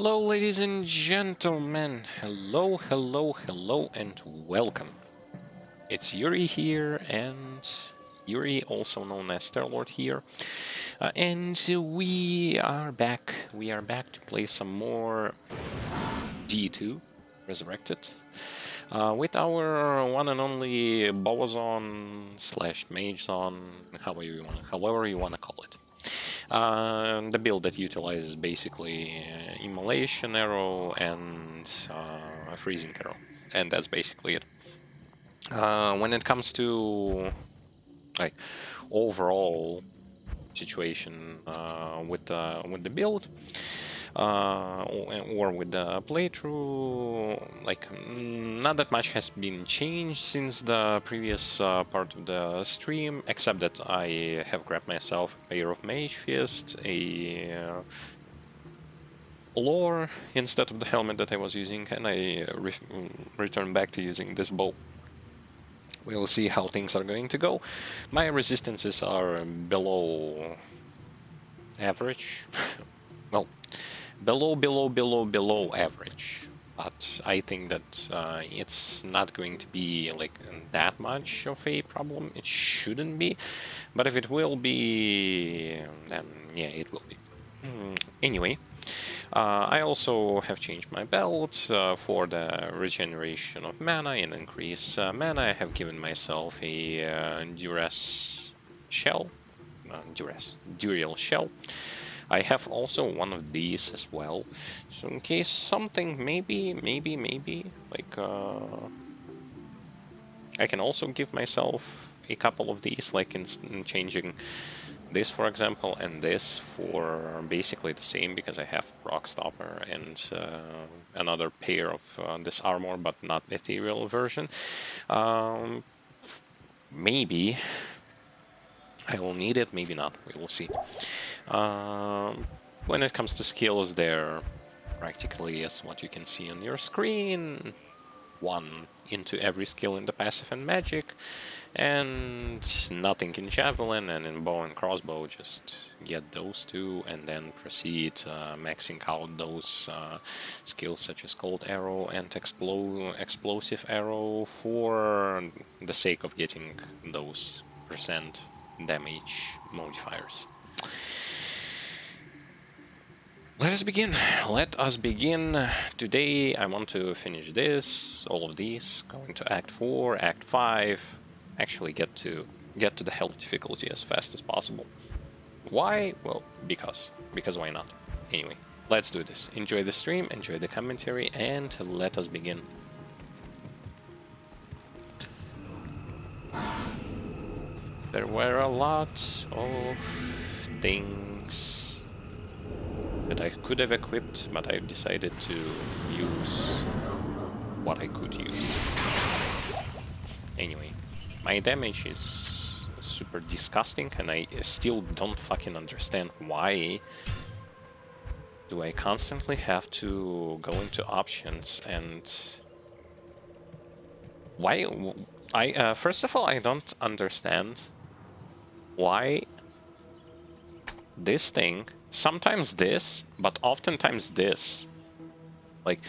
Hello, ladies and gentlemen. Hello, hello, hello, and welcome. It's Yuri here, and Yuri, also known as Starlord here. And we are back. We are back to play some more D2 Resurrected with our one and only Bowazon / Magezon, however you want to call it. The build that utilizes basically Immolation Arrow and a Freezing Arrow, and that's basically it. When it comes to like overall situation with the build or with the playthrough, like not that much has been changed since the previous part of the stream, except that I have grabbed myself a pair of Mage Fist, a lore instead of the helmet that I was using, and I returned back to using this bow. We'll see how things are going to go. My resistances are below average. Well, below average. But I think that it's not going to be like that much of a problem. It shouldn't be. But if it will be, then yeah, it will be. Anyway, I also have changed my belt for the regeneration of mana and increase mana. I have given myself a duress shell. Duriel shell. I have also one of these as well, so in case something maybe, like I can also give myself a couple of these, like in changing this, for example, and this for basically the same, because I have Rock Stopper and another pair of this armor, but not ethereal version. Maybe I will need it, maybe not, we will see. When it comes to skills, they're practically as what you can see on your screen. One into every skill in the passive and magic, and nothing in javelin, and in bow and crossbow just get those two and then proceed maxing out those skills such as cold arrow and explosive arrow for the sake of getting those percent damage modifiers. Let us begin. Today I want to finish all of these, going to Act 4, Act 5, actually get to the health difficulty as fast as possible. Why? Well, because why not? Anyway, let's do this. Enjoy the stream, enjoy the commentary, and let us begin. There were a lot of things that I could have equipped, but I decided to use what I could use. Anyway, my damage is super disgusting, and I still don't fucking understand why do I constantly have to go into options and why first of all, I don't understand why this thing, sometimes this, but oftentimes this. Like,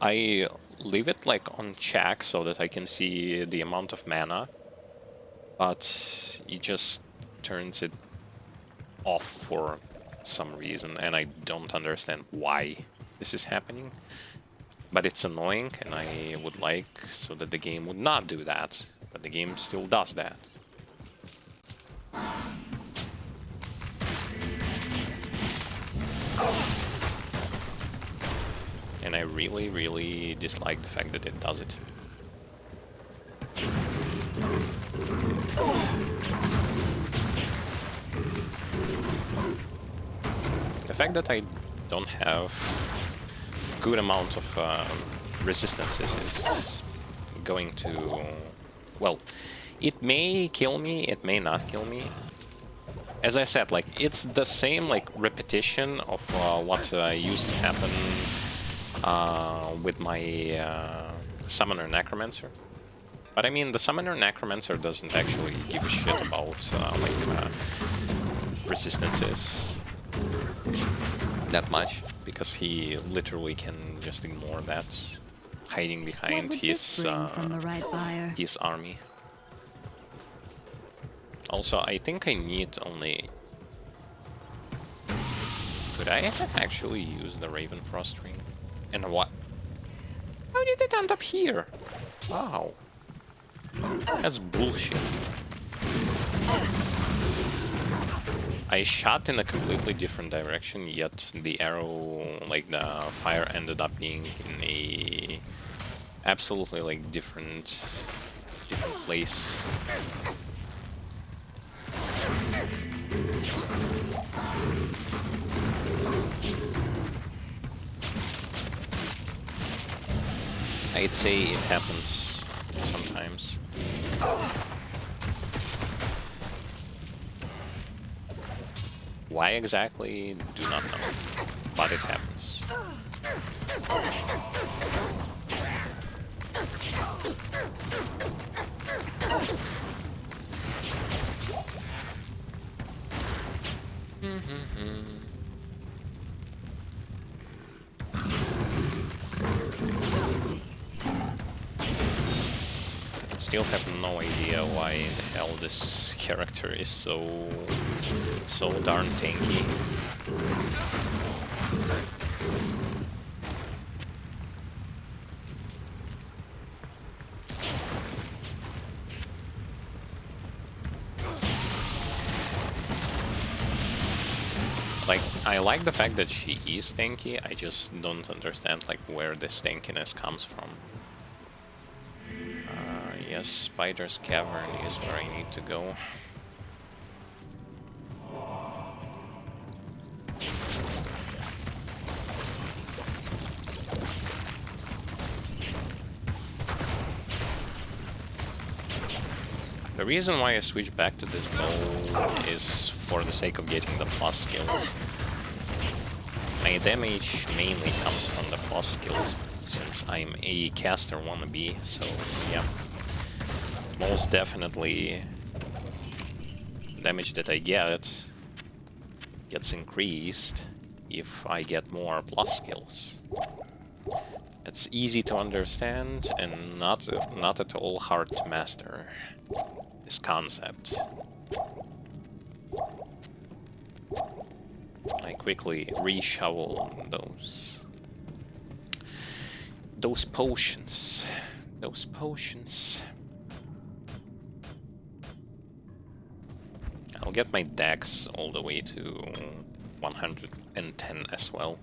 I leave it like on check so that I can see the amount of mana, but it just turns it off for some reason, and I don't understand why this is happening. But it's annoying, and I would like so that the game would not do that, but the game still does that. And I really dislike the fact that it does it. The fact that I don't have good amount of resistances is going to... well, it may kill me, it may not kill me. As I said, like, it's the same like repetition of what used to happen with my Summoner Necromancer. But I mean, the Summoner Necromancer doesn't actually give a shit about resistances that much, because he literally can just ignore that, hiding behind from the right buyer? his army. Also, I think I need only... Could I have actually used the Raven Frost Ring? And what? How did it end up here? Wow. That's bullshit. I shot in a completely different direction, yet the arrow, like the fire, ended up being in a absolutely like different place. I'd say it happens sometimes. Why exactly, do not know, but it happens. Still have no idea why the hell this character is so darn tanky. Like, I like the fact that she is tanky, I just don't understand like where this tankiness comes from. Yes, Spider's Cavern is where I need to go. The reason why I switched back to this bow is for the sake of getting the plus skills. My damage mainly comes from the plus skills, since I'm a caster wannabe, so yeah. Most definitely, damage that I get gets increased if I get more plus skills. It's easy to understand and not at all hard to master, this concept. I quickly re-shovel those potions. Those potions. I'll get my dex all the way to 110 as well.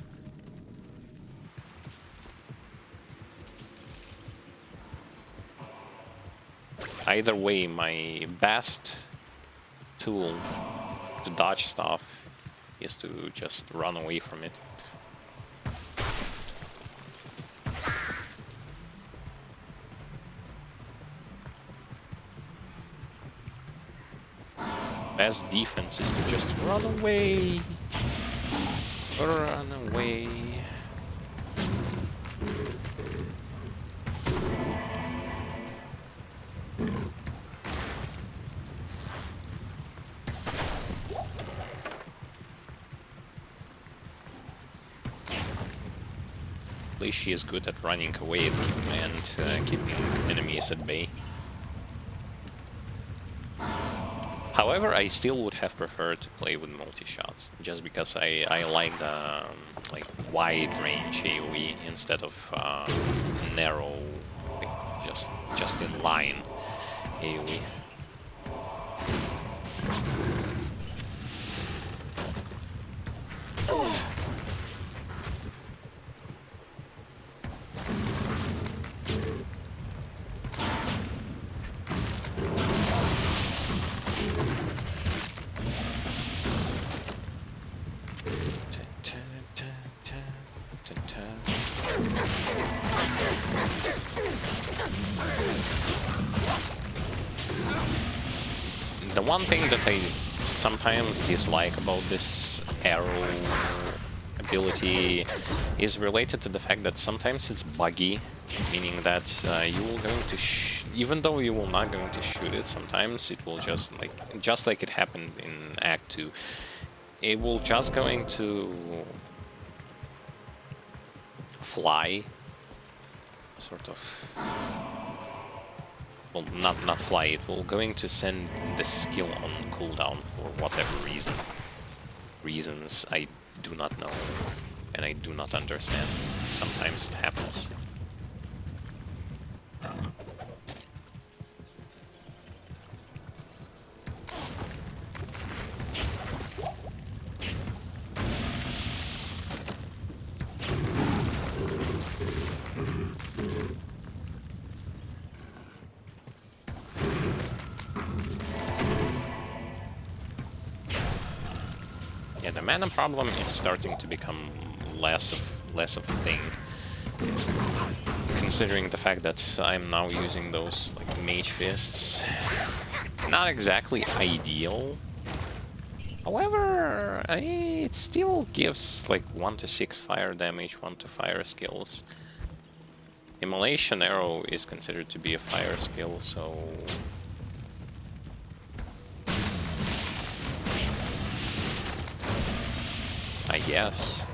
Either way, my best tool to dodge stuff is to just run away from it. Best defense is to just run away. Run away. At least she is good at running away and keeping enemies at bay. However, I still would have preferred to play with multi-shots, just because I like the like wide range AoE instead of narrow, like just in line AoE. The one thing that I sometimes dislike about this arrow ability is related to the fact that sometimes it's buggy, meaning that you will going to even though you will not going to shoot it, sometimes it will just like it happened in Act 2, it will just going to fly, sort of. Well, not fly. It will going to send the skill on cooldown for whatever reasons I do not know, and I do not understand. Sometimes it happens. Yeah, the mana problem is starting to become less of a thing, considering the fact that I'm now using those like mage fists. Not exactly ideal. However, it still gives like 1 to 6 fire damage, 1 to fire skills. Immolation arrow is considered to be a fire skill, so I guess.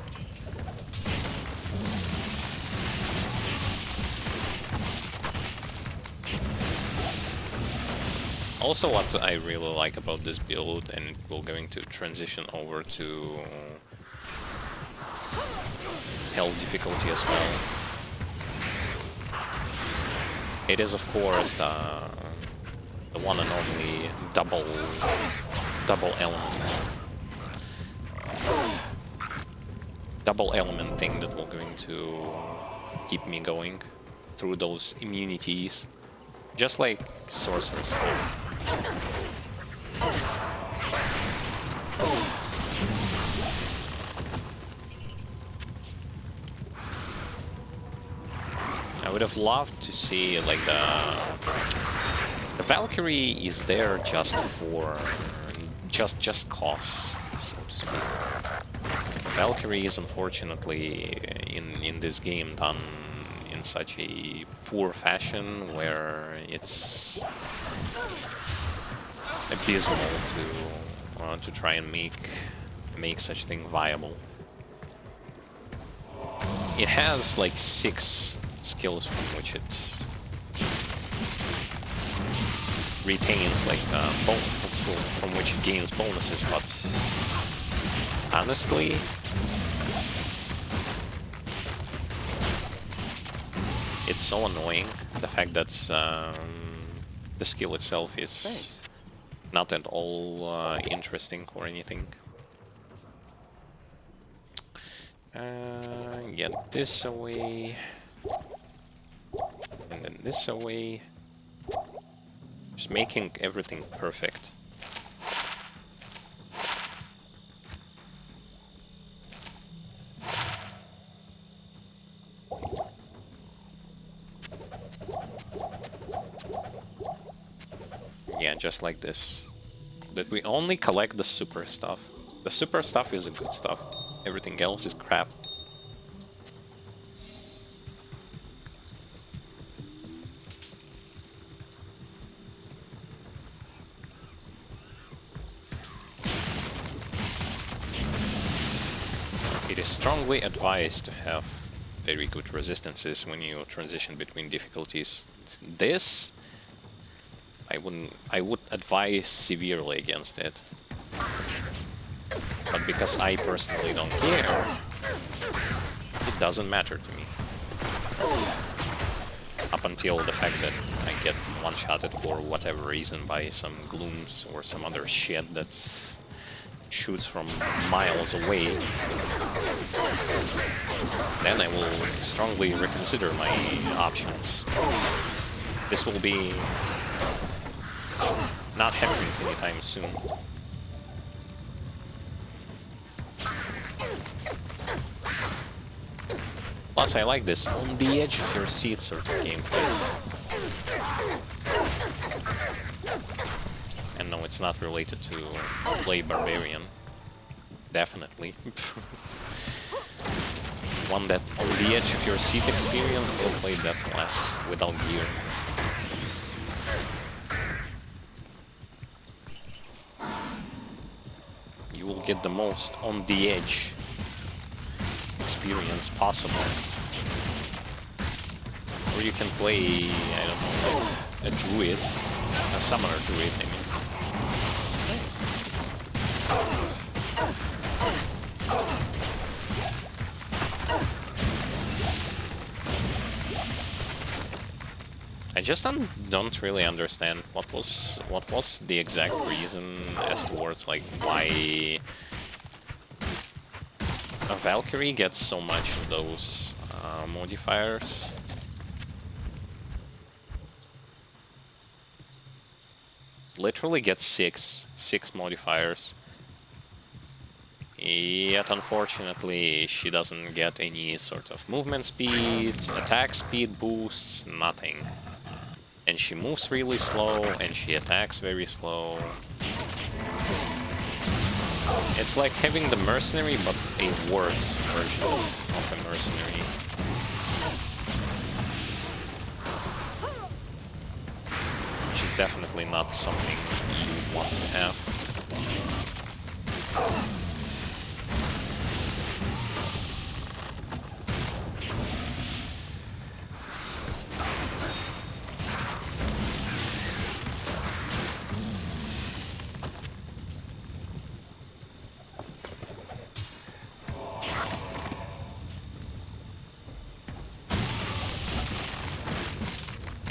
Also, what I really like about this build, and we're going to transition over to hell difficulty as well. It is, of course, the one and only double element thing that will going to keep me going through those immunities, just like Sorcerer's Code. I would have loved to see like the Valkyrie is there just for just cause, so to speak. Valkyrie is unfortunately in this game done in such a poor fashion where it's abysmal to try and make such thing viable. It has like 6 skills from which it retains like from which it gains bonuses, but honestly, it's so annoying, the fact that the skill itself is not at all interesting or anything. Get this away, and then this away. Just making everything perfect. Yeah, just like this. But we only collect the super stuff. The super stuff is the good stuff. Everything else is crap. It is strongly advised to have very good resistances when you transition between difficulties. This, I would advise severely against it. But because I personally don't care, it doesn't matter to me. Up until the fact that I get one-shotted for whatever reason by some glooms or some other shit that shoots from miles away, then I will strongly reconsider my options. This will be not happening anytime soon. Plus, I like this on the edge of your seat sort of gameplay. And no, it's not related to play Barbarian. Definitely. One that on the edge of your seat experience will play that class without gear. You will get the most on the edge experience possible. Or you can play, I don't know, a druid, a summoner druid, I mean. I just don't really understand what was the exact reason as towards like why a Valkyrie gets so much of those modifiers. Literally gets six modifiers. Yet unfortunately she doesn't get any sort of movement speed, attack speed boosts, nothing. And she moves really slow, and she attacks very slow. It's like having the mercenary, but a worse version of a mercenary. Which is definitely not something you want to have.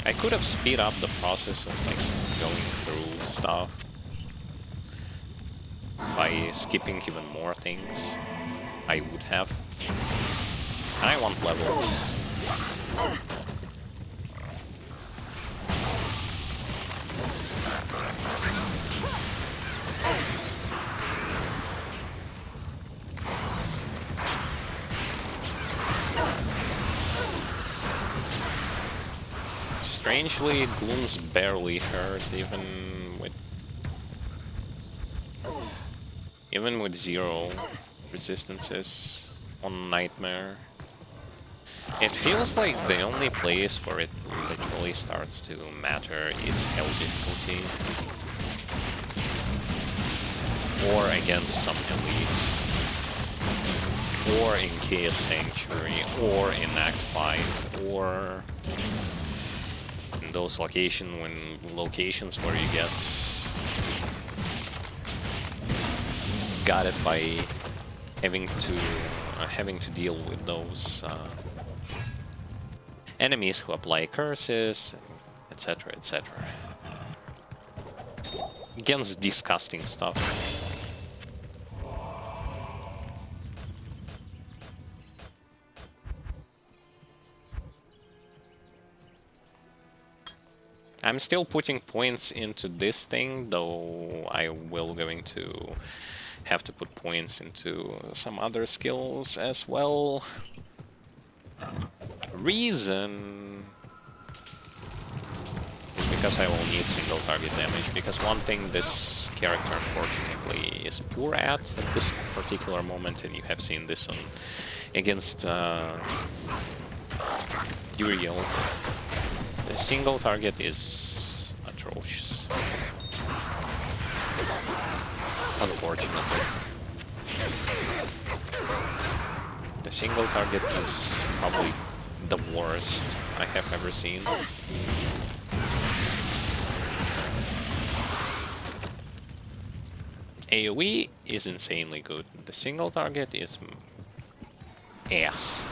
I could have speed up the process of like going through stuff by skipping even more things. I would have. And I want levels. Strangely, Gloom's barely hurt, even with 0 resistances on Nightmare. It feels like the only place where it literally starts to matter is Hell difficulty. Or against some elites. Or in Chaos Sanctuary, or in Act 5, or in those locations where you get got it by having to deal with those enemies who apply curses, etc., etc. Against disgusting stuff. I'm still putting points into this thing, though I will going to have to put points into some other skills as well. Reason is because I will need single target damage, because one thing this character unfortunately is poor at this particular moment, and you have seen this on against Uriel. The single target is atrocious. Unfortunately. The single target is probably the worst I have ever seen. AoE is insanely good. The single target is ass.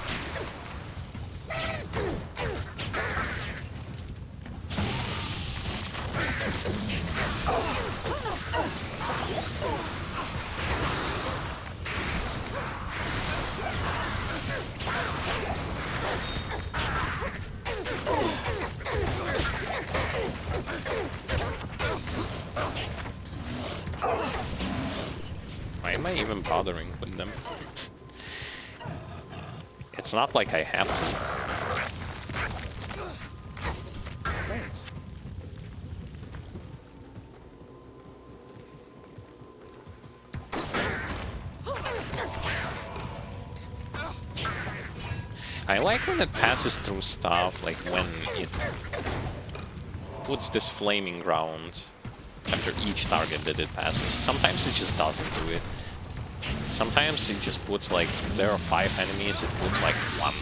Why am I even bothering with them? It's not like I have to. Thanks. I like when it passes through stuff, like when it puts this flaming ground after each target that it passes. Sometimes it just doesn't do it. Sometimes it just puts like, there are 5 enemies, it puts like 1.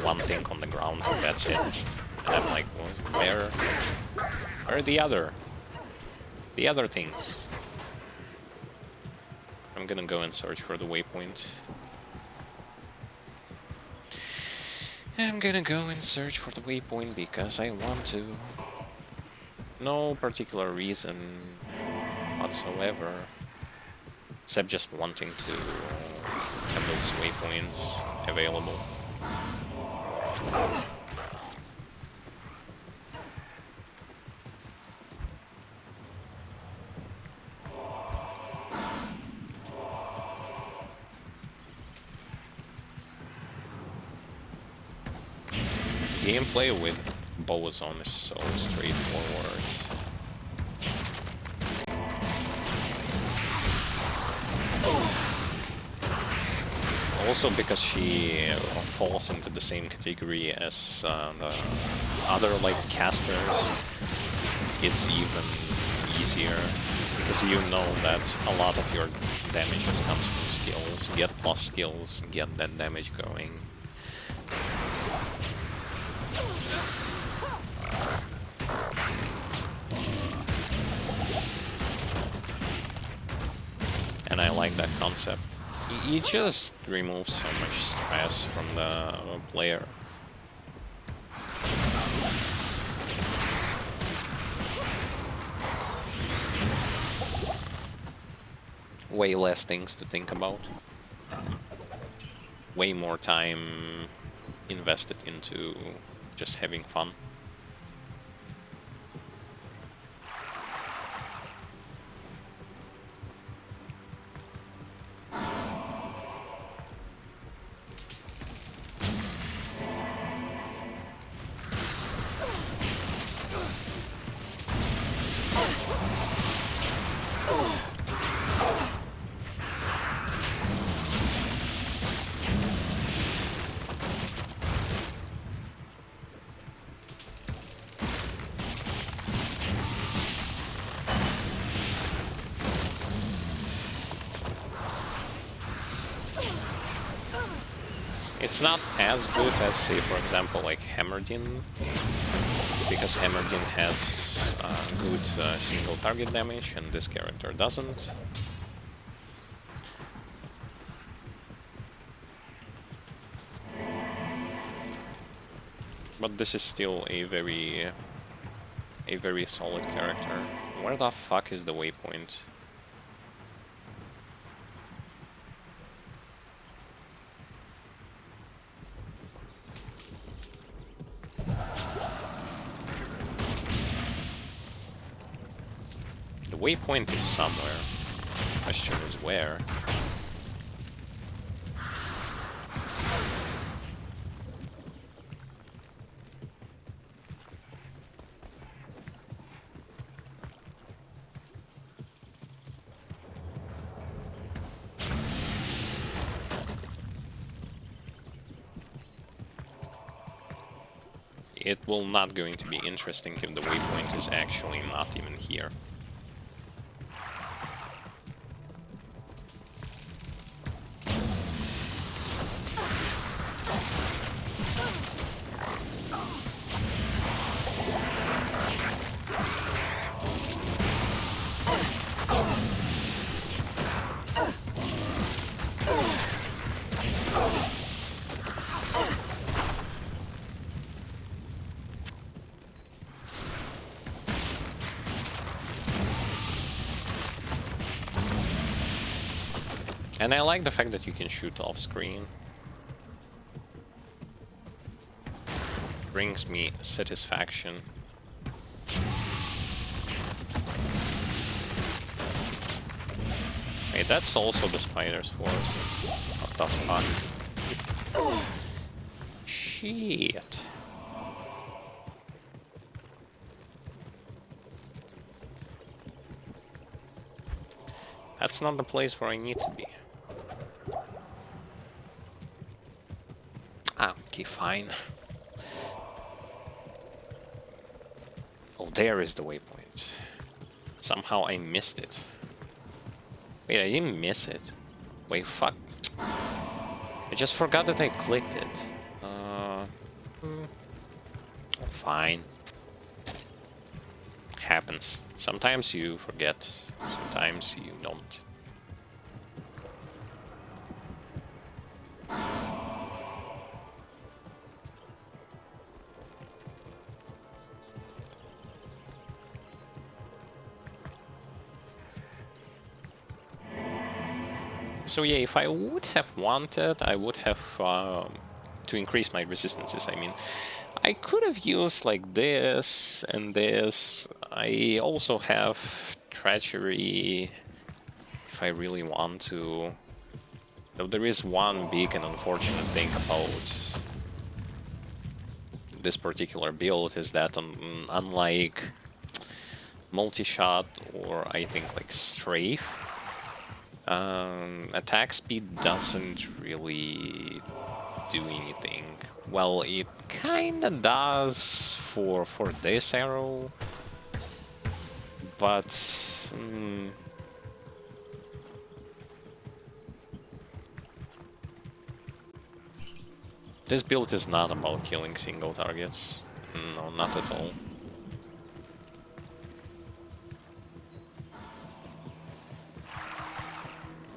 one thing on the ground, and that's it. And I'm like, well, where are the other things? I'm gonna go and search for the waypoint. I'm gonna go and search for the waypoint because I want to. No particular reason whatsoever, except just wanting to have those waypoints available. Gameplay with Magezon is so straightforward. Also because she falls into the same category as the other like casters, it's even easier because you know that a lot of your damages comes from skills. Get plus skills, get that damage going. And I like that concept. You just remove so much stress from the player. Way less things to think about. Way more time invested into just having fun. It's not as good as, say, for example, like Hammerdin, because Hammerdin has good single target damage, and this character doesn't. But this is still a very solid character. Where the fuck is the waypoint? The waypoint is somewhere. The question is where. It will not going to be interesting if the waypoint is actually not even here. And I like the fact that you can shoot off screen. Brings me satisfaction. Hey, that's also the spider's forest. What the fuck? Shit. That's not the place where I need to be. Ah, okay, fine. Oh, there is the waypoint. Somehow I missed it. Wait, I didn't miss it. Wait, fuck. I just forgot that I clicked it. Fine. Happens. Sometimes you forget, sometimes you don't. So yeah, if I would have wanted, I would have to increase my resistances. I mean, I could have used like this and this. I also have treachery if I really want to. Though there is one big and unfortunate thing about this particular build is that unlike multi-shot or I think like strafe, attack speed doesn't really do anything. Well, it kinda does for this arrow, but this build is not about killing single targets. No, not at all.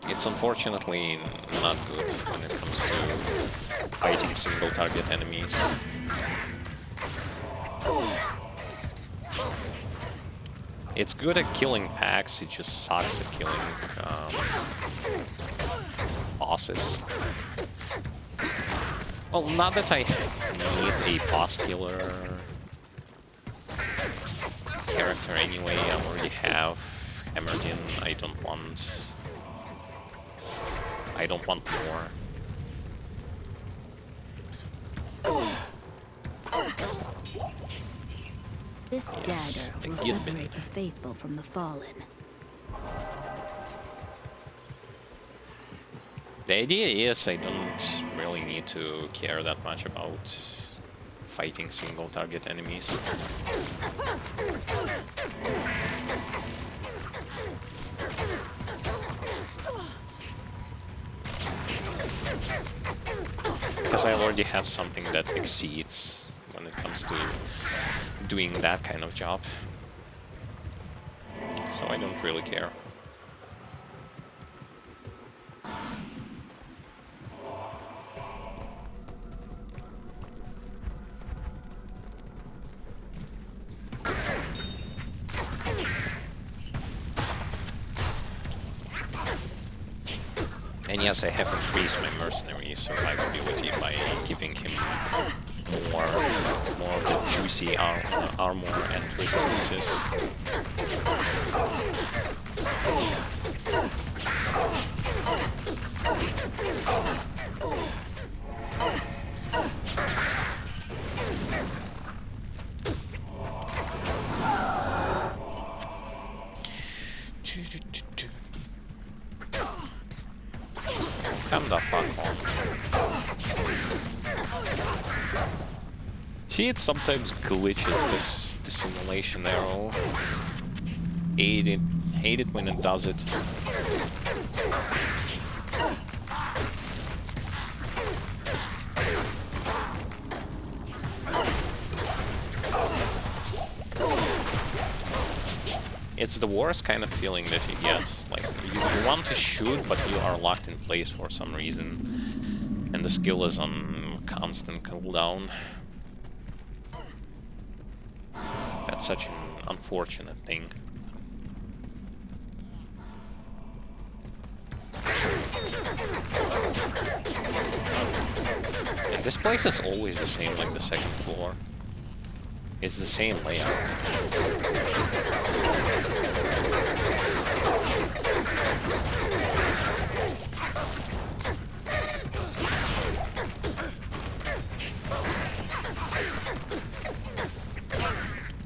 It's unfortunately not good when it comes to fighting single target enemies. It's good at killing packs, it just sucks at killing bosses. Well, not that I need a boss killer character anyway, I already have Hammered-in, I don't want more. This Yes, dagger will the Gidman. separate the faithful from the fallen. The idea is I don't really need to care that much about fighting single target enemies. Because I already have something that exceeds when it comes to doing that kind of job. So I don't really care. And yes, I have increased my mercenary survivability by giving him more of the juicy armor and resistances. Come the fuck on. See, it sometimes glitches, this simulation arrow. Hate it when it does it. It's the worst kind of feeling that you get. Like, you want to shoot, but you are locked in place for some reason. And the skill is on constant cooldown. That's such an unfortunate thing. And this place is always the same, like the second floor. It's the same layout.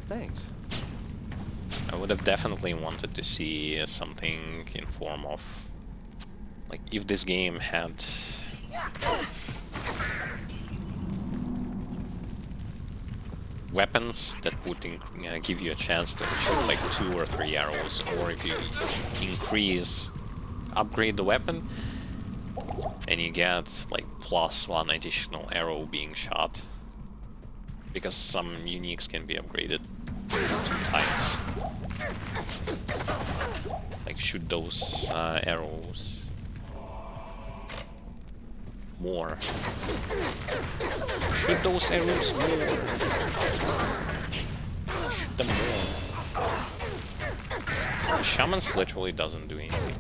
Thanks. I would have definitely wanted to see something in form of, like, if this game had weapons that would give you a chance to shoot like 2 or 3 arrows, or if you upgrade the weapon and you get like +1 additional arrow being shot. because some uniques can be upgraded 2 times. Like shoot those arrows more. Shoot those arrows more. Shoot them more. Shaman's literally doesn't do anything.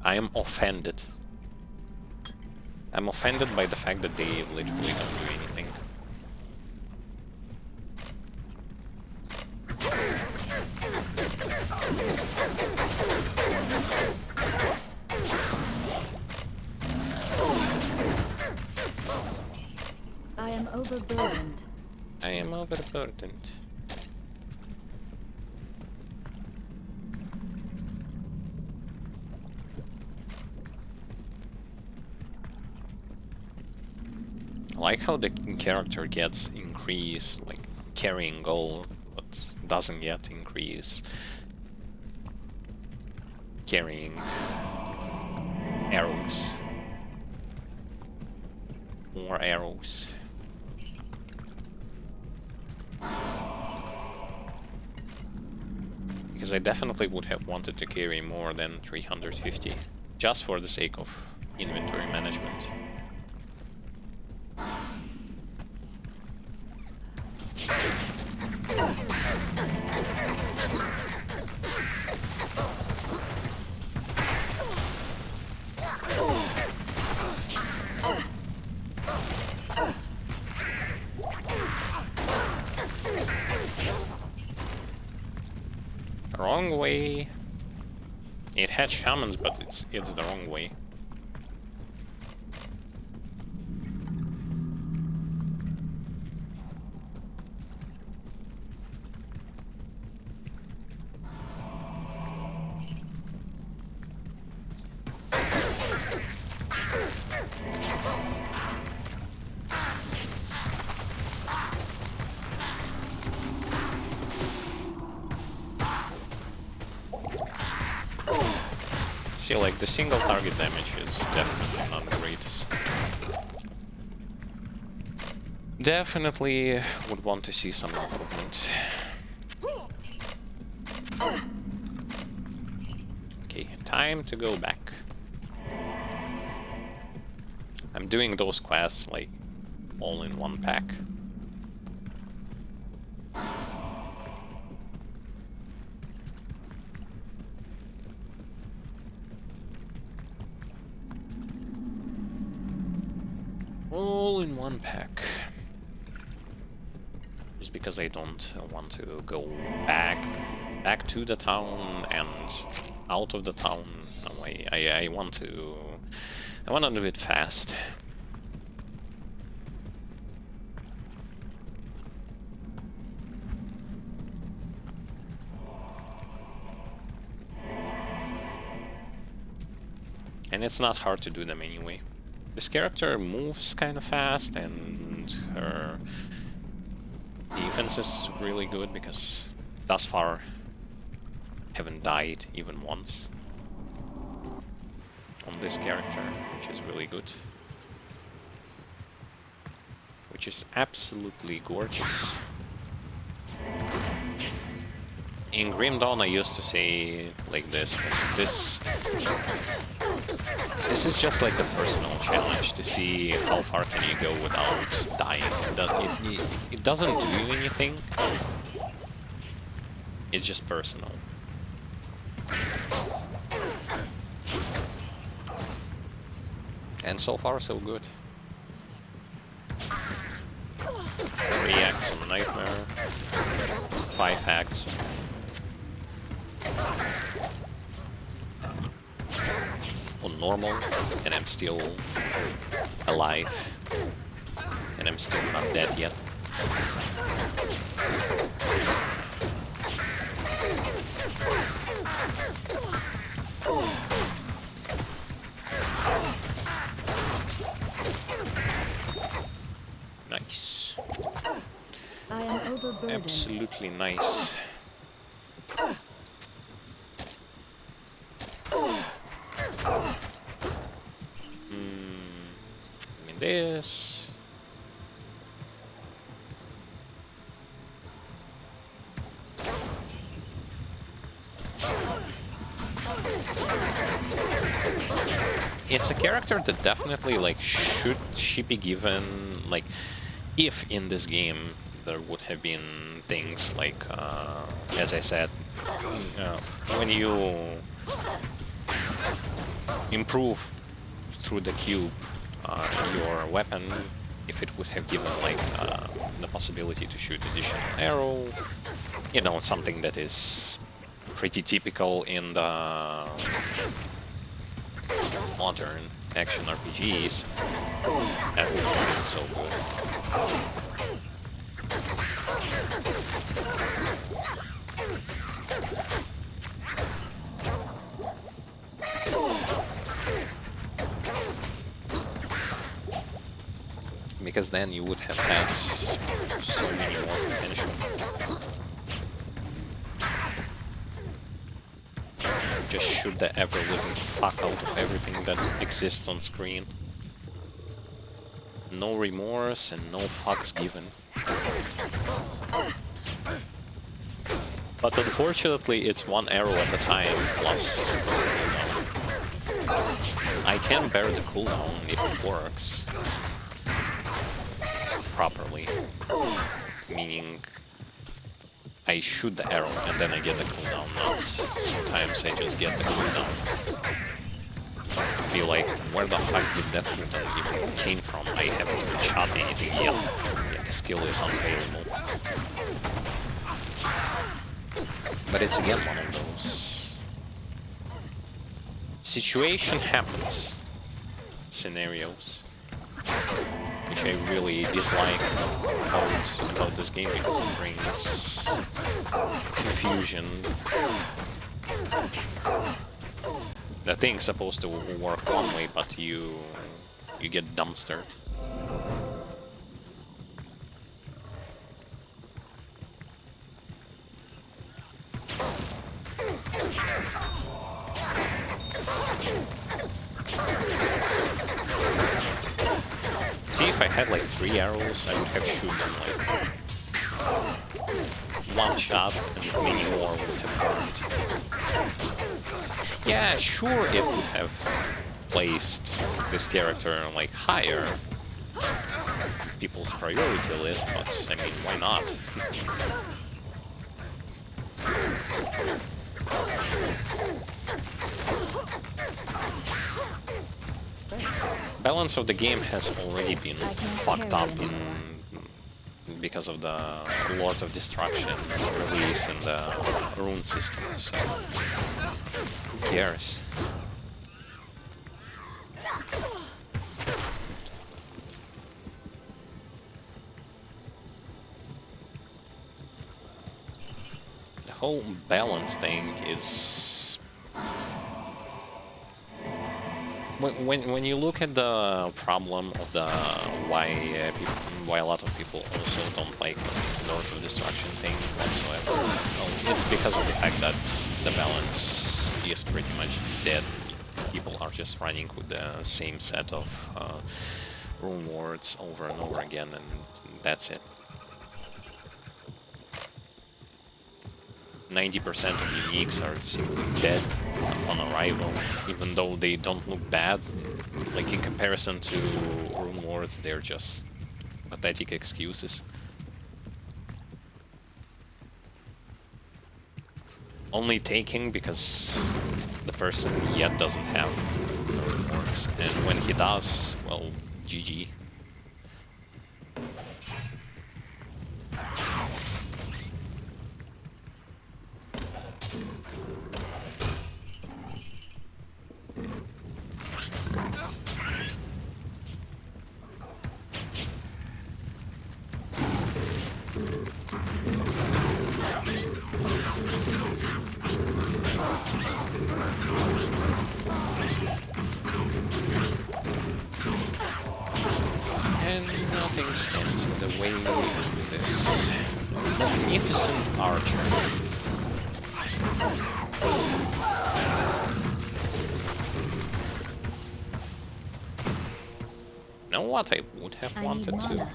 I am offended. I'm offended by the fact that they literally don't do anything. I am overburdened. I am overburdened. I like how the character gets increase, like carrying gold, but doesn't get increase carrying arrows. More arrows. Because I definitely would have wanted to carry more than 350, just for the sake of inventory management. Wrong way. It had shamans, but it's the wrong way. See, like, the single target damage is definitely not the greatest. Definitely would want to see some improvement. Okay, time to go back. I'm doing those quests, like, all in one pack. All in one pack. Just because I don't want to go back to the town and out of the town. No, I want to do it fast. And it's not hard to do them anyway. This character moves kind of fast, and her defense is really good because thus far haven't died even once on this character, which is really good. Which is absolutely gorgeous. In Grim Dawn I used to say like this, this is just like the personal challenge to see how far can you go without dying. It doesn't do anything, it's just personal. And so far so good. 3 acts on Nightmare, 5 acts on normal, and I'm still alive, and I'm still not dead yet. Nice. I am overburdened. Absolutely nice. this. It's a character that definitely, like, should she be given, like, if in this game there would have been things like, as I said, when you improve through the cube your weapon, if it would have given, like, the possibility to shoot additional arrow, you know, something that is pretty typical in the modern action RPGs, that would have been so good. Because then you would have had so many more potential. Just shoot the ever-living fuck out of everything that exists on screen. No remorse and no fucks given. But unfortunately, it's one arrow at a time, plus cooldown. I can bear the cooldown if it works properly. Meaning, I shoot the arrow and then I get the cooldown. Not sometimes I just get the cooldown. Be like, where the fuck did that cooldown even came from? I haven't even shot anything yet. Yeah, the skill is unavailable. But it's again one of those situation happens scenarios, which I really dislike about this game because it brings confusion. The thing's supposed to work one way, but you get dumpstered. See, if I had like 3 arrows, I would have shoot them like one shot and many more would have burned. Yeah, sure, it would have placed this character like higher people's priority list, but I mean, why not? Balance of the game has already been fucked up because of the Lord of Destruction release in the rune system, so who cares? The whole balance thing is... When you look at the problem of the why a lot of people also don't like Lord of Destruction thing whatsoever, well, it's because of the fact that the balance is pretty much dead. People are just running with the same set of rune words over and over again, and that's it. 90% of uniques are simply dead on arrival, even though they don't look bad. Like, in comparison to rune words, they're just pathetic excuses. Only taking because the person yet doesn't have rune words, and when he does, well, GG. Nothing stands in the way of this magnificent archer. No what I would have I need wanted to? mana.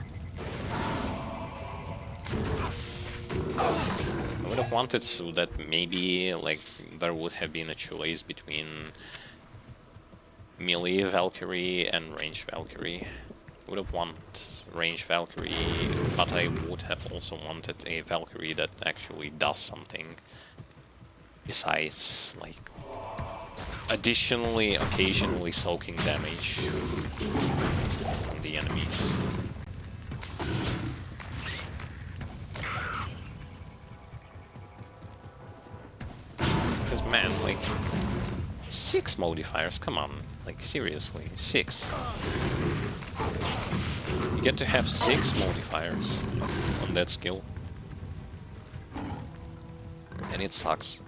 I would have wanted so that maybe like there would have been a choice between melee Valkyrie and range Valkyrie. I would have wanted range Valkyrie, but I would have also wanted a Valkyrie that actually does something besides like additionally occasionally soaking damage on the enemies. Because man, like 6 modifiers, come on, like seriously, 6. You get to have 6 modifiers on that skill. And it sucks.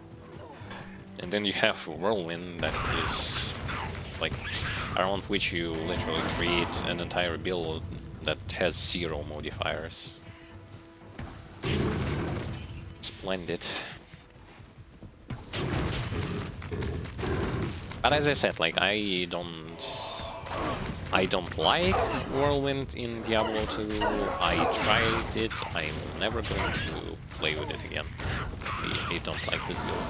And then you have Whirlwind that is like around which you literally create an entire build that has 0 modifiers. Splendid. But as I said, like I don't like Whirlwind in Diablo 2. I tried it. I'm never going to play with it again. I don't like this build.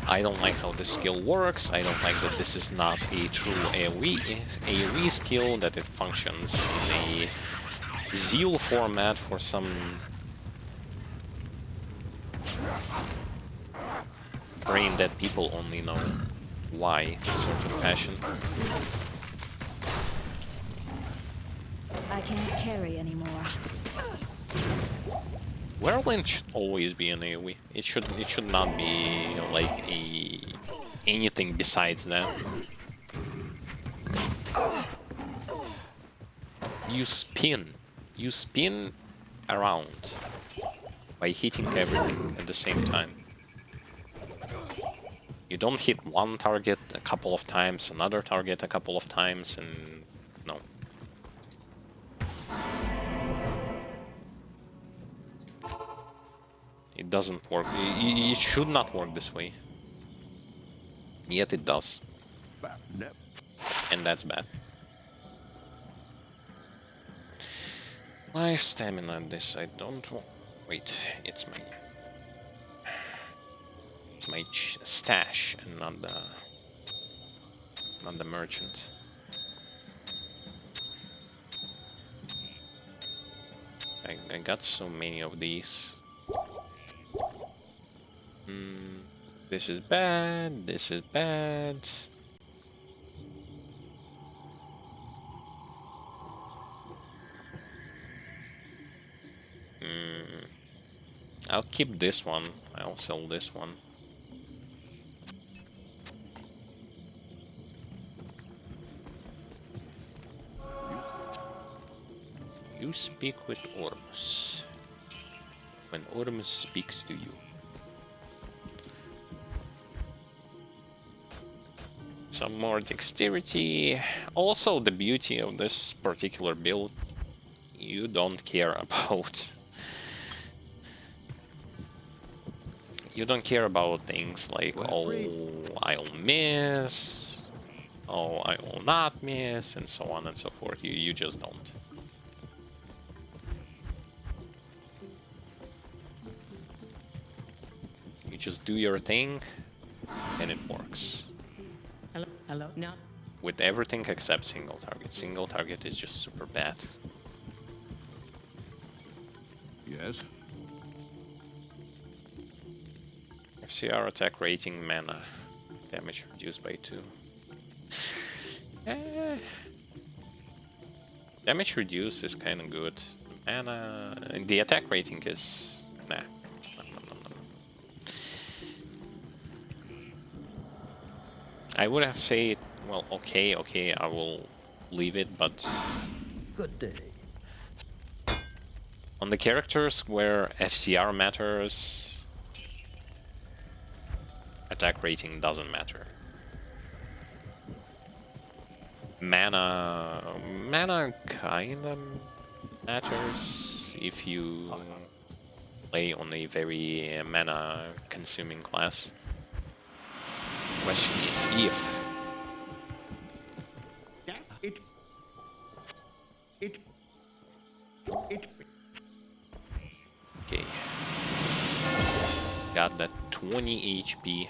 I don't like how the skill works. I don't like that this is not a true AoE skill, that it functions in a Zeal format for some brain that people only know why sort of passion. I can't carry anymore. Whirlwind should always be an AoE. It should not be like anything besides that. You spin around by hitting everything at the same time. You don't hit one target a couple of times, another target a couple of times, and no. It doesn't work. It should not work this way. Yet it does. And that's bad. Life, stamina, this I don't want. Wait, it's my stash and not the merchant. I got so many of these. This is bad. This is bad. I'll keep this one. I'll sell this one. You speak with Ormus when Ormus speaks to you. Some more dexterity. Also, the beauty of this particular build, you don't care about. You don't care about things like, oh, I'll miss, oh, I will not miss, and so on and so forth. You just don't. You just do your thing, and it works. Hello, no. With everything except single target. Single target is just super bad. Yes. FCR attack rating, mana, damage reduced by 2. Damage reduced is kind of good. Mana, and the attack rating is nah. No. I would have said, well, okay, I will leave it, but Good day. on the characters where FCR matters, attack rating doesn't matter. Mana kinda matters if you play on a very mana consuming class. Question is if. Okay. Got that 20 HP.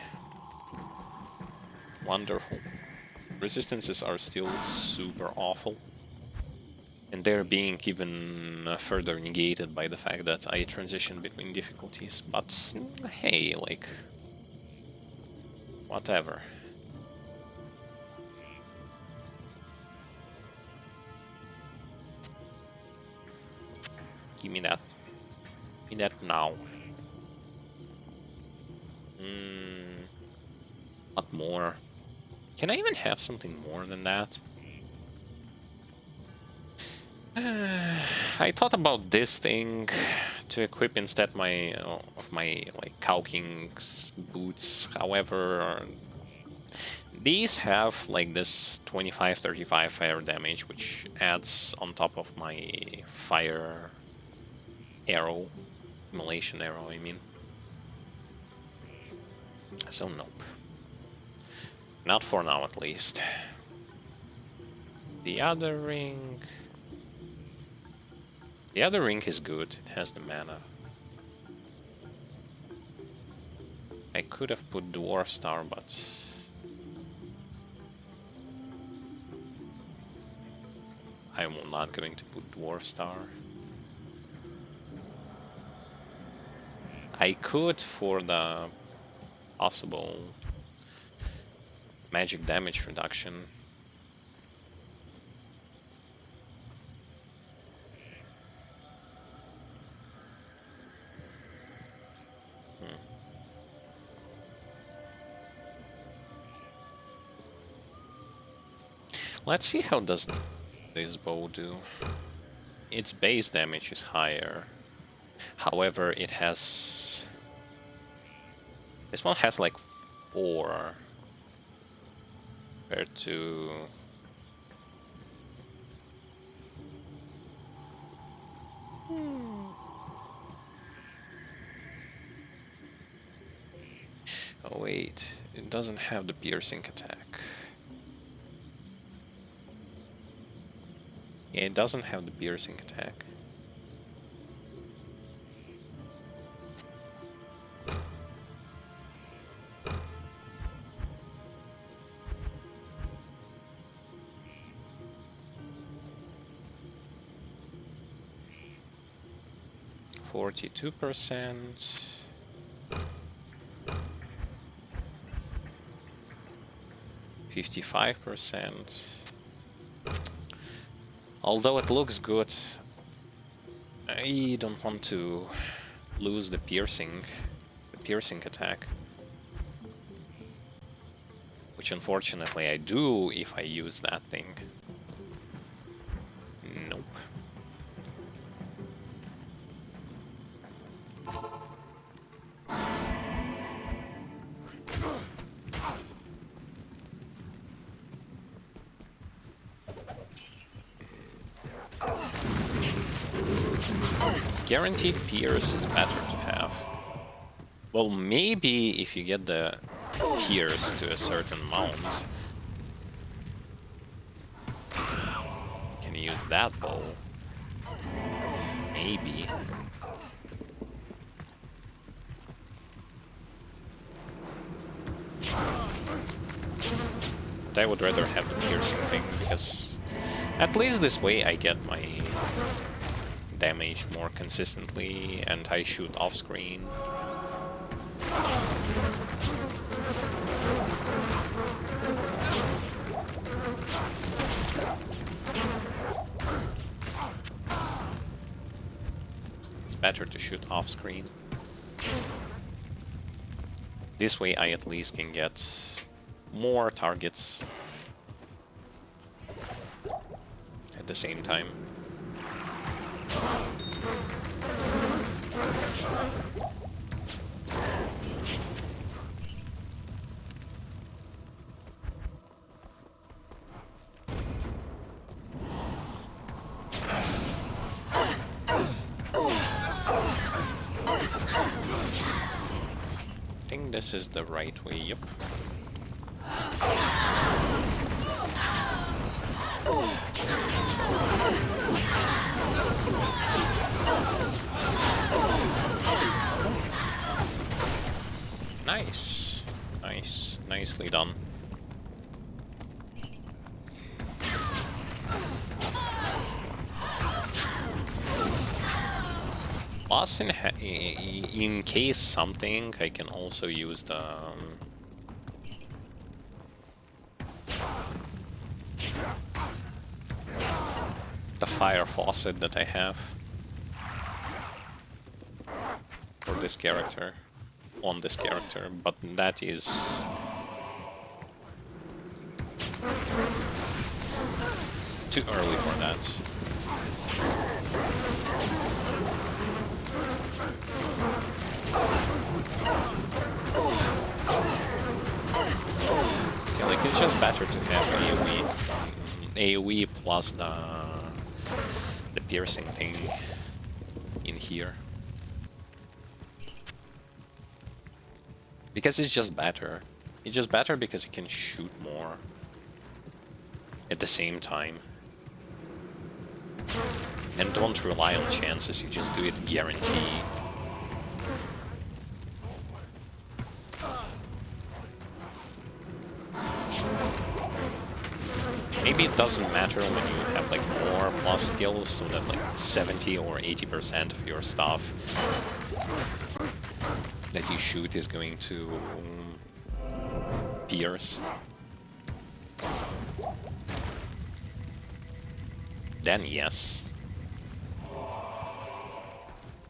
Wonderful. Resistances are still super awful. And they're being even further negated by the fact that I transition between difficulties. But hey, like, whatever. Give me that. Give me that now. Not more. Can I even have something more than that? I thought about this thing to equip instead of my like Cow King's boots. However, these have like this 25-35 fire damage, which adds on top of my fire arrow, immolation arrow, I mean. So nope. Not for now, at least. The other ring... The other ring is good, it has the mana. I could have put Dwarf Star, but... I'm not going to put Dwarf Star. I could for the possible magic damage reduction. Let's see how does this bow do. Its base damage is higher. However, it has... This one has like 4 compared to... Oh wait, it doesn't have the piercing attack. Yeah, it doesn't have the piercing attack. %. 55%. Although it looks good, I don't want to lose the piercing attack. Which unfortunately I do if I use that thing. Nope. Guaranteed pierce is better to have. Well, maybe if you get the pierce to a certain amount, can you use that bow? Maybe. But I would rather have the piercing thing, because at least this way I get my damage more consistently and I shoot off screen. It's better to shoot off screen. This way I at least can get more targets at the same time. I think this is the right way, yep. Nice. Nice. Nicely done. Plus, in case something, I can also use the fire faucet that I have for this character, on this character, but that is too early for that. Okay, like it's just better to have AoE plus the piercing thing in here. Because it's just better. It's just better because you can shoot more at the same time. And don't rely on chances, you just do it guarantee. Maybe it doesn't matter when you have like more plus skills, so that like 70 or 80% of your stuff that you shoot is going to pierce. Then yes.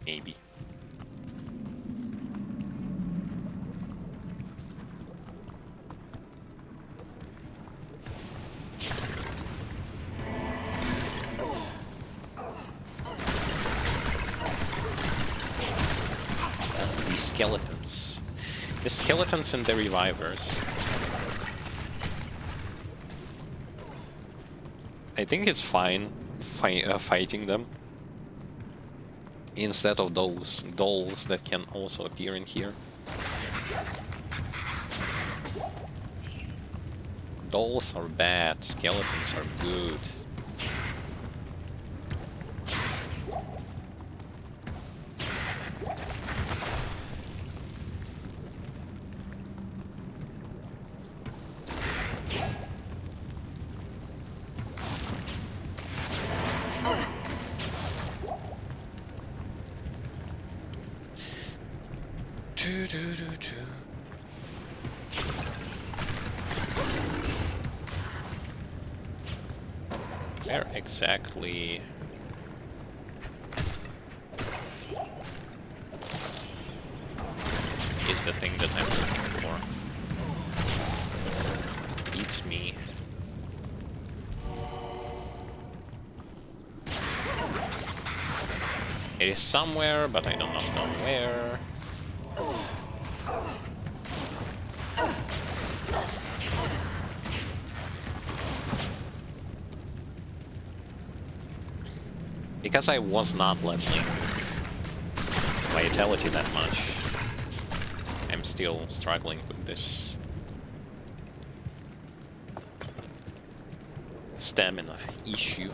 Maybe. Skeletons. The skeletons and the revivers. I think it's fine fighting them instead of those dolls that can also appear in here. Dolls are bad, skeletons are good. Where exactly is the thing that I'm looking for? Beats me. It is somewhere, but I do not know where. Because I was not leveling vitality that much, I'm still struggling with this stamina issue.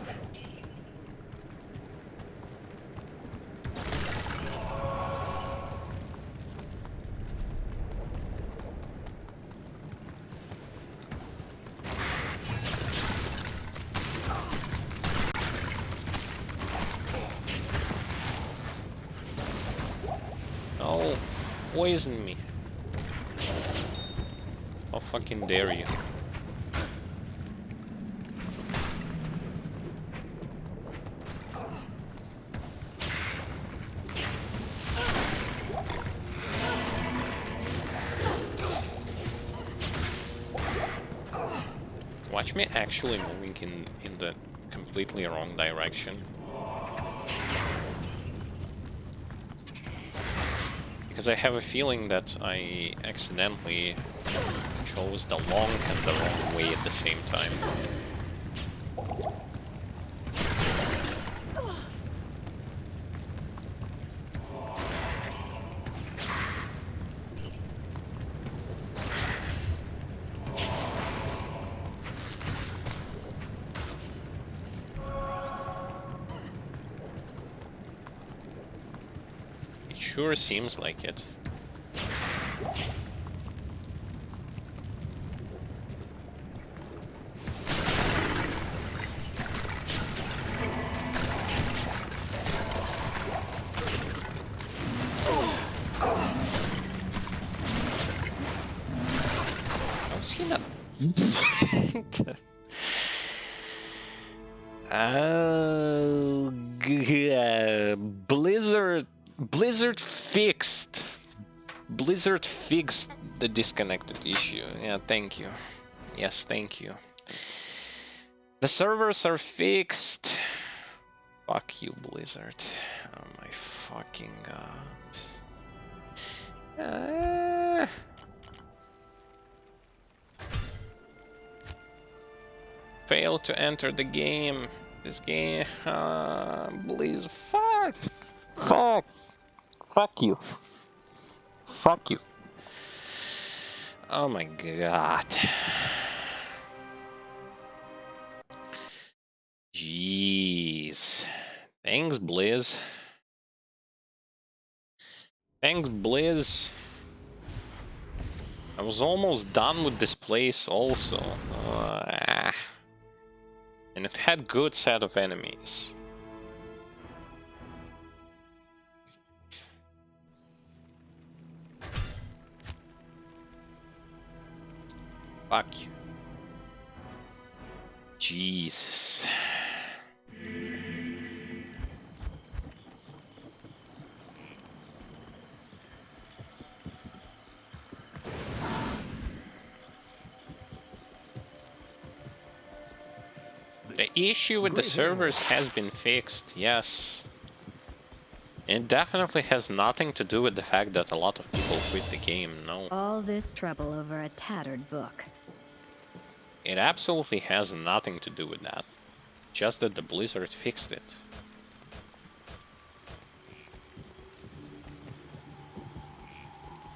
Poison me. How fucking dare you? Watch me actually moving in the completely wrong direction. Because I have a feeling that I accidentally chose the long and the wrong way at the same time. Sure seems like it. Is he not? Blizzard fixed. Blizzard fixed the disconnected issue. Yeah, thank you. Yes, thank you. The servers are fixed. Fuck you, Blizzard. Oh my fucking god. Failed to enter the game. This game. Blizzard. Fuck. Fuck. Fuck you. Fuck you. Oh my god. Jeez. Thanks, Blizz. Thanks, Blizz. I was almost done with this place also. And it had good set of enemies. Fuck you. Jesus. The issue with the servers has been fixed, yes. It definitely has nothing to do with the fact that a lot of people quit the game, no. All this trouble over a tattered book. It absolutely has nothing to do with that. Just that the Blizzard fixed it.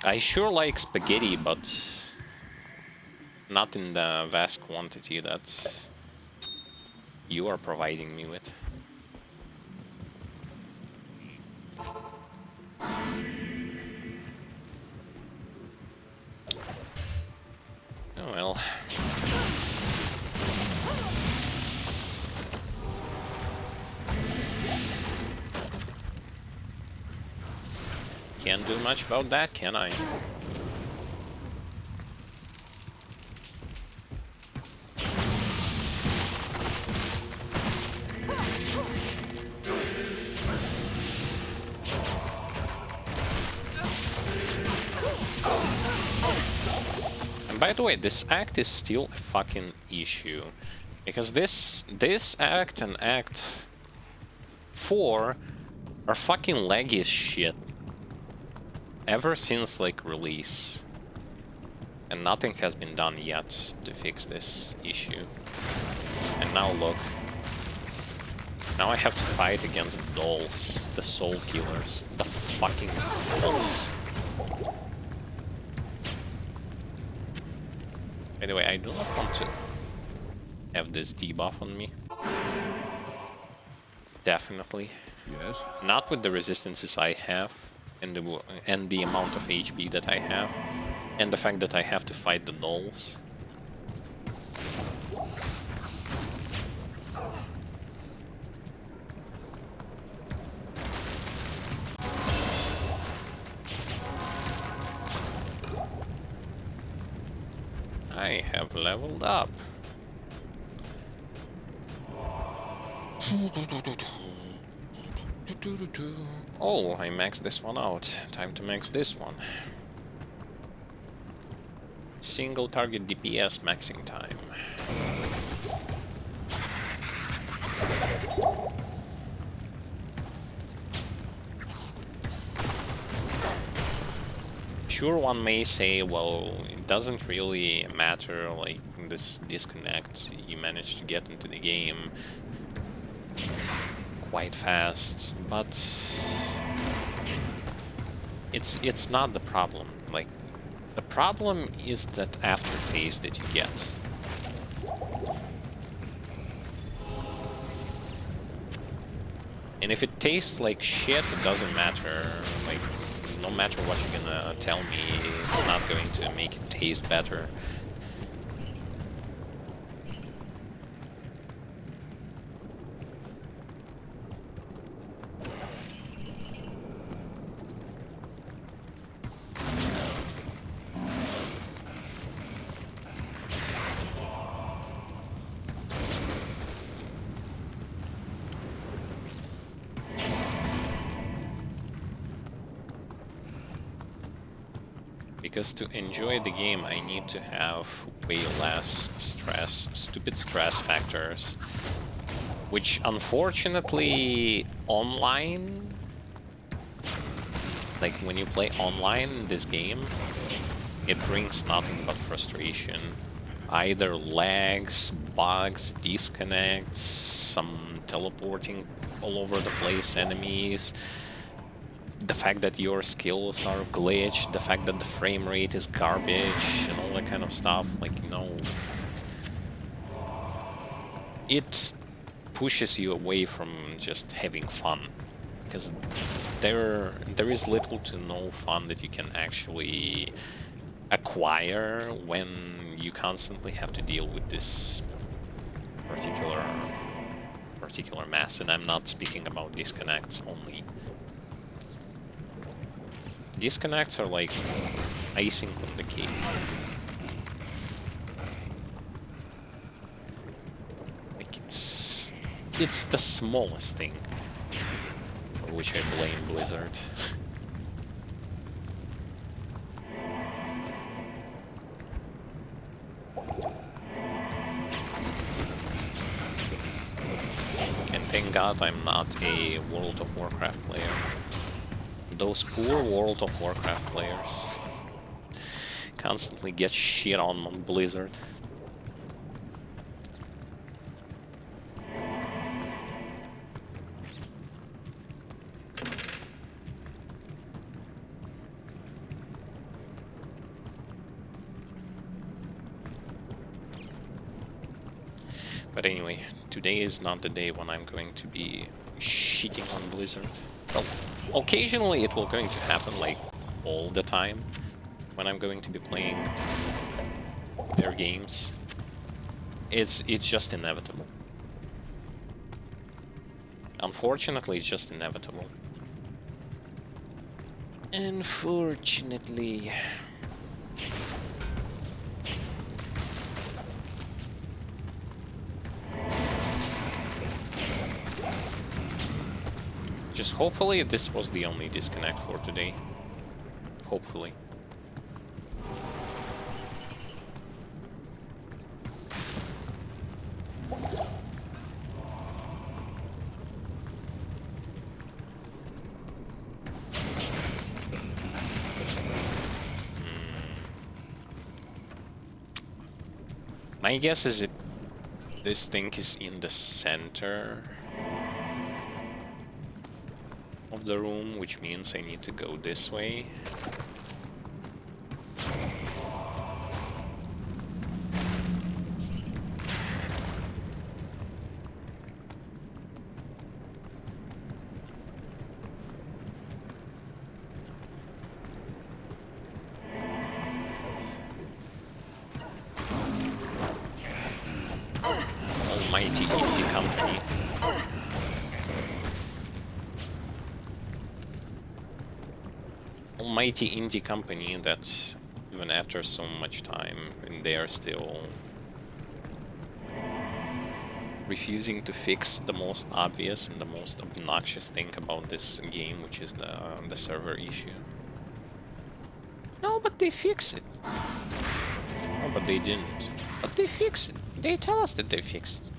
I sure like spaghetti, but not in the vast quantity that you are providing me with. Oh well. Can't do much about that, can I? And by the way, this act is still a fucking issue. Because this act and Act 4 are fucking laggy as shit. Ever since, like, release. And nothing has been done yet to fix this issue. And now look. Now I have to fight against dolls, the soul killers, the fucking dolls. Anyway, I do not want to have this debuff on me. Definitely. Yes? Not with the resistances I have, and the amount of HP that I have, and the fact that I have to fight the dolls. I have leveled up. Oh, I maxed this one out. Time to max this one. Single target DPS maxing time. Sure, one may say, well, it doesn't really matter, like, this disconnect, you managed to get into the game quite fast, but it's not the problem. Like, the problem is that aftertaste that you get. And if it tastes like shit, it doesn't matter. Like, no matter what you're gonna tell me, it's not going to make it taste better. Because to enjoy the game, I need to have way less stress, stupid stress factors, which unfortunately online, like when you play online in this game, it brings nothing but frustration. Either lags, bugs, disconnects, some teleporting all over the place enemies, the fact that your skills are glitched, the fact that the frame rate is garbage, and all that kind of stuff. Like, you know, it pushes you away from just having fun, because there is little to no fun that you can actually acquire when you constantly have to deal with this particular mess. And I'm not speaking about disconnects only. Disconnects are like icing on the cake. Like it's the smallest thing for which I blame Blizzard. And thank God I'm not a World of Warcraft player. Those poor World of Warcraft players constantly get shit on Blizzard. But anyway, today is not the day when I'm going to be shitting on Blizzard. Well, occasionally it will going to happen, like all the time, when I'm going to be playing their games. It's just inevitable. Unfortunately, it's just inevitable. Unfortunately. Just hopefully this was the only disconnect for today. Hopefully. My guess is this thing is in the center of the room, which means I need to go this way. Almighty indie company. Almighty indie company that even after so much time, and they are still refusing to fix the most obvious and the most obnoxious thing about this game, which is the server issue. No, but they fix it. No, but they didn't. But they fixed it. They tell us that they fixed it.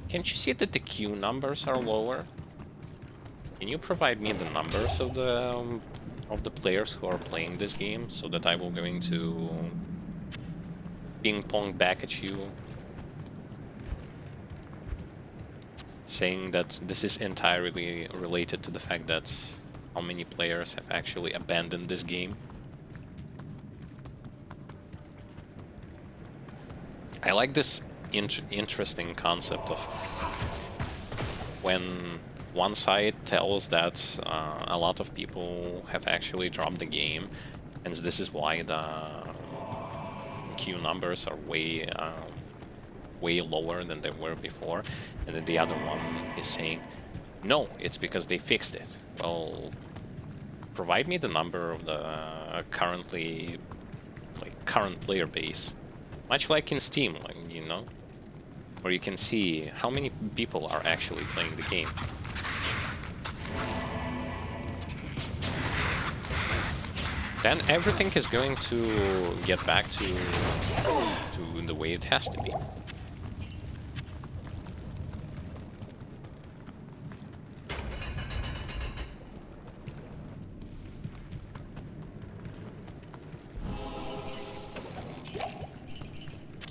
Can't you see that the queue numbers are lower? Can you provide me the numbers of the players who are playing this game, so that I will going to ping pong back at you, saying that this is entirely related to the fact that how many players have actually abandoned this game? I like this interesting concept of when one side tells that a lot of people have actually dropped the game, and this is why the queue numbers are way lower than they were before, and then the other one is saying, no, it's because they fixed it. Well, provide me the number of the current player base, much like in Steam, like, you know, where you can see how many people are actually playing the game. then everything is going to get back to the way it has to be.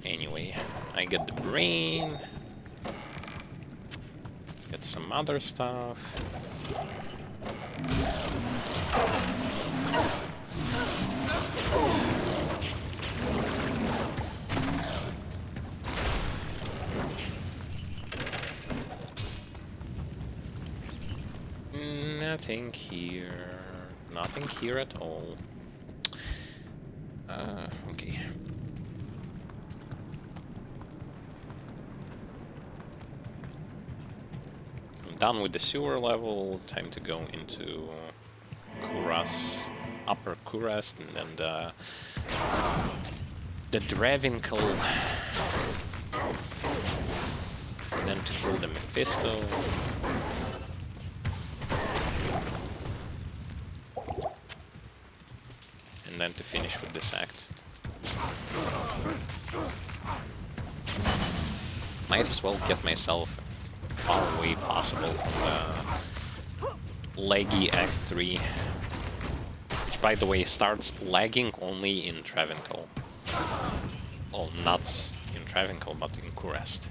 Anyway, I get the brain, get some other stuff. Nothing here. Nothing here at all. Okay. I'm done with the sewer level. Time to go into Kuras, Upper Kuras, and then the Dravinkel. And then to kill the Mephisto. And then to finish with this act. Might as well get myself far away possible from the laggy Act 3. Which, by the way, starts lagging only in Travincal. Well, not in Travincal, but in Kurest.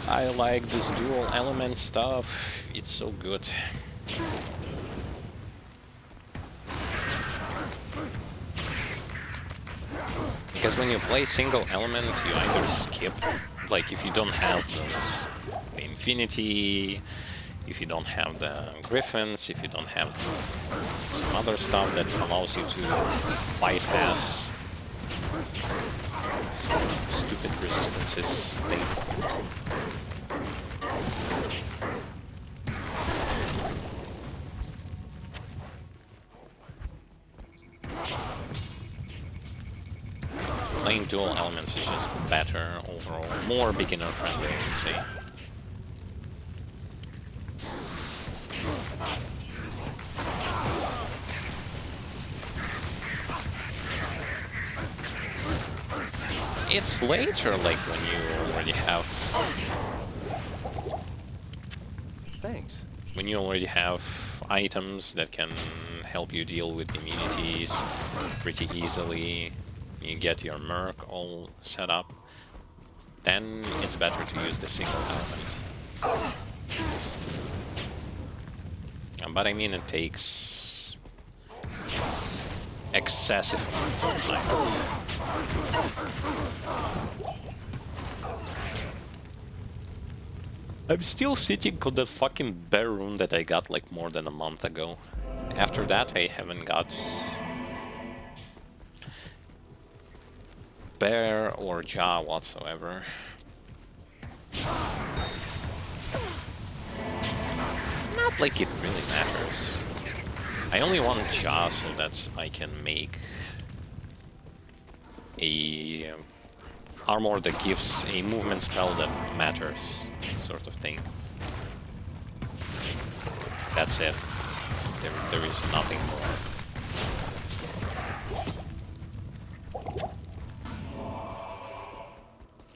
I like this dual element stuff, it's so good. Because when you play single element, you either skip, like if you don't have those, the Infinity, if you don't have the Griffins, if you don't have some other stuff that allows you to bypass stupid resistances thing. Playing dual elements is just better overall, more beginner friendly, I would say. It's later, like when you already have. Thanks. When you already have items that can help you deal with immunities pretty easily. You get your Merc all set up, then it's better to use the single element. But I mean, it takes excessive amount of time. I'm still sitting on the fucking bear rune that I got like more than a month ago. After that, I haven't got bear or jaw whatsoever. Not like it really matters. I only want jaw so that I can make a armor that gives a movement spell that matters, sort of thing. That's it. There is nothing more.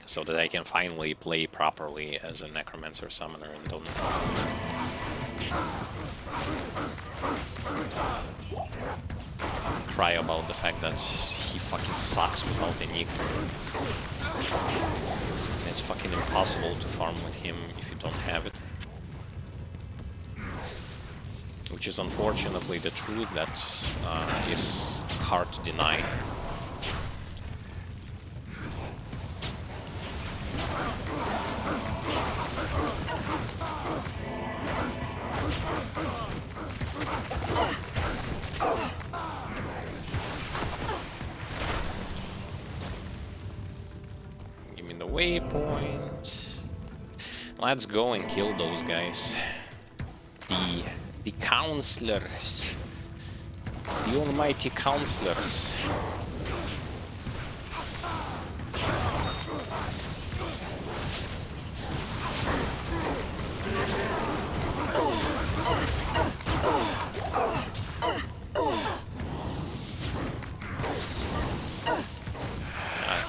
So that I can finally play properly as a Necromancer Summoner and don't cry about the fact that he fucking sucks without a nick. It's fucking impossible to farm with him if you don't have it. Which is unfortunately the truth that is hard to deny. waypoint. Let's go and kill those guys. The counselors. The almighty counselors.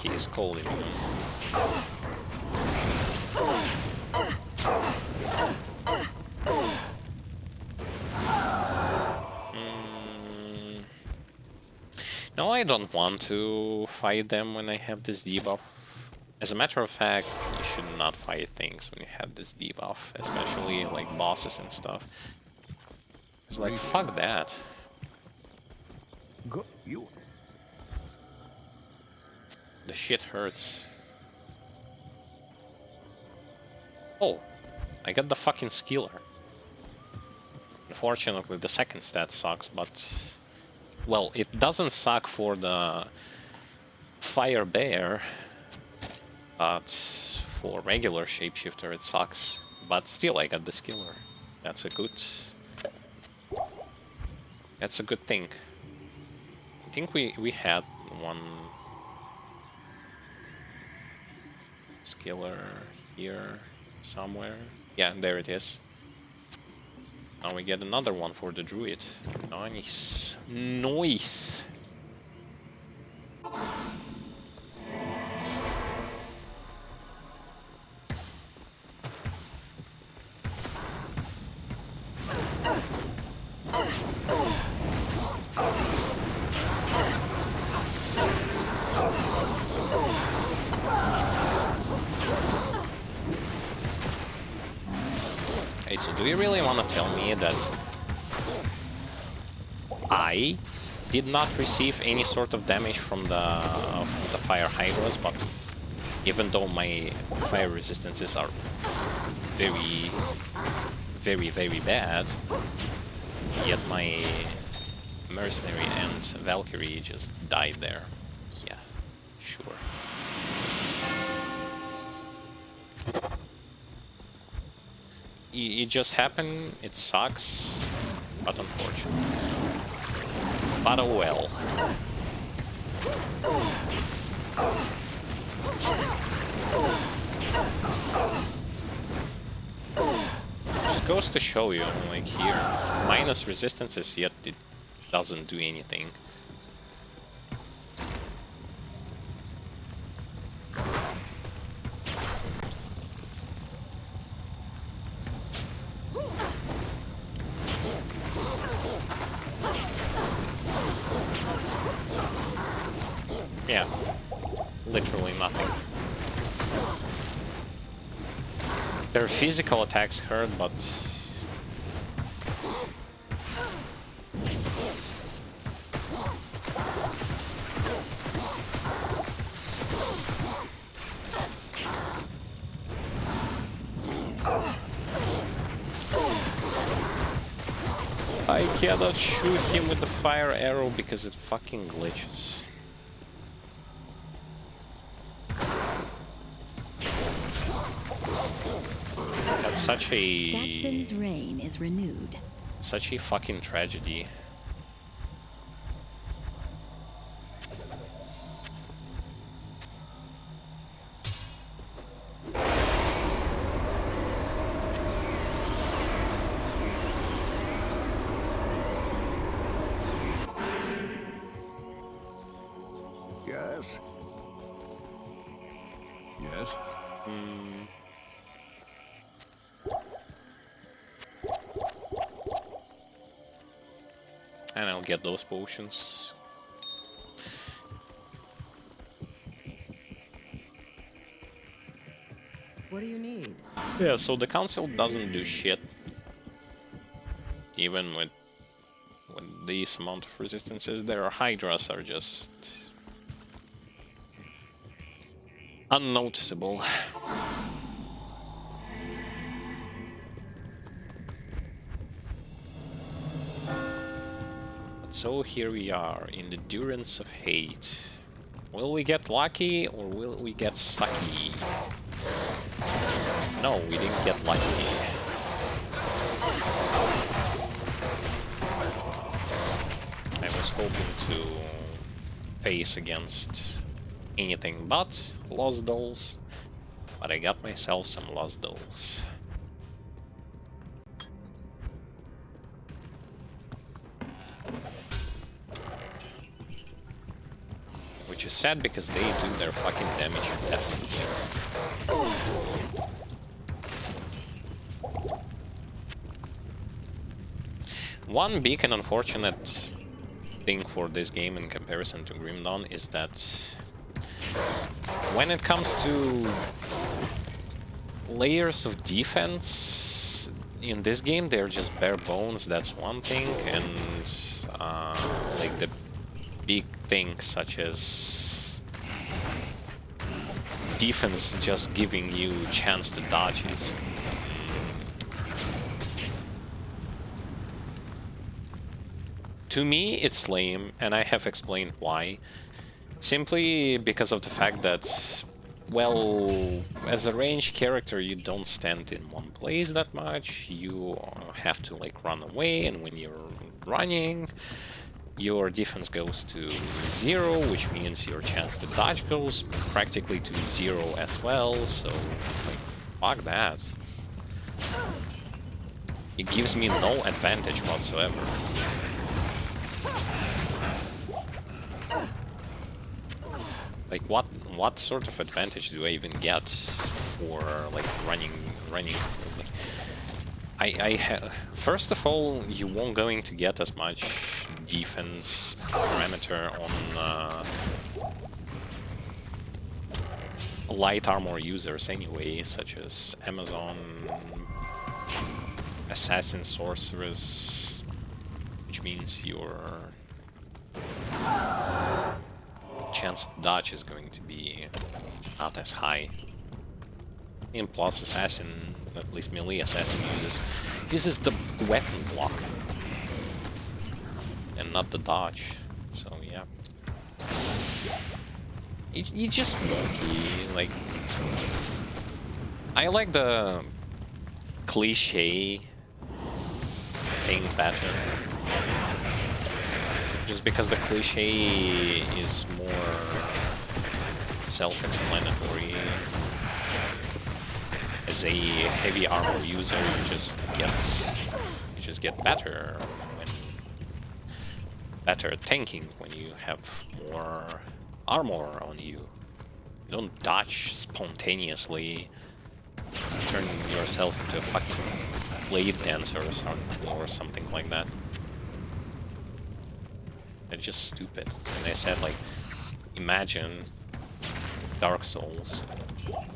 He is calling me. No, I don't want to fight them when I have this debuff. As a matter of fact, you should not fight things when you have this debuff, especially like bosses and stuff. It's like, fuck that. Go you. The shit hurts. Oh, I got the fucking skiller. Unfortunately, the second stat sucks, but... Well, it doesn't suck for the fire bear, but for regular shapeshifter it sucks. But still, I got the skiller. That's a good... That's a good thing. I think we had one skiller here somewhere. Yeah, there it is. Now we get another one for the druid. Nice. Nice. Hey, so do you really want to tell me that I did not receive any sort of damage from the fire hydras, but even though my fire resistances are very, very, very bad, yet my mercenary and Valkyrie just died there. Yeah, sure. It just happened, it sucks, but unfortunate. But oh well. Just goes to show you, like here, minus resistances, yet it doesn't do anything. Yeah, literally nothing. Their physical attacks hurt, but... I cannot shoot him with the fire arrow because it fucking glitches. That's such a... Statson's reign is renewed. Such a fucking tragedy. Yes. Yes. And I'll get those potions. What do you need? Yeah, so the council doesn't do shit. Even with these amount of resistances, their hydras are just unnoticeable. So here we are in the Durance of Hate. Will we get lucky or will we get sucky? No, we didn't get lucky. I was hoping to face against anything but lost dolls, but I got myself some lost dolls. Which is sad because they do their fucking damage indefinitely. One big and unfortunate thing for this game in comparison to Grim Dawn is that when it comes to layers of defense in this game, they're just bare bones, that's one thing, and like the big things such as defense just giving you chance to dodge is to me it's lame, and I have explained why. Simply because of the fact that, well, as a ranged character you don't stand in one place that much, you have to like run away, and when you're running your defense goes to 0, which means your chance to dodge goes practically to 0 as well, so like, fuck that. It gives me no advantage whatsoever. Like what sort of advantage do I even get for like running? First of all, you won't going to get as much defense parameter on light armor users anyway, such as Amazon, Assassin, Sorceress, which means your chance to dodge is going to be not as high. And plus Assassin, at least melee Assassin, uses the weapon block and not the dodge, so yeah. You just wonky, like... I like the cliche thing better. Just because the cliche is more self-explanatory. As a heavy armor user, you just get better when better at tanking when you have more armor on you. You don't dodge spontaneously, turn yourself into a fucking blade dancer or something like that. It's just stupid. And I said, like, imagine Dark Souls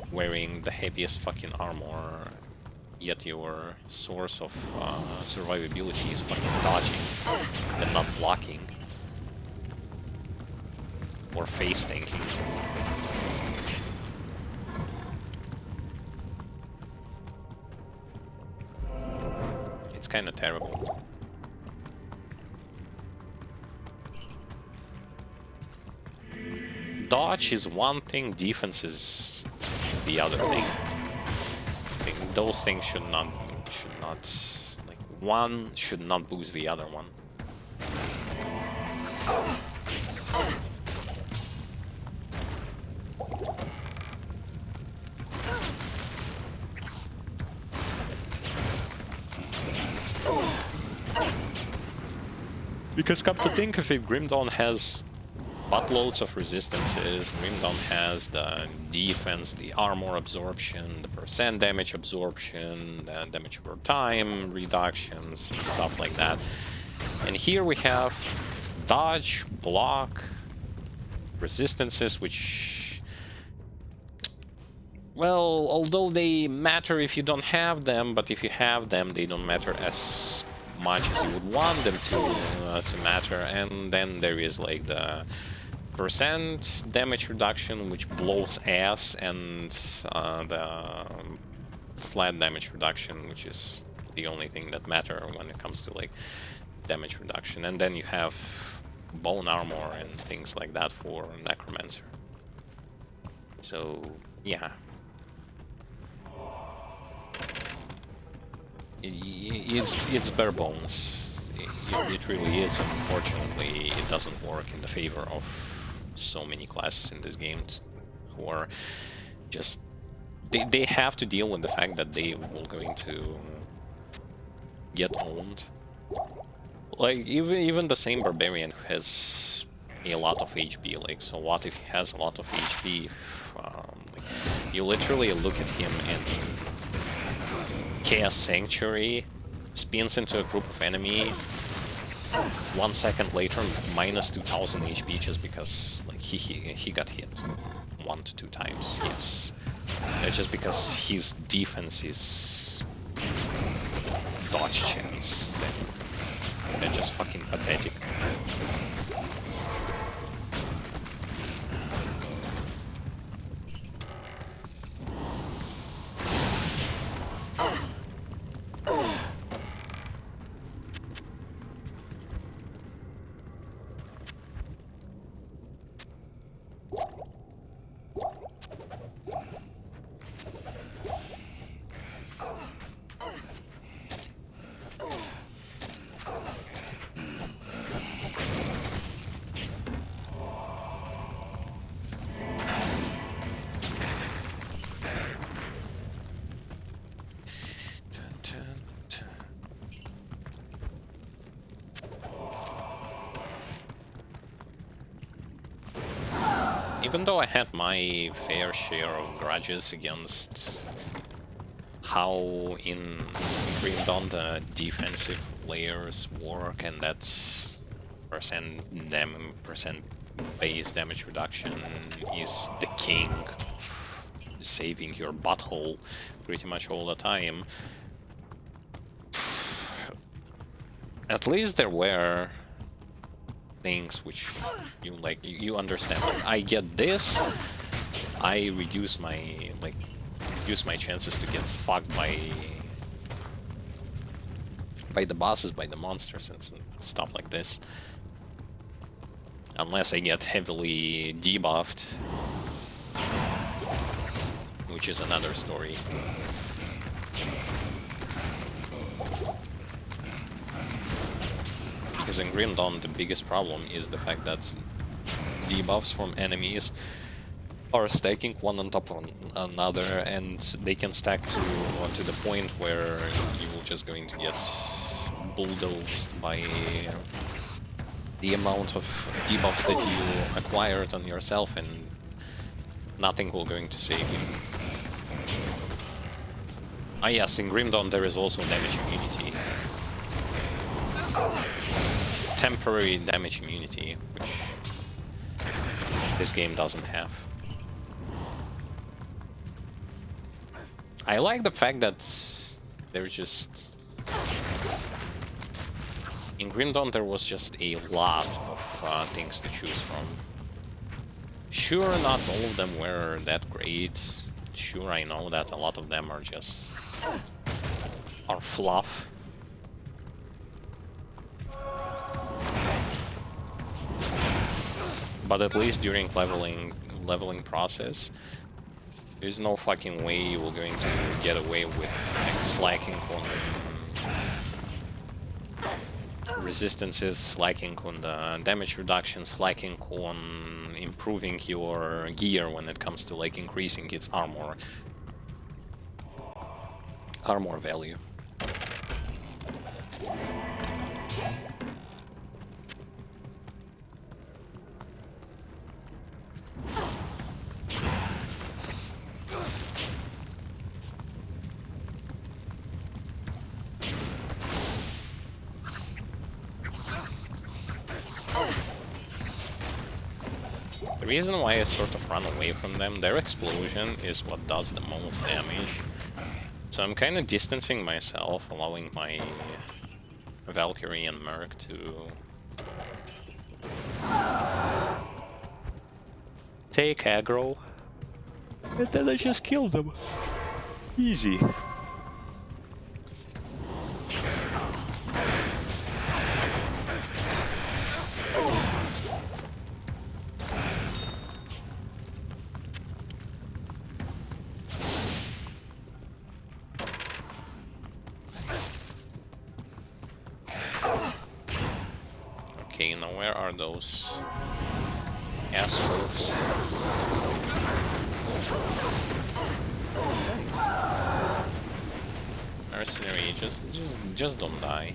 wearing the heaviest fucking armor, yet your source of survivability is fucking dodging and not blocking or face tanking. It's kind of terrible. Dodge is one thing, defense is the other thing. I think those things should not, like, one should not boost the other one. Because come to think of it, Grim Dawn has buttloads of resistances. Grim Dawn has the defense, the armor absorption, the percent damage absorption, the damage over time reductions, and stuff like that. And here we have dodge, block, resistances, which, well, although they matter if you don't have them, but if you have them, they don't matter as much as you would want them to matter. And then there is like the percent damage reduction, which blows ass, and the flat damage reduction, which is the only thing that matter when it comes to like damage reduction. And then you have bone armor and things like that for Necromancer. So, yeah. It's bare bones. It really is. Unfortunately, it doesn't work in the favor of so many classes in this game who are just... They have to deal with the fact that they will going to get owned. Like, even the same barbarian who has a lot of HP, like, so what if he has a lot of HP? Like, you literally look at him and Chaos Sanctuary spins into a group of enemy. 1 second later, minus 2000 HP just because like he got hit 1 to 2 times. Yes, just because his defense is dodge chance. They're just fucking pathetic. Even though I had my fair share of grudges against how in Grim Dawn the defensive layers work, and that's percent base damage reduction is the king of saving your butthole pretty much all the time. At least there were things which you understand. Like, I get this, I reduce my chances to get fucked by the bosses, by the monsters and stuff like this. Unless I get heavily debuffed, which is another story. Because in Grim Dawn, the biggest problem is the fact that debuffs from enemies are stacking one on top of another, and they can stack to the point where you're just going to get bulldozed by the amount of debuffs that you acquired on yourself, and nothing will going to save you. Ah yes, in Grim Dawn there is also damage immunity. Temporary damage immunity, which this game doesn't have. I like the fact that there's just... In Grim Dawn there was just a lot of things to choose from. Sure, not all of them were that great. Sure, I know that a lot of them are just... are fluff. But at least during leveling process, there's no fucking way you were going to get away with like, slacking on resistances, slacking on the damage reduction, slacking on improving your gear when it comes to like increasing its armor value. The reason why I sort of run away from them, their explosion is what does the most damage. So I'm kind of distancing myself, allowing my Valkyrie and Merc to take aggro, and then I just kill them. Easy. Okay, now where are those assholes? Mercenary, just don't die.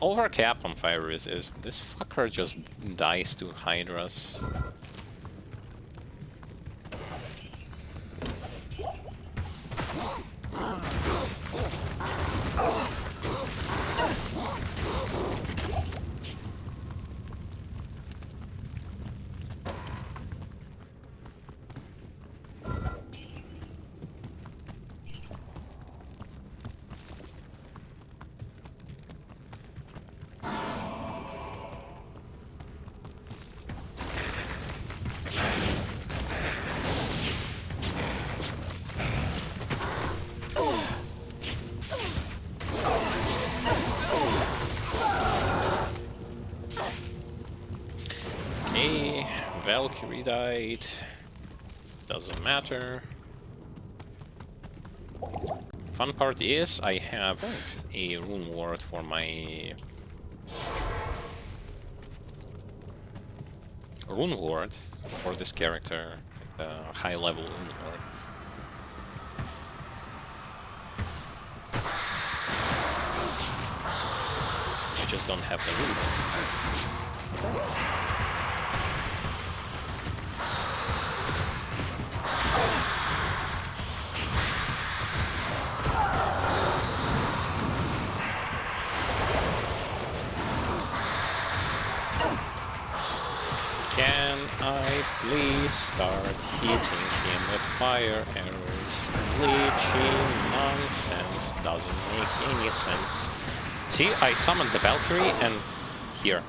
Overcap on fire is this fucker just dies to hydras. Okay, Valkyrie died. Doesn't matter. Fun part is I have a rune ward for my rune ward for this character, high level rune ward. I just don't have the rune ward. Can I please start hitting him with fire arrows? Glitchy nonsense doesn't make any sense. See, I summoned the Valkyrie and here.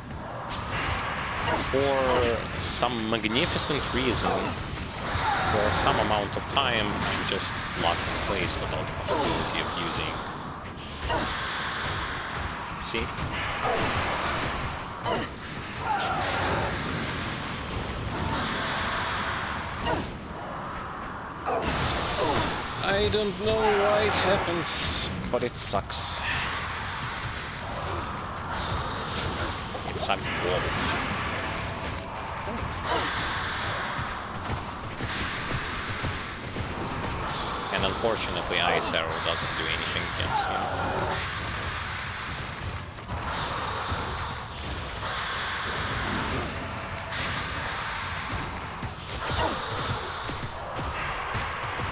For some magnificent reason, for some amount of time, I'm just locked in place without the possibility of using. See? I don't know why it happens, but it sucks. It sucks balls. And unfortunately, Ice Arrow doesn't do anything against him.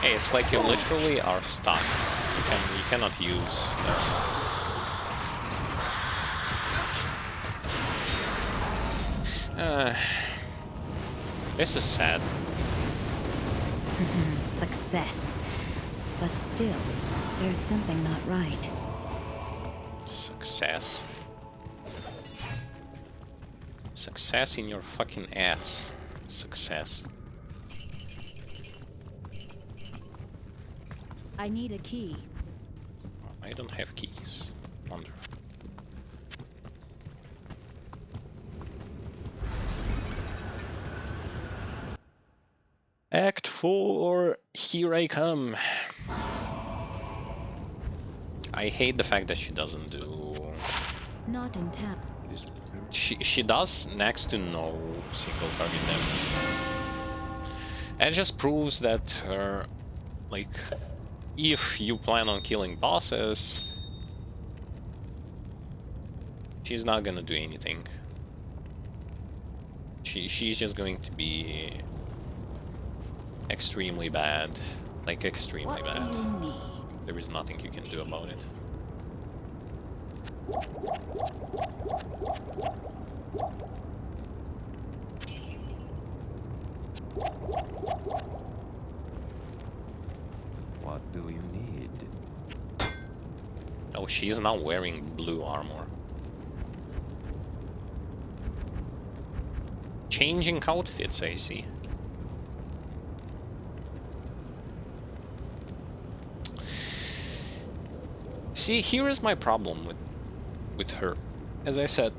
Hey, it's like you literally are stuck. You cannot use this is sad. Success. But still, there's something not right. Success. Success in your fucking ass. Success. I need a key. I don't have keys. Wonderful. Act 4, here I come. I hate the fact that she doesn't do... Not in town. She does next to no single target damage. It just proves that like, if you plan on killing bosses, she's not gonna do anything. She's just going to be extremely bad. Like, extremely bad. What do you need? There is nothing you can do about it. What do you need? Oh, she's now wearing blue armor. Changing outfits, I see. See, here is my problem with her, as I said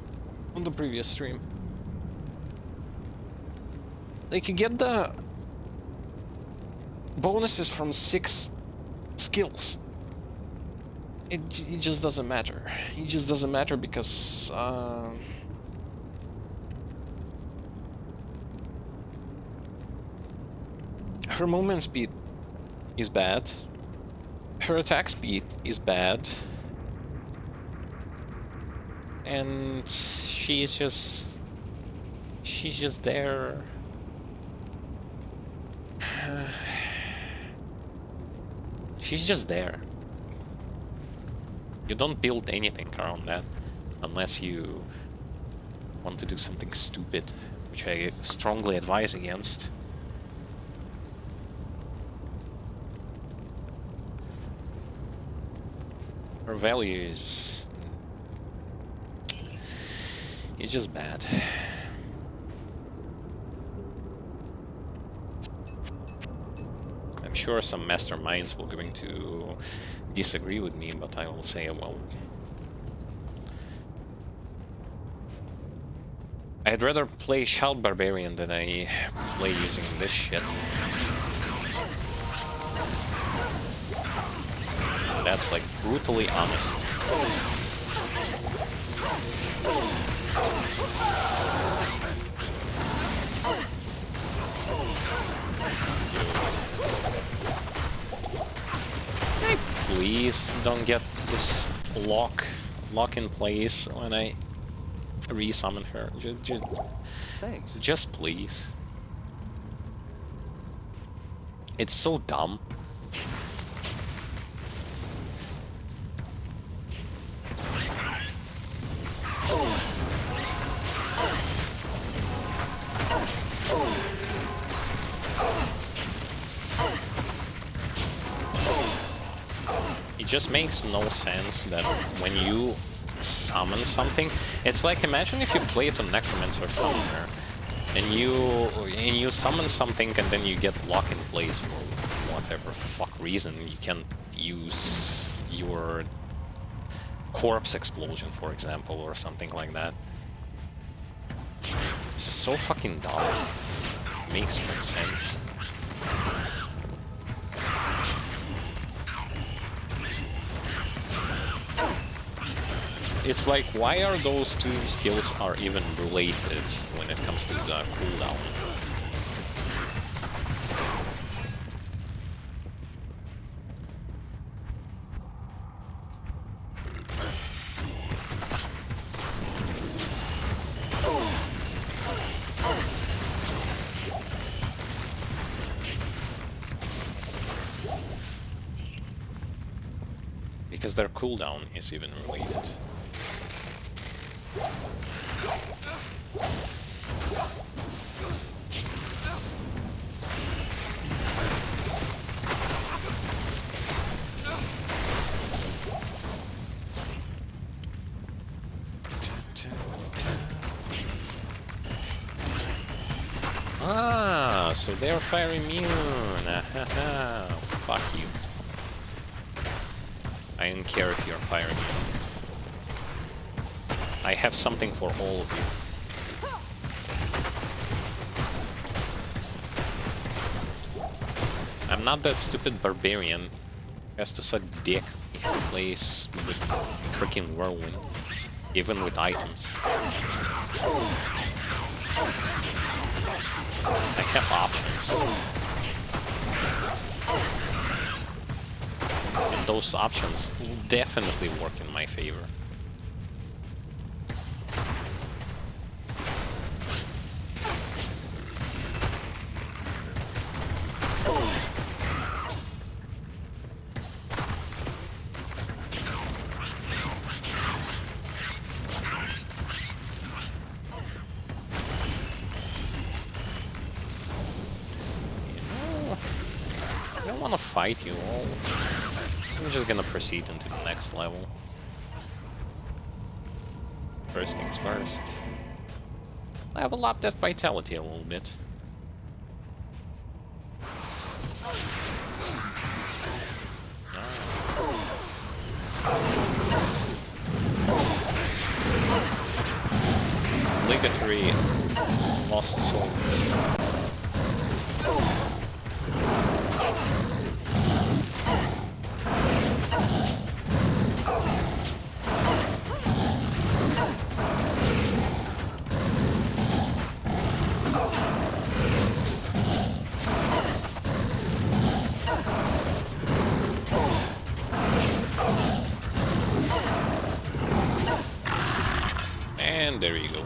on the previous stream. Like, you get the bonuses from 6 skills, it just doesn't matter. It just doesn't matter because her movement speed is bad. Her attack speed is bad. And she's just there. She's just there. You don't build anything around that unless you want to do something stupid, which I strongly advise against. Her value is just bad. I'm sure some masterminds will going to disagree with me, but I will say, well, I'd rather play Shout Barbarian than I play using this shit. That's like brutally honest. Please don't get this lock in place when I resummon her. Thanks. Just please. It's so dumb. It just makes no sense that when you summon something, it's like, imagine if you play it on Necromancer or Summoner, and you summon something and then you get lock in place for whatever fuck reason. You can't use your corpse explosion, for example, or something like that. It's so fucking dumb. It makes no sense. It's like, why are those two skills are even related when it comes to the cooldown? Because their cooldown is even related. Ah, so they're fire immune. Fuck you. I don't care if you're fire immune. I have something for all of you. I'm not that stupid barbarian who has to suck dick in place with freaking whirlwind, even with items. I have options. And those options will definitely work in my favor. I don't want to fight you all. I'm just gonna proceed into the next level. First things first. I have a lot of vitality a little bit. Obligatory lost souls. And there you go.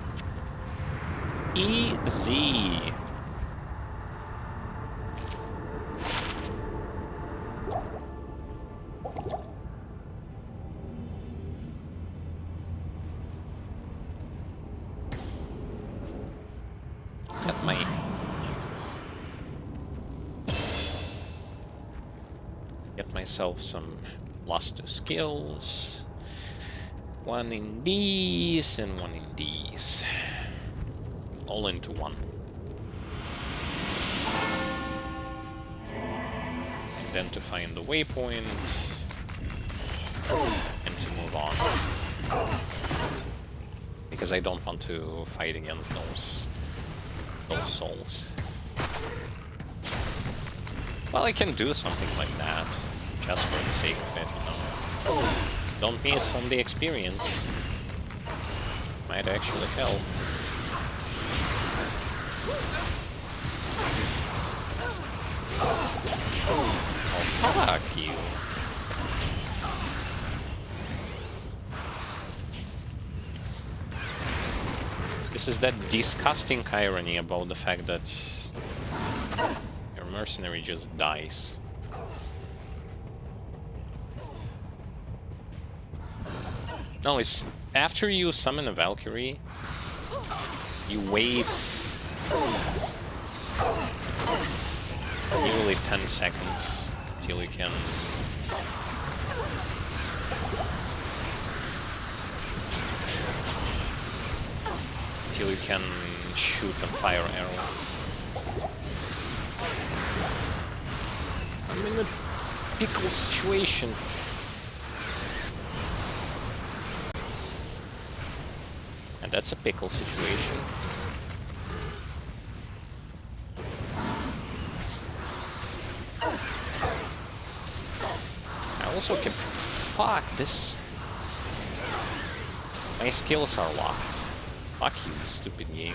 Easy. Got my... Get myself some +2 skills. One in these and one in these. All into one. And then to find the waypoint and to move on. Because I don't want to fight against those souls. Well, I can do something like that, just for the sake of it, you know. Don't miss on the experience. Might actually help. Oh, fuck you. This is that disgusting irony about the fact that your mercenary just dies. No, it's after you summon a Valkyrie, you wait nearly 10 seconds till you can shoot a fire arrow. I'm in a pickle situation. And that's a pickle situation. I also can... Fuck, this... My skills are locked. Fuck you, stupid game.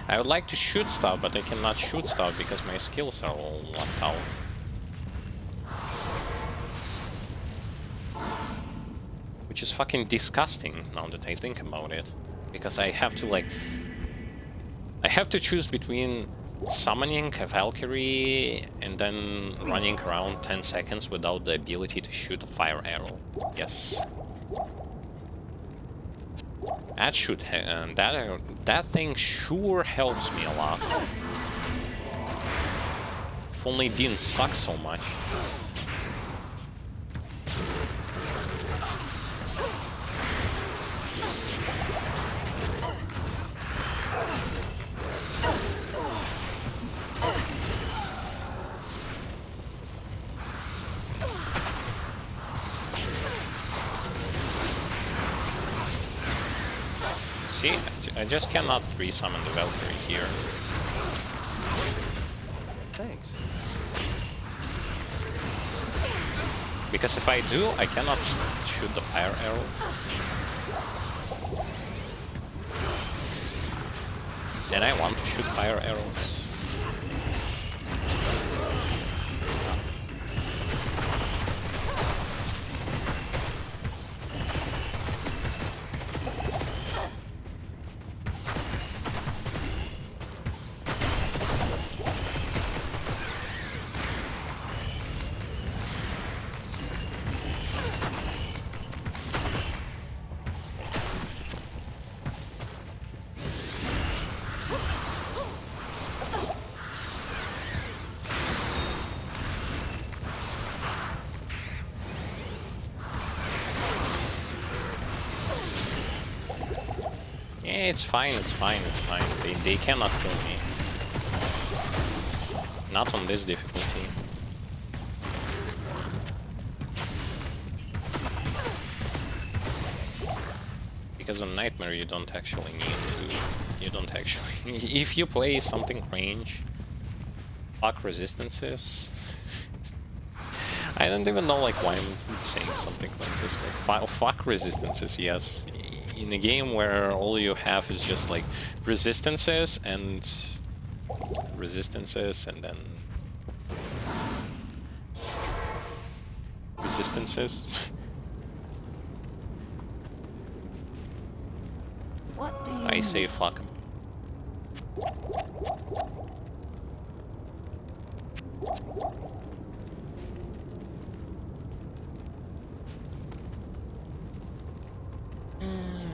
I would like to shoot stuff, but I cannot shoot stuff because my skills are all locked out. Which is fucking disgusting now that I think about it. Because I have to like... I have to choose between summoning a Valkyrie and then running around 10 seconds without the ability to shoot a fire arrow. Yes. That should that thing sure helps me a lot. If only it didn't suck so much. See, I just cannot resummon the Valkyrie here. Thanks. Because if I do, I cannot shoot the fire arrow. And I want to shoot fire arrows. Yeah, it's fine, it's fine, it's fine. They cannot kill me. Not on this difficulty. Because on Nightmare you don't actually need to... You don't actually... If you play something range, fuck resistances... I don't even know like why I'm saying something like this. Like, fuck resistances, yes. In a game where all you have is just like resistances and resistances and then resistances. What do you I say fuck 'em.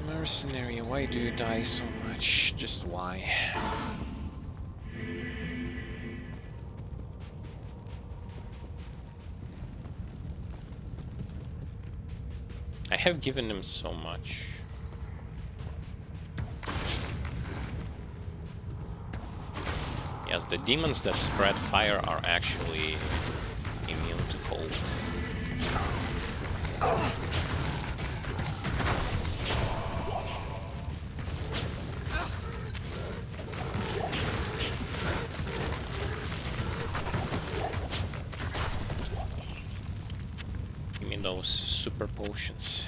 Mercenary, why do you die so much? Just why? I have given him so much. Yes, the demons that spread fire are actually immune to cold. Give me those super potions.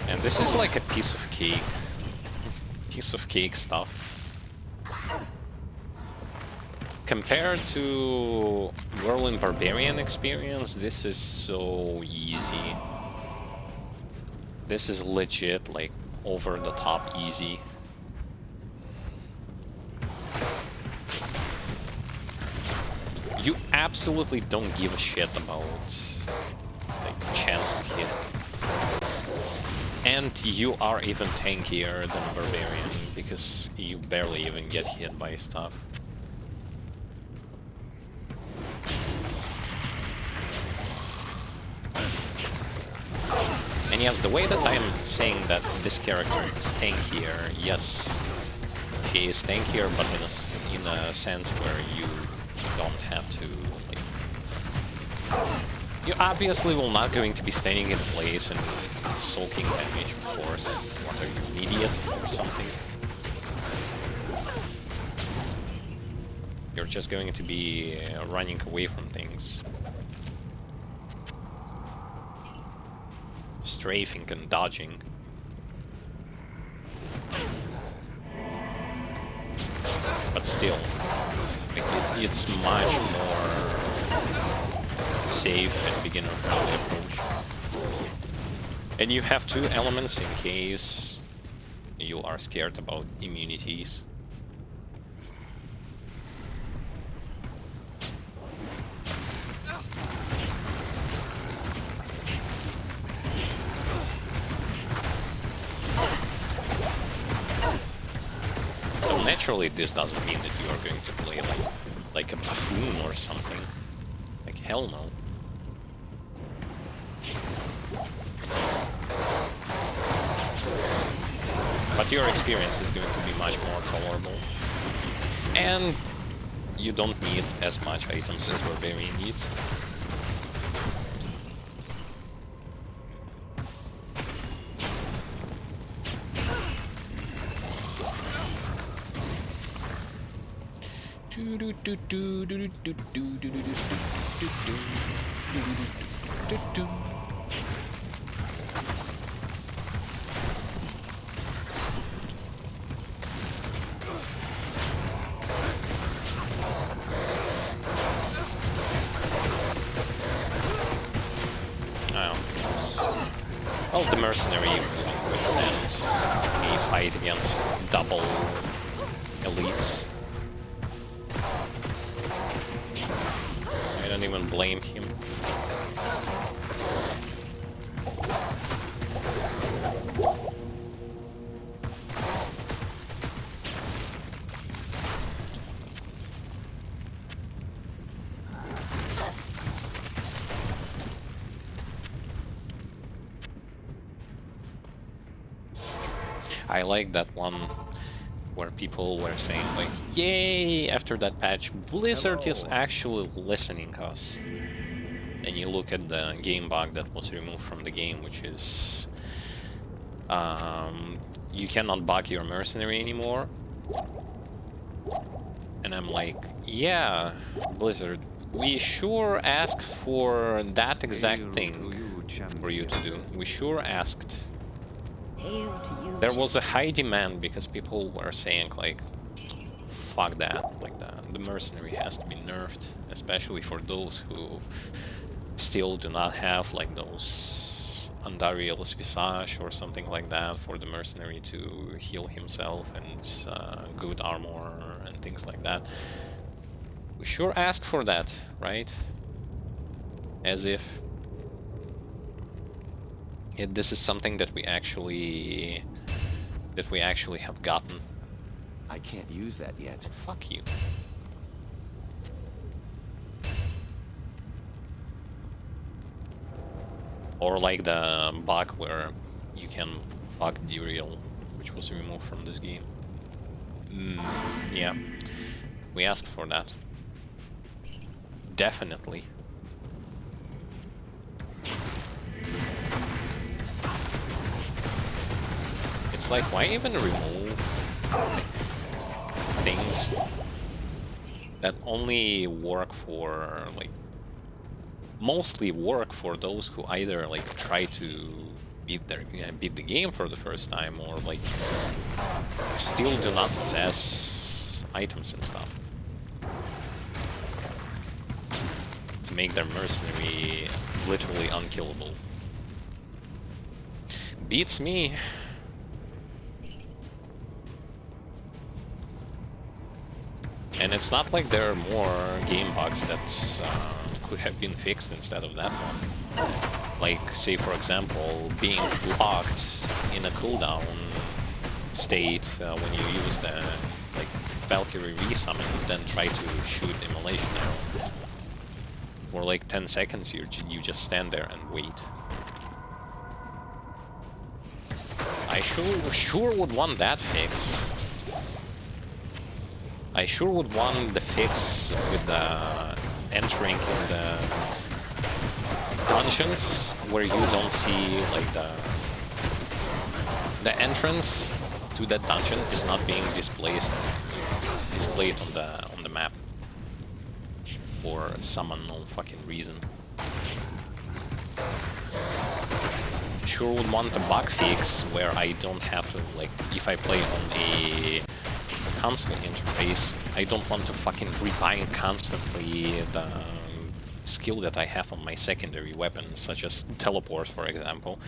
And this is like a piece of cake. Piece of cake stuff. Compared to Whirling Barbarian experience, this is so easy. This is legit, like, over the top easy. You absolutely don't give a shit about, like, chance to hit. And you are even tankier than a Barbarian, because you barely even get hit by stuff. And yes, the way that I'm saying that this character is tankier, yes, he is tankier, but in a sense where you don't have to, like... You obviously will not going to be staying in place and soaking damage, of course. What are you, an idiot or something? You're just going to be running away from things. Strafing and dodging. But still, like, it's much more safe and beginner-friendly approach. And you have two elements in case you are scared about immunities. So naturally, this doesn't mean that you are going to play like a buffoon or something. Like, hell no. But your experience is going to be much more tolerable. And you don't need as much items as Barbarian needs. Well, the mercenary withstands a fight against double elites. I don't even blame him. I like that one where people were saying like, yay, after that patch, Blizzard is actually listening us. And you look at the game bug that was removed from the game, which is you cannot bug your mercenary anymore. And I'm like, yeah, Blizzard, we sure asked for that exact thing for you to do. We sure asked. Hail to you. There was a high demand because people were saying like, fuck that, like the mercenary has to be nerfed, especially for those who still do not have like those Andariel's Visage or something like that for the mercenary to heal himself and good armor and things like that. We sure asked for that, right? As if this is something that we actually have gotten. I can't use that yet. Fuck you. Or like the bug where you can bug Diablo, which was removed from this game. Yeah, we asked for that. Definitely. It's like, why even remove things that only work for, like, mostly work for those who either, like, try to beat the game for the first time or, like, still do not possess items and stuff. To make their mercenary literally unkillable. Beats me. And it's not like there are more game bugs that could have been fixed instead of that one. Like, say for example, being locked in a cooldown state when you use the like Valkyrie resummon, then try to shoot Immolation Arrow. For like 10 seconds you just stand there and wait. I sure would want that fix. I sure would want the fix with the entering in the dungeons where you don't see like the entrance to that dungeon is not being displayed on the map for some unknown fucking reason. Sure would want a bug fix where I don't have to, like, if I play on a console interface, I don't want to fucking rebind constantly the skill that I have on my secondary weapon, such as teleport, for example.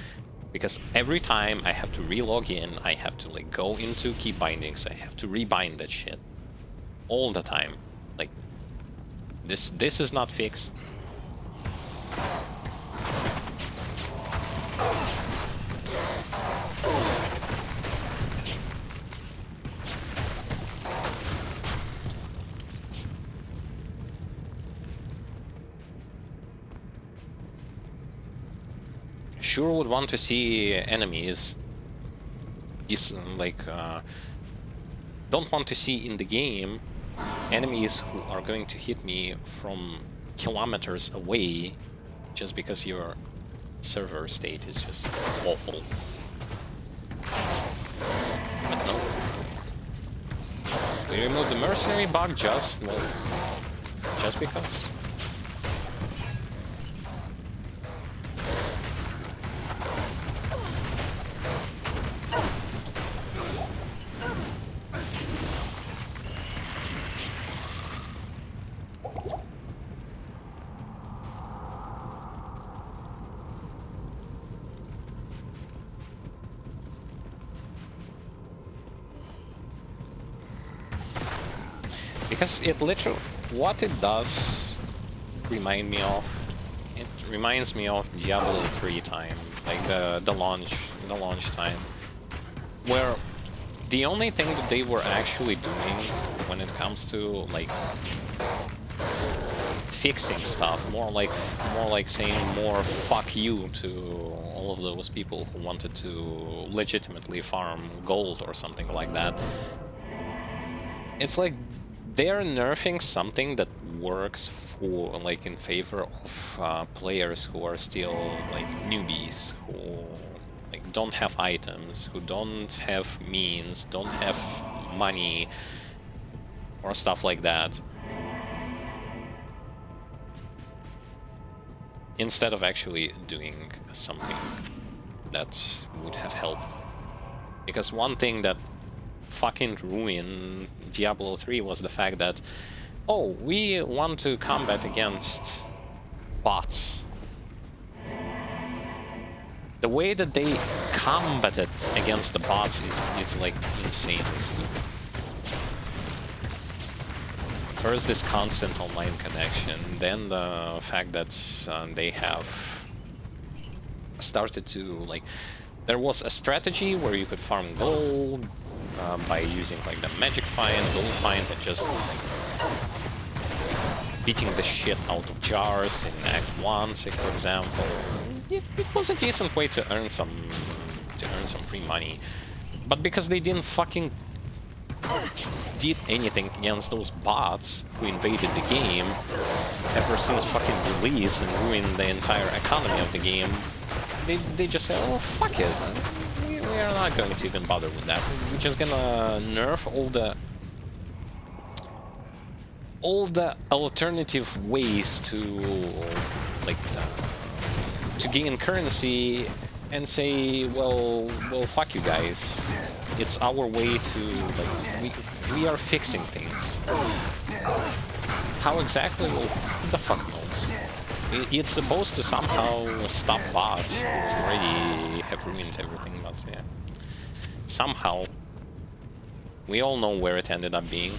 Because every time I have to re-log in, I have to, like, go into key bindings, I have to rebind that shit. All the time. Like, this is not fixed. Sure would want to see enemies don't want to see in the game enemies who are going to hit me from kilometers away just because your server state is just awful. But no. We removed the mercenary bug just because. Because it literally, what it does remind me of, it reminds me of Diablo 3 time, like the launch time, where the only thing that they were actually doing when it comes to, like, fixing stuff, more like saying more fuck you to all of those people who wanted to legitimately farm gold or something like that. It's like they're nerfing something that works for, like, in favor of players who are still like newbies, who like don't have items, who don't have means, don't have money or stuff like that, instead of actually doing something that would have helped. Because one thing that fucking ruined Diablo 3 was the fact that, oh, we want to combat against bots. The way that they combated against the bots is like insanely stupid. First, this constant online connection, then the fact that they have started to, like, there was a strategy where you could farm gold by using like the magic find, gold find, and just beating the shit out of jars in Act 1, say, for example. It was a decent way to earn some free money, but because they didn't fucking did anything against those bots who invaded the game ever since fucking release and ruined the entire economy of the game, they just said, oh, fuck it, we are not going to even bother with that. We're just gonna nerf all the alternative ways to, like, to gain currency, and say, well, fuck you guys. It's our way to, like, we are fixing things. How exactly? Well, who the fuck knows? It's supposed to somehow stop bots who already have ruined everything, but yeah. Somehow. We all know where it ended up being.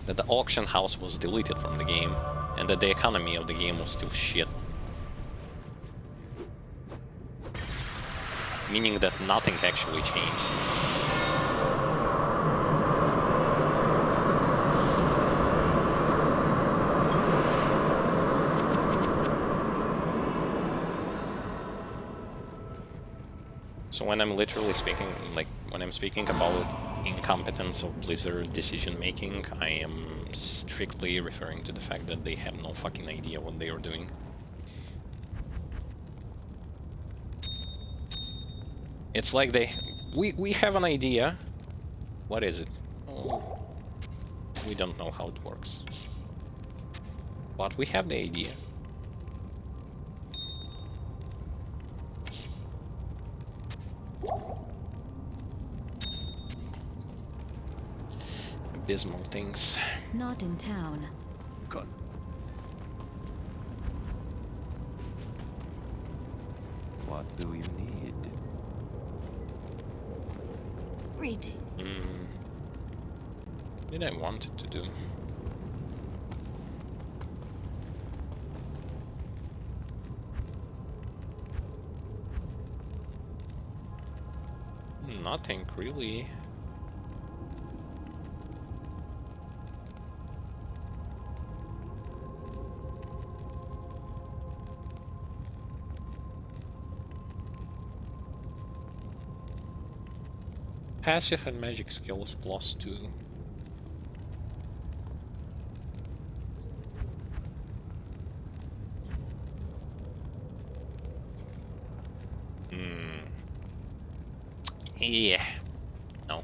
That the auction house was deleted from the game, and that the economy of the game was still shit. Meaning that nothing actually changed. So when I'm literally speaking, like, when I'm speaking about incompetence of Blizzard decision making, I am strictly referring to the fact that they have no fucking idea what they are doing. It's like we have an idea. What is it? Oh, we don't know how it works. But we have the idea. Abysmal things. Not in town. Good. What do you need? Greetings. What did I want it to do? Nothing really. Passive and magic skills +2. Yeah. No.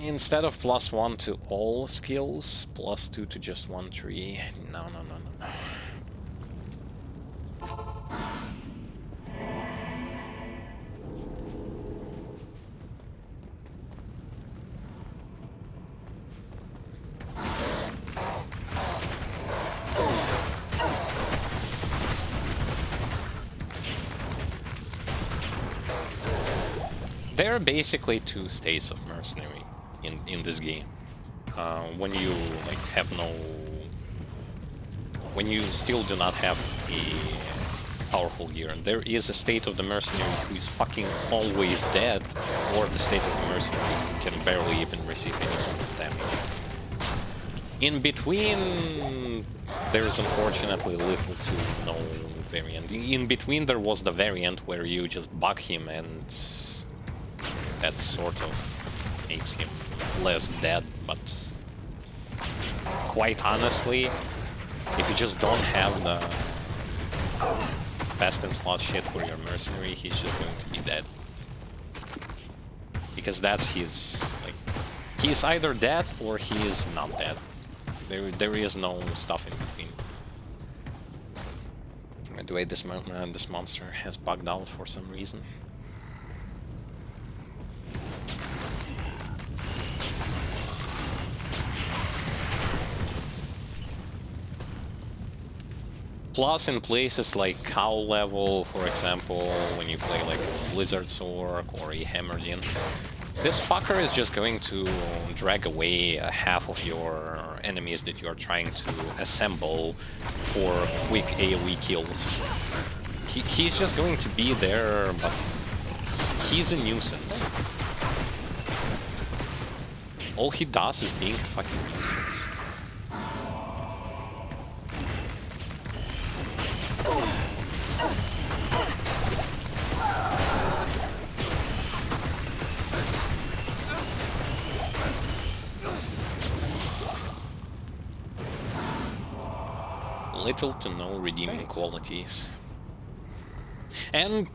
Instead of +1 to all skills, +2 to just one tree. No. There are basically two states of mercenary in this game. When you like have no, when you still do not have powerful gear. There is a state of the mercenary who is fucking always dead, or the state of the mercenary who can barely even receive any sort of damage. In between, there's unfortunately little to no variant. In between there was the variant where you just bug him and that sort of makes him less dead, but quite honestly, if you just don't have the best in slot shit for your mercenary, he's just going to be dead. Because that's his, like, he's either dead or he is not dead. There is no stuff in between. By the way, this monster has bugged out for some reason. Plus, in places like cow level, for example, when you play like Blizzard Orc or a Hammerdin, this fucker is just going to drag away half of your enemies that you are trying to assemble for quick AoE kills. He's just going to be there, but he's a nuisance. All he does is being a fucking nuisance. Little to no redeeming qualities. And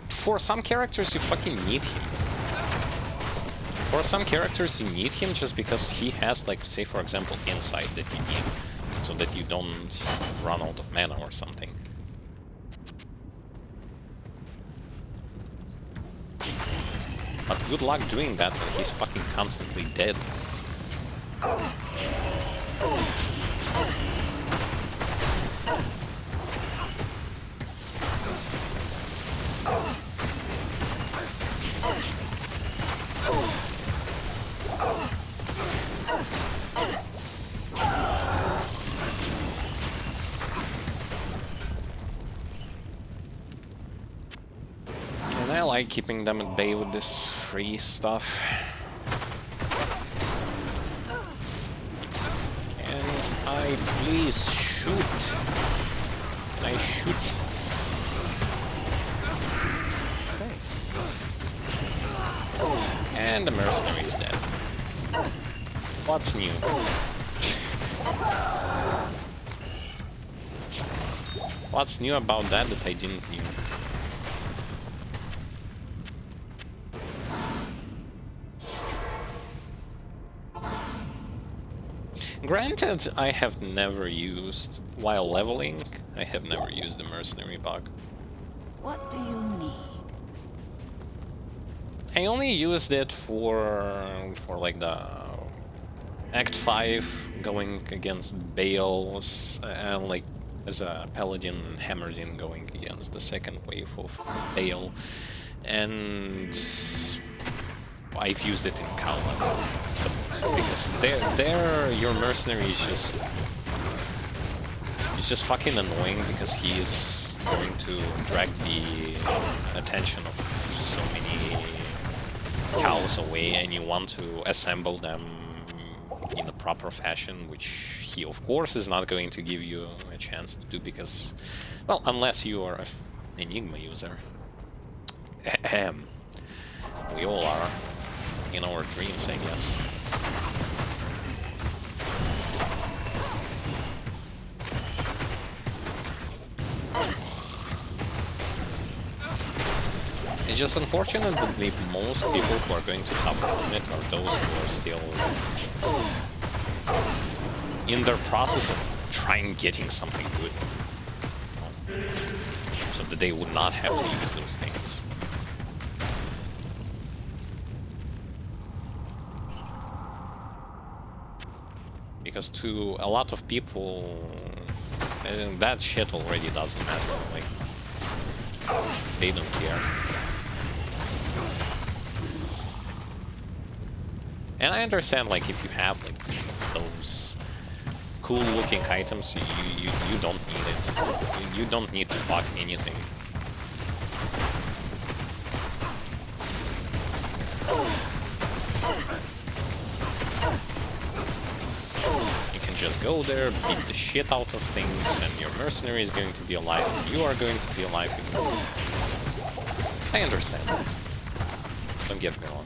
for some characters you fucking need him. For some characters you need him just because he has, like, say for example, insight that you need, so that you don't run out of mana or something. But good luck doing that when he's fucking constantly dead. I like keeping them at bay with this free stuff. Can I please shoot? Can I shoot? And the mercenary is dead. What's new? What's new about that I didn't knew? Granted, I have never used, while leveling, I have never used the mercenary bug. What do you need? I only used it for like the Act 5 going against Bales, and like as a Paladin Hammerdin going against the second wave of Bale, and I've used it in cow level. Because there your mercenary is just fucking annoying, because he is going to drag the attention of so many cows away, and you want to assemble them in a proper fashion, which he of course is not going to give you a chance to do, because, well, unless you are an Enigma user. We all are, in our dreams, I guess. It's just unfortunate that the most people who are going to suffer from it are those who are still in their process of trying getting something good, so that they would not have to use those things. Because to a lot of people, that shit already doesn't matter. Like, they don't care. And I understand, like, if you have like those cool looking items, you don't need it. You don't need to fuck anything. You can just go there, beat the shit out of things, and your mercenary is going to be alive. You are going to be alive. I understand that. Don't get me wrong.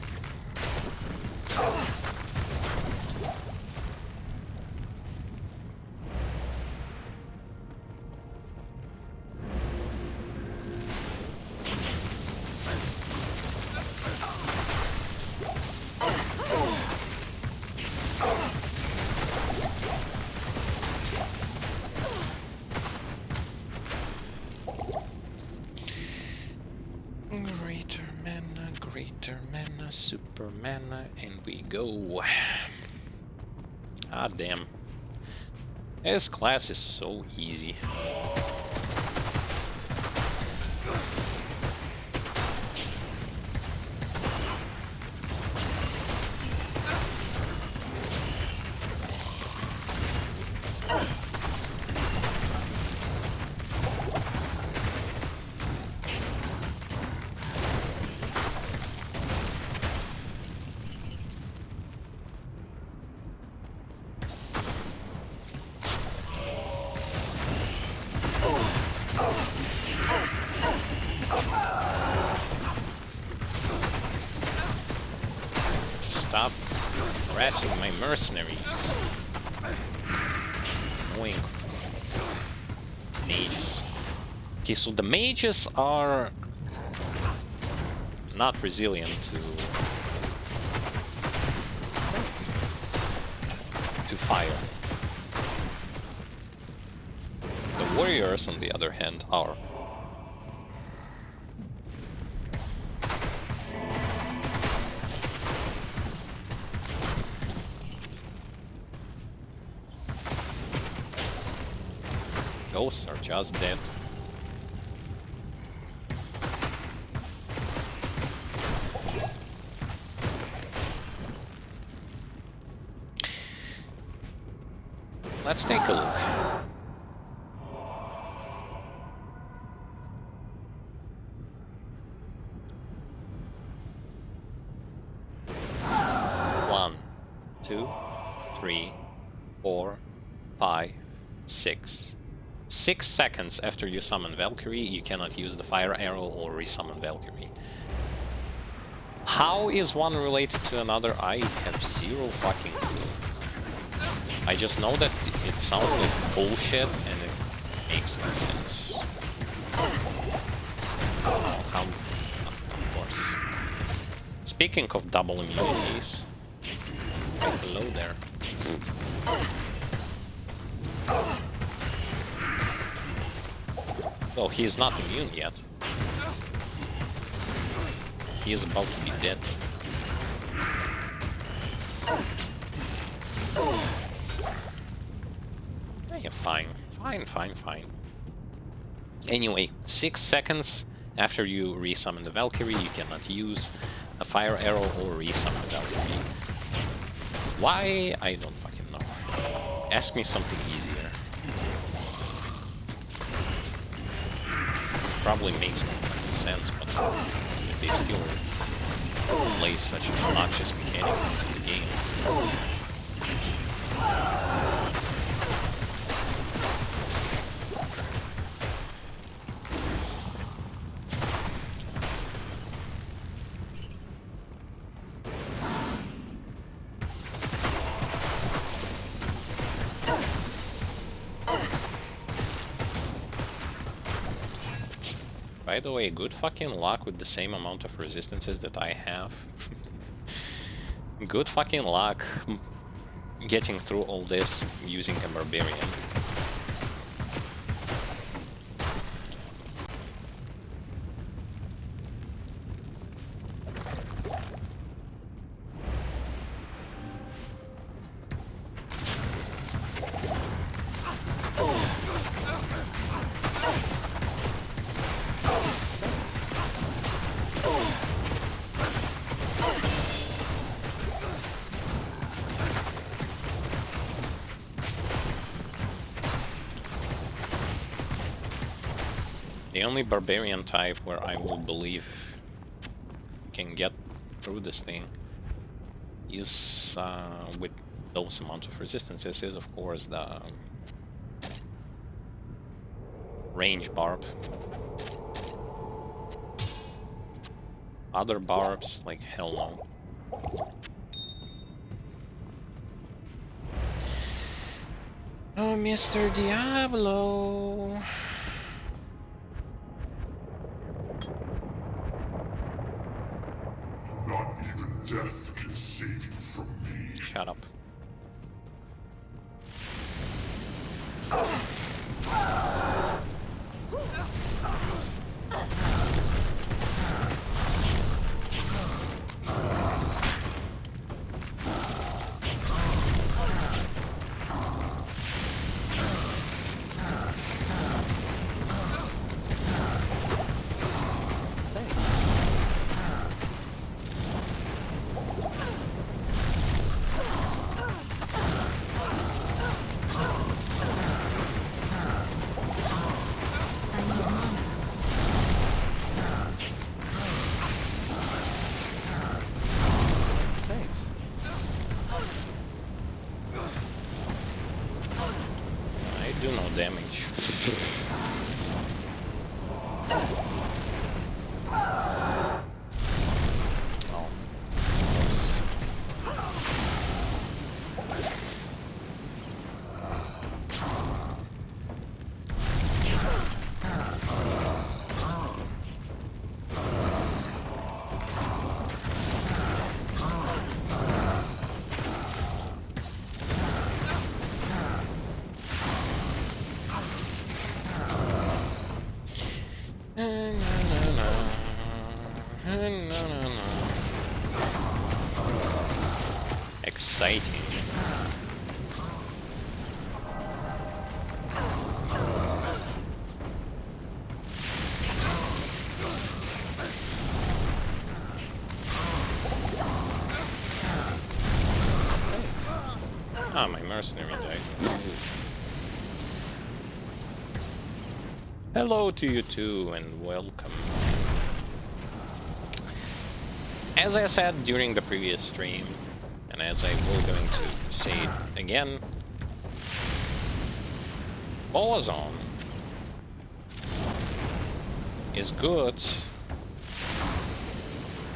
Greater mana, super mana, and we go. Ah, damn. This class is so easy. Stop harassing my mercenaries. Annoying mages. Okay, so the mages are not resilient to fire. The warriors, on the other hand, are. Ghosts are just dead. Let's take a look. One, 2, 3, 4, 5, 6. 6 seconds after you summon Valkyrie, you cannot use the fire arrow or resummon Valkyrie. How is one related to another? I have zero fucking clue. I just know that it sounds like bullshit and it makes no sense. Of course. Speaking of double immunities, right below there. Oh, he is not immune yet. He is about to be dead. Yeah, fine. Fine. Anyway, 6 seconds after you resummon the Valkyrie, you cannot use a fire arrow or resummon the Valkyrie. Why? I don't fucking know. Ask me something easier. Probably makes no fucking sense, but they still play such an obnoxious mechanic into the game. By the way, good fucking luck with the same amount of resistances that I have. Good fucking luck getting through all this using a barbarian. The only barbarian type where I will believe you can get through this thing is with those amount of resistances is of course the range barb. Other barbs, like hell no. Oh, Mr. Diablo. Not even death can save you from me. Shut up. Thanks. I do no damage. Oh, yes. Exciting. Ah, my mercenary died. Hello to you too, and welcome. As I said during the previous stream, and as I will going to say it again, Magezon is good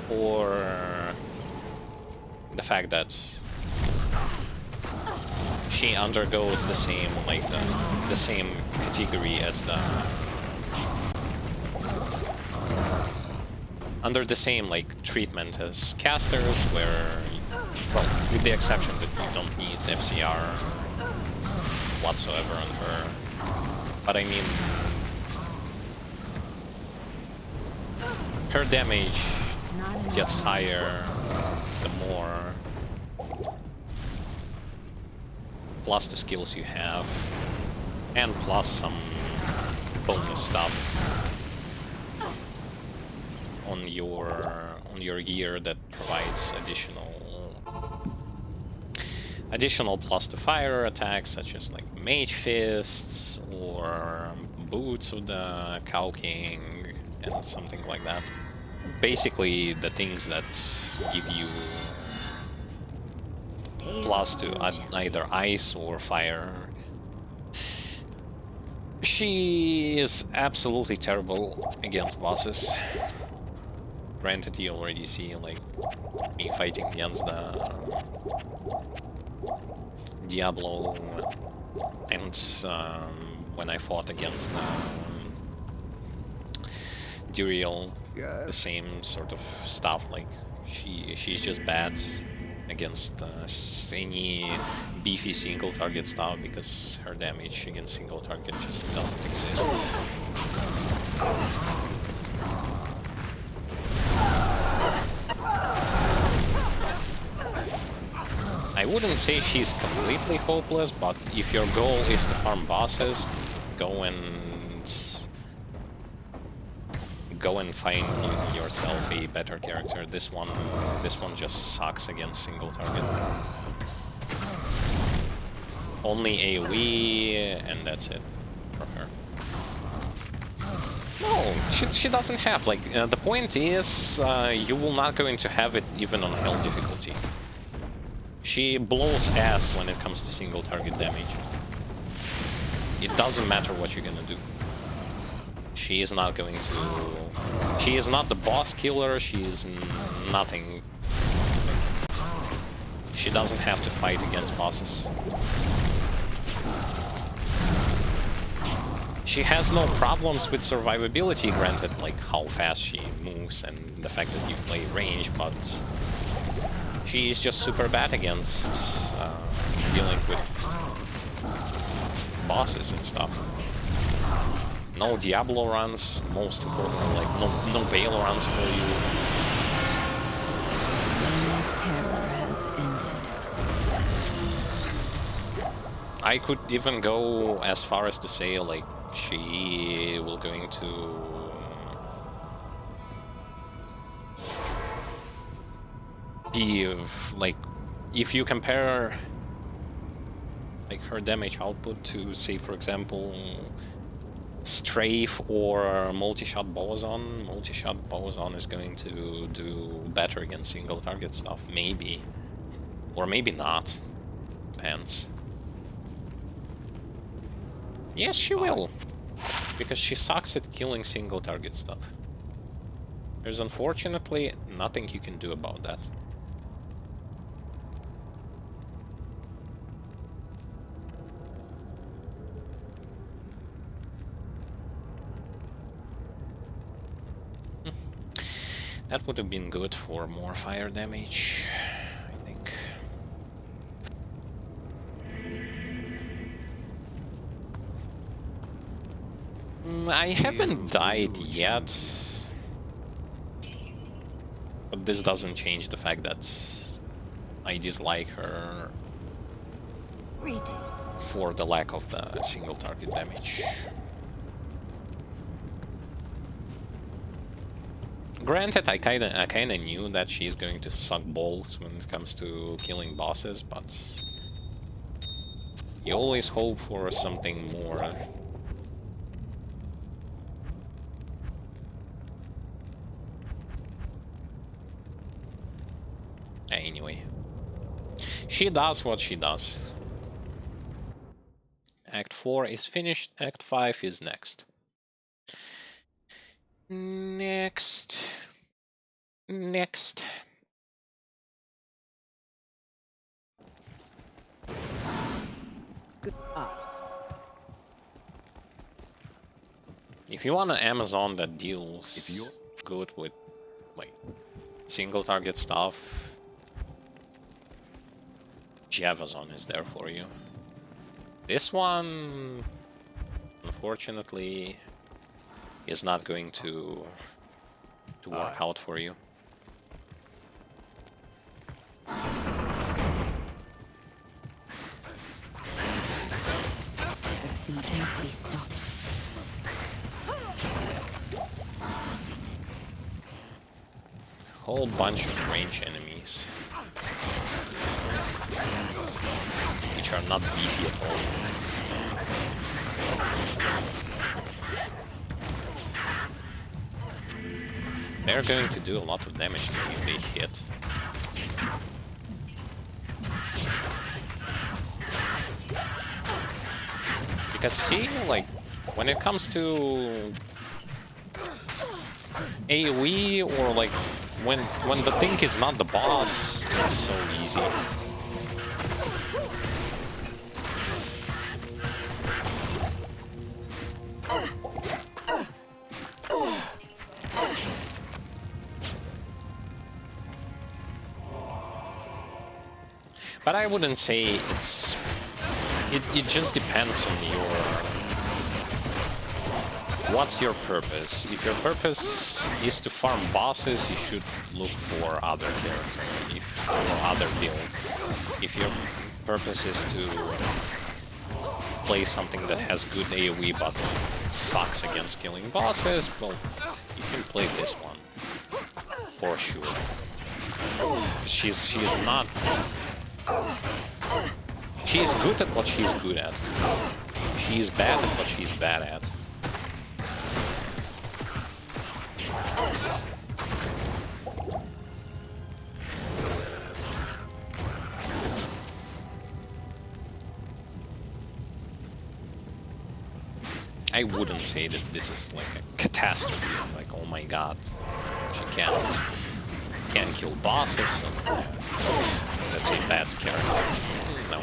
for the fact that she undergoes the same, like the same category as the under the same like treatment as casters, where, well, with the exception that you don't need FCR whatsoever on her. But I mean, her damage gets higher the more plus the skills you have, and plus some bonus stuff on your gear that provides additional plus to fire attacks, such as like mage fists or boots of the Cow King and something like that. Basically the things that give you plus to either ice or fire. She is absolutely terrible against bosses. Granted, you already see like me fighting against the Diablo, and when I fought against Duriel, the same sort of stuff. Like she's just bad against any beefy single target stuff, because her damage against single target just doesn't exist. I wouldn't say she's completely hopeless, but if your goal is to farm bosses, go and find yourself a better character. This one just sucks against single target. Only AoE, and that's it for her. No, she doesn't have. Like, the point is, you will not going to have it even on hell difficulty. She blows ass when it comes to single target damage. It doesn't matter what you're gonna do. She is not going to... She is not the boss killer, she is nothing. She doesn't have to fight against bosses. She has no problems with survivability, granted, like how fast she moves and the fact that you play range, but she is just super bad against dealing with bosses and stuff. No Diablo runs, most importantly, like no Bale runs for you. Terror has ended. I could even go as far as to say, like, she will going to give, like, if you compare like her damage output to, say, for example, Strafe or multi-shot Boazon is going to do better against single target stuff, maybe, or maybe not, depends. Yes, she will, because she sucks at killing single target stuff. There's unfortunately nothing you can do about that. That would have been good for more fire damage, I think. I haven't died yet, but this doesn't change the fact that I dislike her for the lack of the single target damage. Granted, I kinda knew that she's going to suck balls when it comes to killing bosses, but you always hope for something more. Anyway, she does what she does. Act 4 is finished, Act 5 is next. Next. If you want an Amazon that deals good with, like, single target stuff, Magezon is there for you. This one, unfortunately, is not going to work out for you. The siege must be stopped. Whole bunch of range enemies, which are not beefy at all. They're going to do a lot of damage if they hit. Because see, like, when it comes to AoE or like when the thing is not the boss, it's so easy. But I wouldn't say it's... It just depends on your... What's your purpose? If your purpose is to farm bosses, you should look for other territory, or other build. If your purpose is to play something that has good AoE but sucks against killing bosses, well, you can play this one. For sure. She's not... She's good at what she's good at. She's bad at what she's bad at. I wouldn't say that this is like a catastrophe, like oh my god, she can't kill bosses, so that's a bad character. No.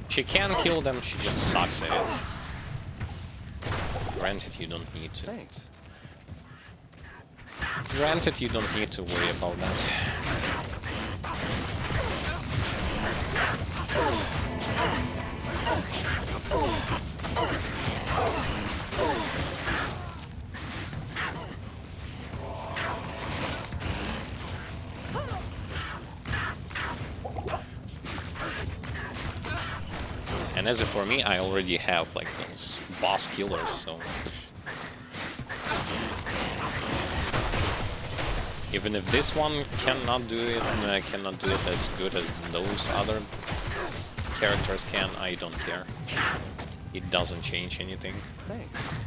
She can kill them, she just sucks at it. Granted, you don't need to. Thanks. Granted, you don't need to worry about that. And as for me, I already have like those boss killers, so even if this one cannot do it, as good as those other characters can, I don't care. It doesn't change anything. Thanks.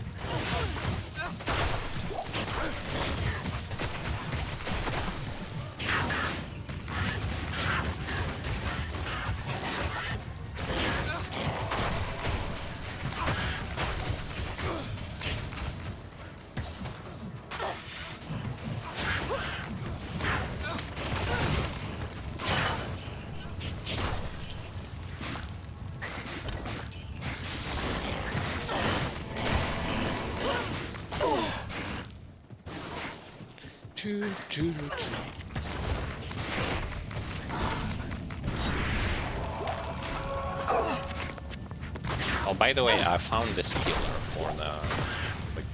Oh, by the way, I found this killer for the... Like,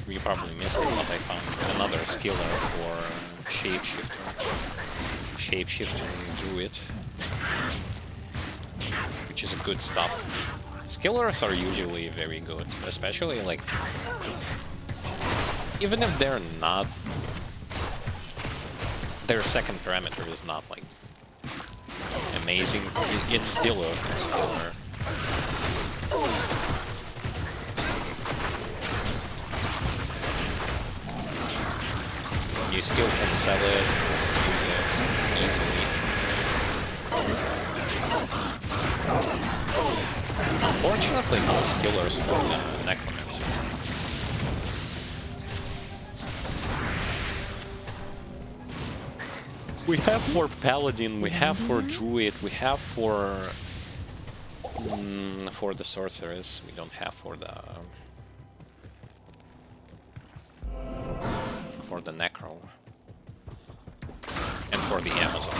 you probably missed it, but I found another skiller for Shapeshifter. Shapeshifter Druid. Which is good stuff. Skillers are usually very good, especially like... Even if they're not... Their second parameter is not like amazing, it's still a skiller. You still can sell it, use it easily. Unfortunately, no skillers for the Necromancer. We have for Paladin, we have for Druid, we have for the Sorceress. We don't have for the Necro and for the Amazon.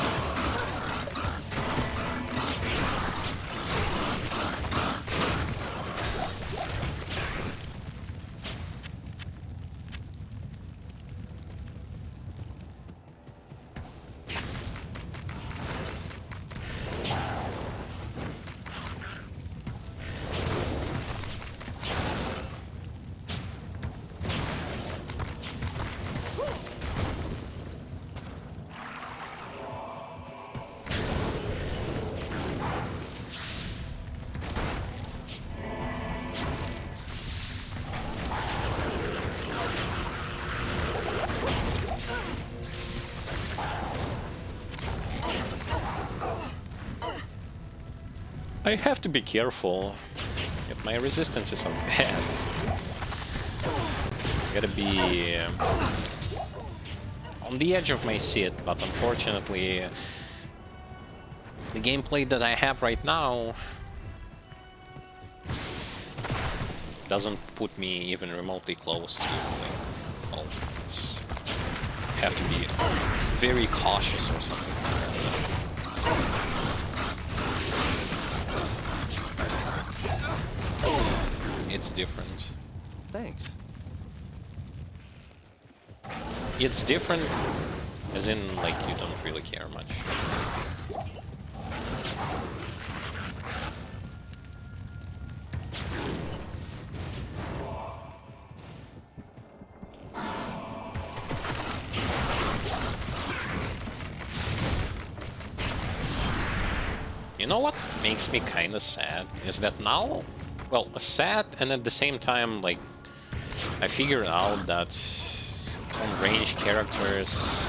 I have to be careful if my resistance is so bad. Gotta be on the edge of my seat, but unfortunately the gameplay that I have right now doesn't put me even remotely close to well, it's have to be very cautious or something. It's different. Thanks. It's different, as in, like, you don't really care much. You know what makes me kind of sad is that now, well, sad, and at the same time, like, I figured out that on range characters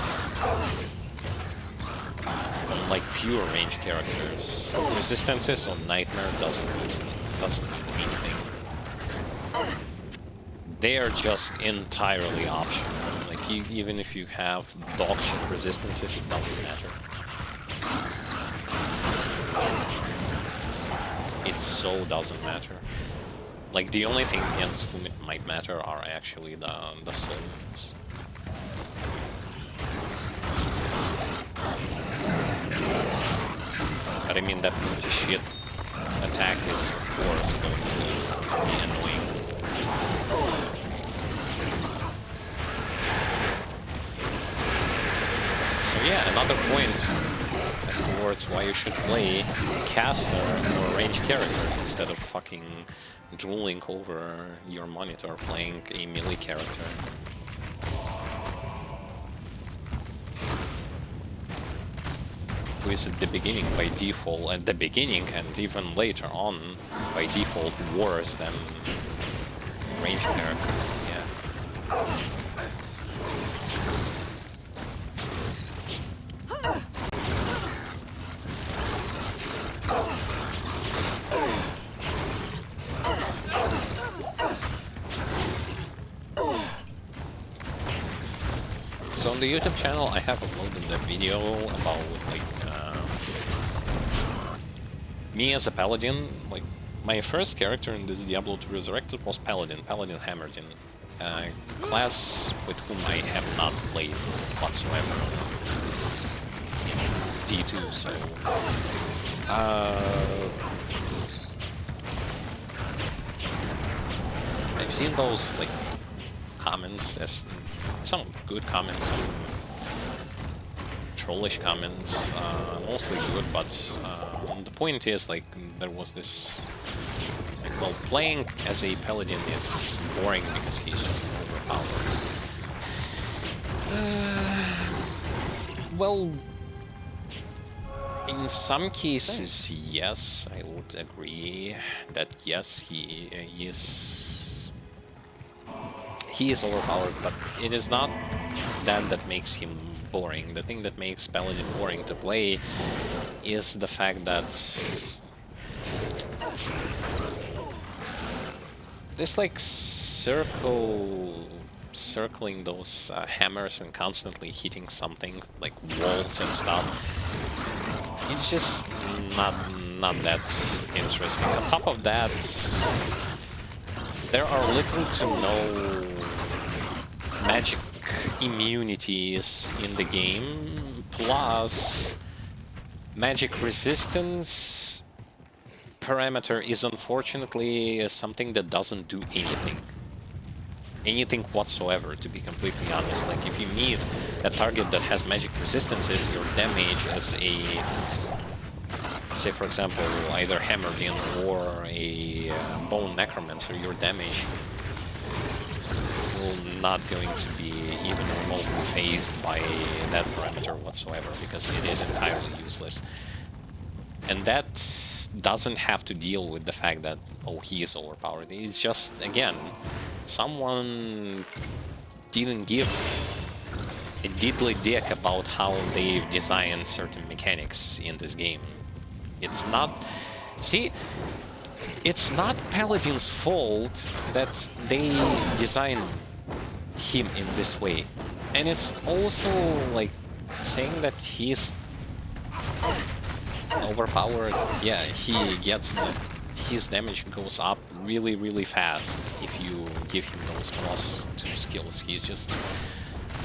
like pure range characters. Resistances on Nightmare doesn't mean anything. They are just entirely optional. Like even if you have dog shit resistances, it doesn't matter. It so doesn't matter. Like the only thing against whom it might matter are actually the souls. But I mean that multi shit attack is of course going to be annoying. So yeah, another point as towards why you should play caster or range character instead of fucking drooling over your monitor playing a melee character. Who is at the beginning by default, at the beginning and even later on by default worse than range character. Yeah. So on the YouTube channel, I have uploaded a video about like me as a paladin. Like my first character in this Diablo 2 Resurrected was Paladin Hammerton, class with whom I have not played whatsoever in D2. So I've seen those like comments, as some good comments, some trollish comments, mostly good, but the point is, like, there was this, like, well, playing as a paladin is boring because he's just overpowered. Well, in some cases, yes, I would agree that yes, he is overpowered, but it is not that makes him boring. The thing that makes Paladin boring to play is the fact that this like circling those hammers and constantly hitting something like walls and stuff, it's just not that interesting. On top of that, there are little to no magic immunities in the game, plus magic resistance parameter is unfortunately something that doesn't do anything whatsoever, to be completely honest. Like, if you meet a target that has magic resistances, your damage as a, say for example, either Hammerdin or a Bone Necromancer, your damage will not going to be even remotely phased by that parameter whatsoever, because it is entirely useless. And that doesn't have to deal with the fact that, oh, he is overpowered. It's just, again, someone didn't give a diddly dick about how they've designed certain mechanics in this game. It's not... See, it's not Paladin's fault that they designed him in this way. And it's also, like, saying that he's overpowered. Yeah, he gets his damage goes up really, really fast if you give him those +2 skills. He's just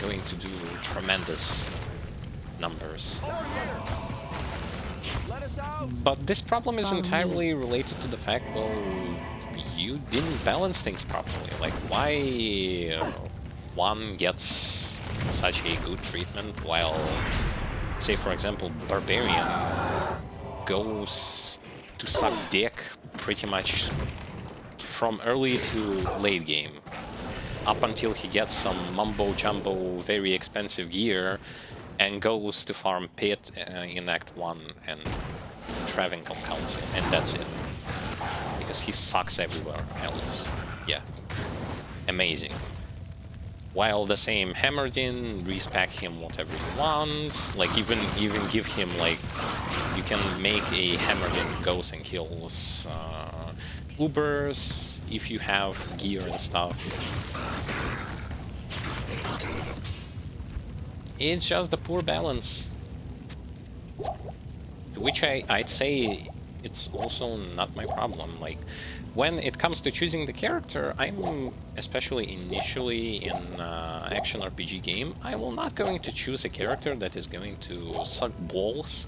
going to do tremendous numbers. But this problem is entirely related to the fact, well, you didn't balance things properly. Like, why one gets such a good treatment while, say for example, Barbarian goes to suck dick pretty much from early to late game, up until he gets some mumbo-jumbo, very expensive gear, and goes to farm Pit in Act 1 and Travincal Council, and that's it. Because he sucks everywhere else. Yeah. Amazing. while the same Hammerdin, respec him whatever you want. Like even give him like you can make a Hammerdin goes and kills Ubers if you have gear and stuff. It's just the poor balance. Which I'd say it's also not my problem. Like, when it comes to choosing the character, I'm, especially initially in action RPG game, I will not going to choose a character that is going to suck balls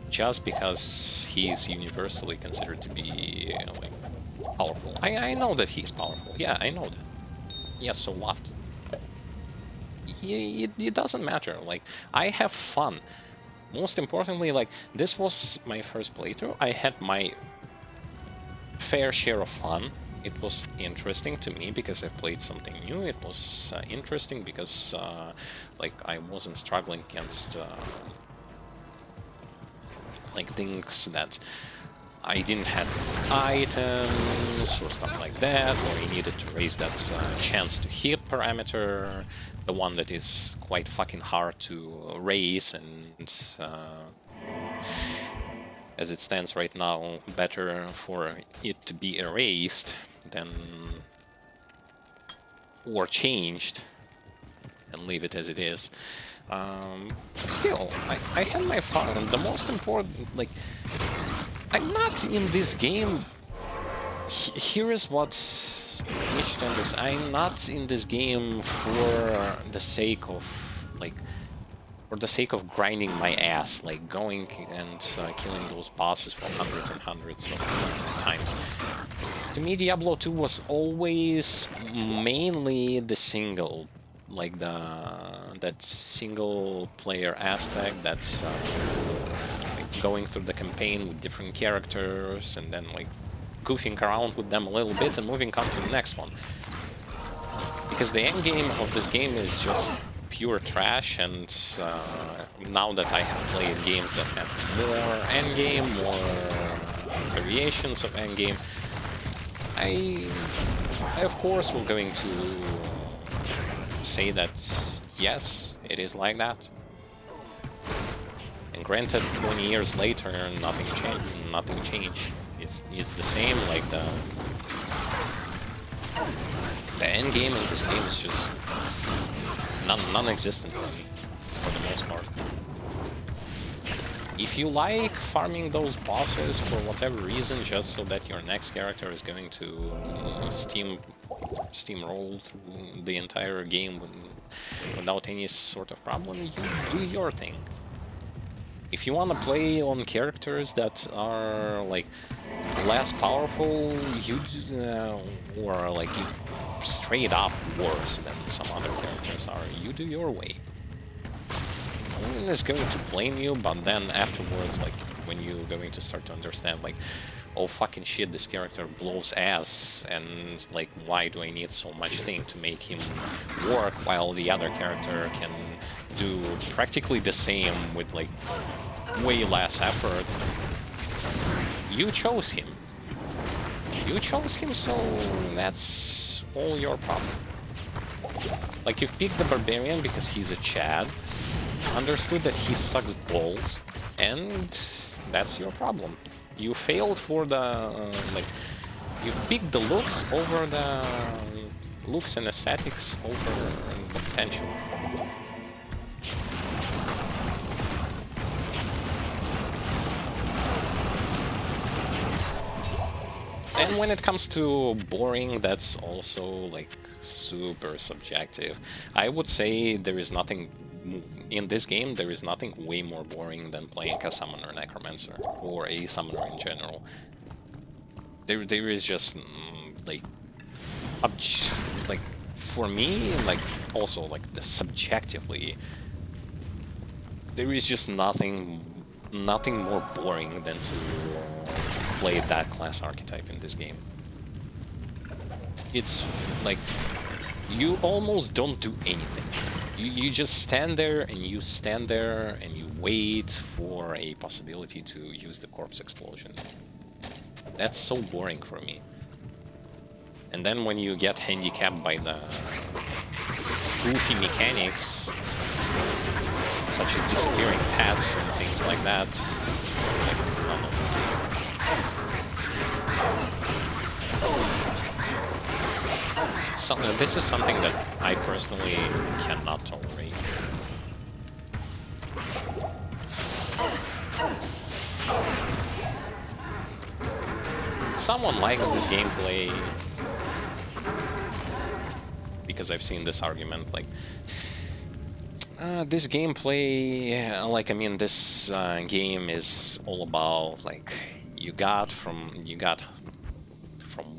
just because he is universally considered to be like powerful. I know that he's powerful. Yeah, I know that. Yeah, so what? It doesn't matter. Like, I have fun. Most importantly, like, this was my first playthrough. I had my fair share of fun. It was interesting to me because I played something new. It was interesting because, like, I wasn't struggling against, like, things that I didn't have items or stuff like that, or I needed to raise that chance to hit parameter, the one that is quite fucking hard to raise, and as it stands right now, better for it to be erased than or changed and leave it as it is. But still, I had my fun. The most important, like, I'm not in this game. Here is what's niche to understand. I'm not in this game for the sake of, like, for the sake of grinding my ass, like going and killing those bosses for hundreds and hundreds of times. To me, Diablo 2 was always mainly the single, like that single player aspect. That's like going through the campaign with different characters and then like goofing around with them a little bit and moving on to the next one. Because the end game of this game is just pure trash, and now that I have played games that have more endgame, more variations of endgame, I of course will going to say that yes, it is like that. And granted, 20 years later, nothing changed. It's the same. Like the end game in this game is just non-existent for me, for the most part. If you like farming those bosses for whatever reason, just so that your next character is going to steamroll through the entire game without any sort of problem, you do your thing. If you want to play on characters that are like less powerful, or like you straight up worse than some other characters are, you do your way. No one is going to blame you, but then afterwards, like when you're going to start to understand, like, oh fucking shit, this character blows ass, and like, why do I need so much thing to make him work while the other character can do practically the same with like way less effort? You chose him. So that's all your problem. Like, you've picked the barbarian because he's a Chad, understood that he sucks balls, and that's your problem. You failed for the like, you picked the looks over the looks and aesthetics over the potential. And when it comes to boring, that's also like super subjective. I would say there is nothing in this game, there is nothing way more boring than playing a summoner necromancer or a summoner in general. There is just like for me, like also like the subjectively, there is just nothing more boring than to play that class archetype in this game. It's like you almost don't do anything. You just stand there and you wait for a possibility to use the corpse explosion. That's so boring for me. And then when you get handicapped by the goofy mechanics, such as disappearing pets and things like that. Like, I don't know. So, this is something that I personally cannot tolerate. Someone likes this gameplay, because I've seen this argument, like, this gameplay, like, I mean, this game is all about, like, you got from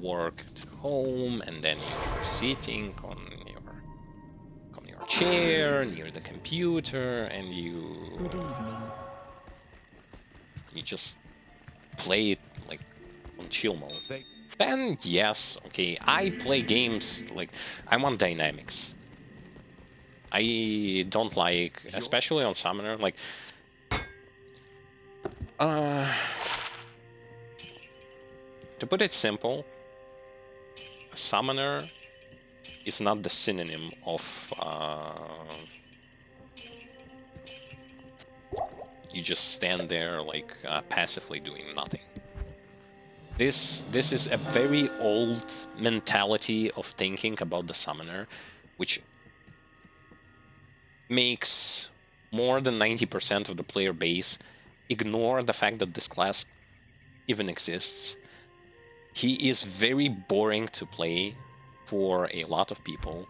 work to home, and then you're sitting on your chair near the computer, and Good evening. you just play it like on chill mode. Then yes, okay, I play games like I want dynamics. I don't like, especially on Summoner, like to put it simple, a Summoner is not the synonym of you just stand there like passively doing nothing. This is a very old mentality of thinking about the Summoner, which makes more than 90% of the player base ignore the fact that this class even exists. He is very boring to play for a lot of people,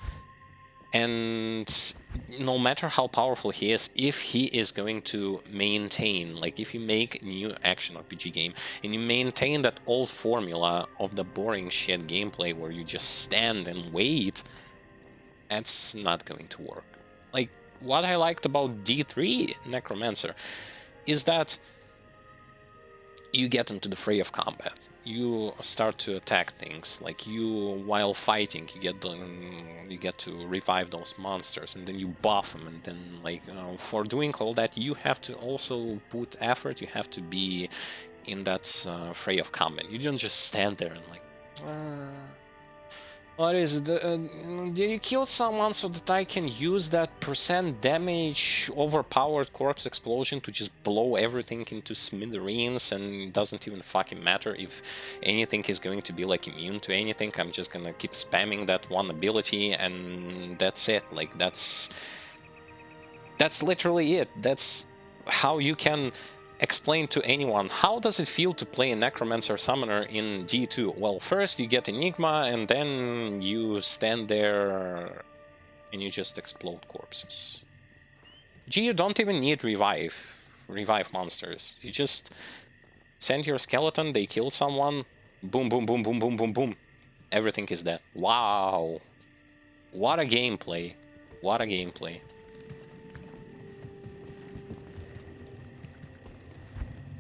and no matter how powerful he is, if he is going to maintain, like if you make a new action RPG game and you maintain that old formula of the boring shit gameplay where you just stand and wait, that's not going to work. Like, what I liked about D3 Necromancer is that you get into the fray of combat. You start to attack things. Like while fighting, you get to revive those monsters, and then you buff them. And then, like, for doing all that, you have to also put effort. You have to be in that fray of combat. You don't just stand there and like, what is it? Did you kill someone so that I can use that % damage overpowered corpse explosion to just blow everything into smithereens, and it doesn't even fucking matter if anything is going to be like immune to anything. I'm just gonna keep spamming that one ability and that's it. Like, that's literally it. That's how you can explain to anyone, how does it feel to play a Necromancer Summoner in D2? Well, first you get Enigma, and then you stand there and you just explode corpses. G, you don't even need revive monsters. You just send your skeleton, they kill someone, boom, boom, boom, boom, boom, boom, boom. Everything is dead. Wow. What a gameplay. What a gameplay.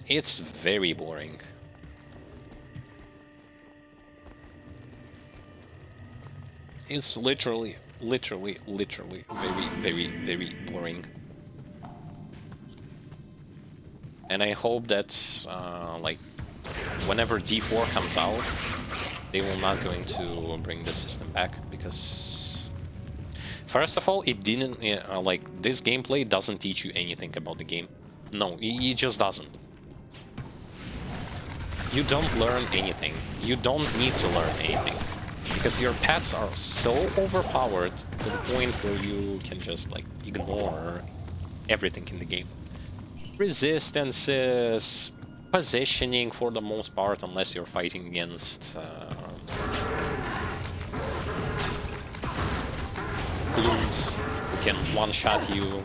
It's very boring. It's literally very, very boring. And I hope that, like, whenever D4 comes out, they will not going to bring the system back, because first of all, it didn't, like, this gameplay doesn't teach you anything about the game. No, it just doesn't. You don't learn anything. You don't need to learn anything, because your pets are so overpowered to the point where you can just, like, ignore everything in the game. Resistances, positioning for the most part, unless you're fighting against glooms who can one-shot you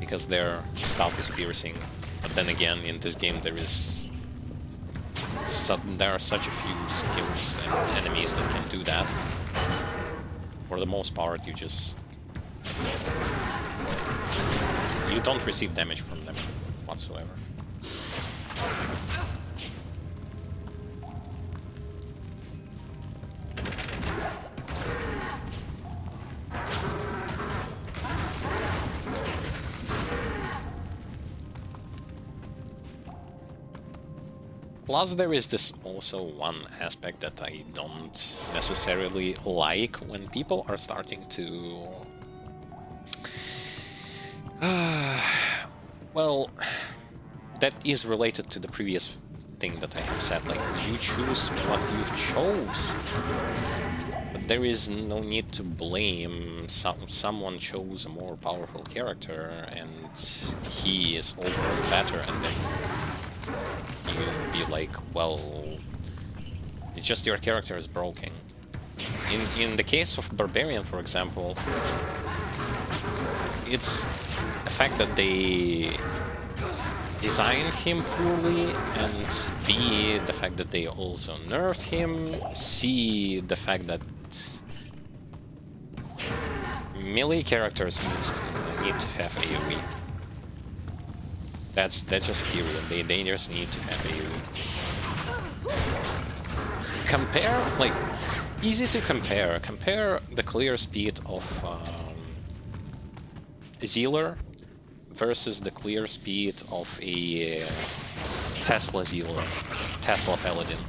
because their stuff is piercing. But then again, in this game there are such a few skills and enemies that can do that. For the most part, you don't receive damage from them whatsoever. Plus, there is this also one aspect that I don't necessarily like when people are starting to... well, that is related to the previous thing that I have said, like, you choose what you chose. But there is no need to blame someone chose a more powerful character and he is overall better, and then you be like, well, it's just your character is broken. In the case of Barbarian, for example, it's the fact that they designed him poorly, and B, the fact that they also nerfed him, C, the fact that melee characters need to have AoE. That's just period. They just need to have AoE. Compare, like, easy to compare. Compare the clear speed of Zealer versus the clear speed of a Tesla Zealer, Tesla Paladin.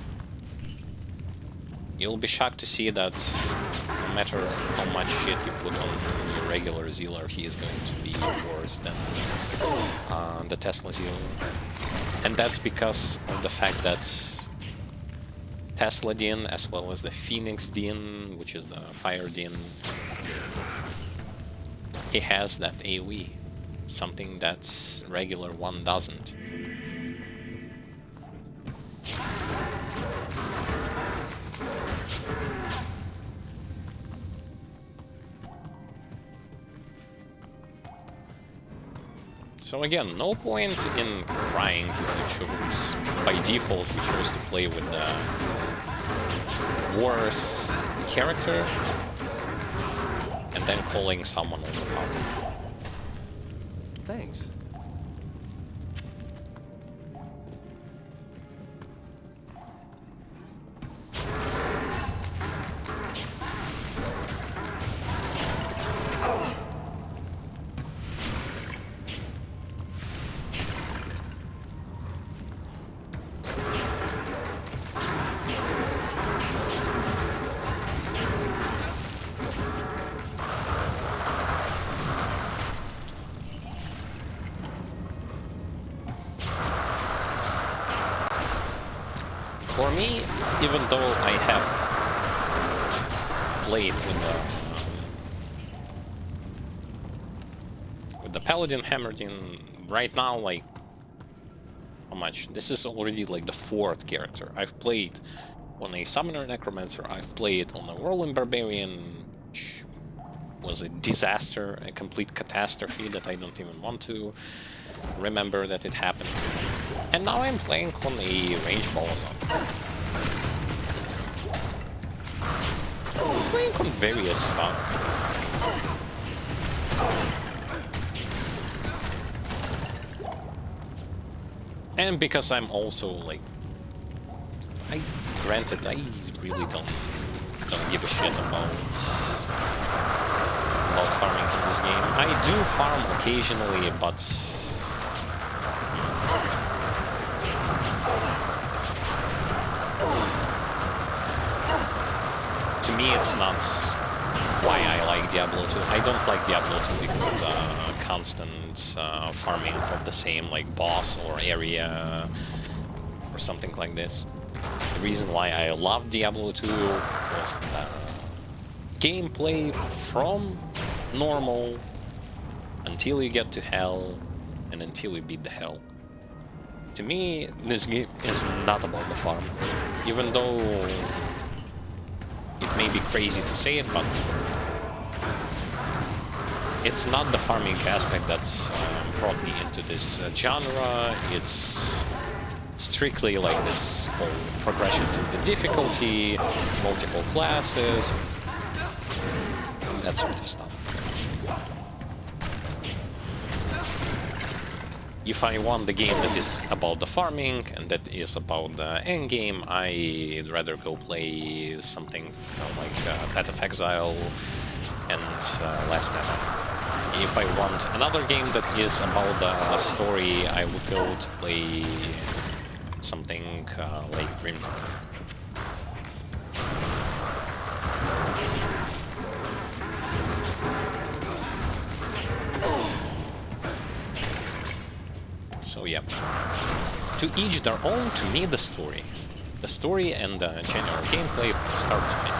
You'll be shocked to see that no matter how much shit you put on your regular Zealer, he is going to be worse than the Tesla Zealer. And that's because of the fact that Tesla Din, as well as the Phoenix Din, which is the Fire Din, he has that AoE, something that regular one doesn't. So again, no point in crying if you choose, by default, you chose to play with the worse character and then calling someone overpowered. Thanks. For me, even though I have played with the Paladin Hammerdin, right now, like, how much? This is already like the 4th character. I've played on a Summoner Necromancer, I've played on a Whirlwind Barbarian, which was a disaster, a complete catastrophe that I don't even want to remember that it happened. And now I'm playing on a range Balazon. I'm playing on various stuff. And because I'm also like, granted, I really don't give a shit about farming in this game. I do farm occasionally, but to me it's not why I like Diablo 2. I don't like Diablo 2 because of the constant farming of the same like boss or area or something like this. The reason why I love Diablo 2 was the gameplay from normal until you get to hell and until you beat the hell. To me, this game is not about the farm, even though it may be crazy to say it, but it's not the farming aspect that's brought me into this genre. It's strictly like this whole progression through the difficulty, multiple classes, and that sort of stuff. If I want the game that is about the farming and that is about the endgame, I'd rather go play something like Path of Exile and Last Epoch. If I want another game that is about the story, I would go to play something like Grim. So yeah, to each their own. To me, the story and general gameplay from start to finish.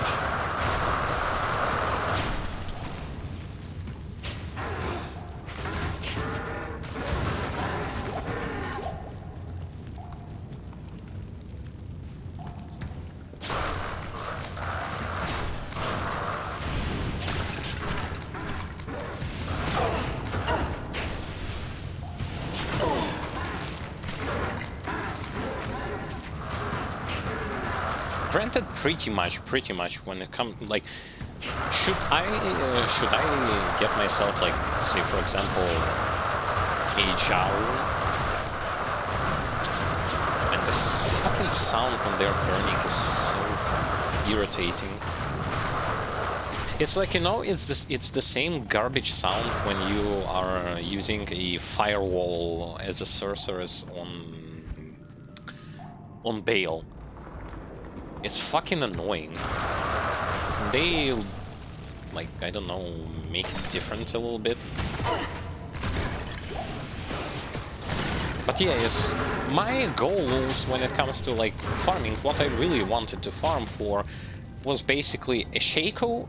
Granted, pretty much when it comes, like, should I get myself, like, say for example, a Jowl, and this fucking sound when they're burning is so irritating. It's like, you know, it's the same garbage sound when you are using a firewall as a sorceress on Bale. It's fucking annoying. They, like, I don't know, make it different a little bit. But yeah, yes, my goals when it comes to, like, farming, what I really wanted to farm for was basically a Shaco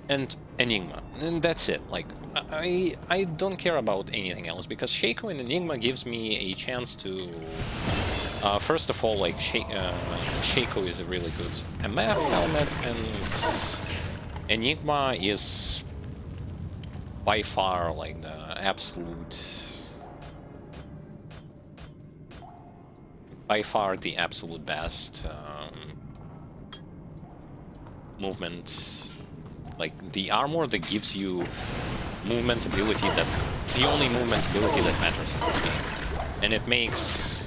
and Enigma, and that's it. Like, I don't care about anything else, because Shaco and Enigma gives me a chance to first of all, like, Shaco is a really good MF helmet, and Enigma is by far, like, the absolute best movement. Like, the armor that gives you movement ability, the only movement ability that matters in this game, and it makes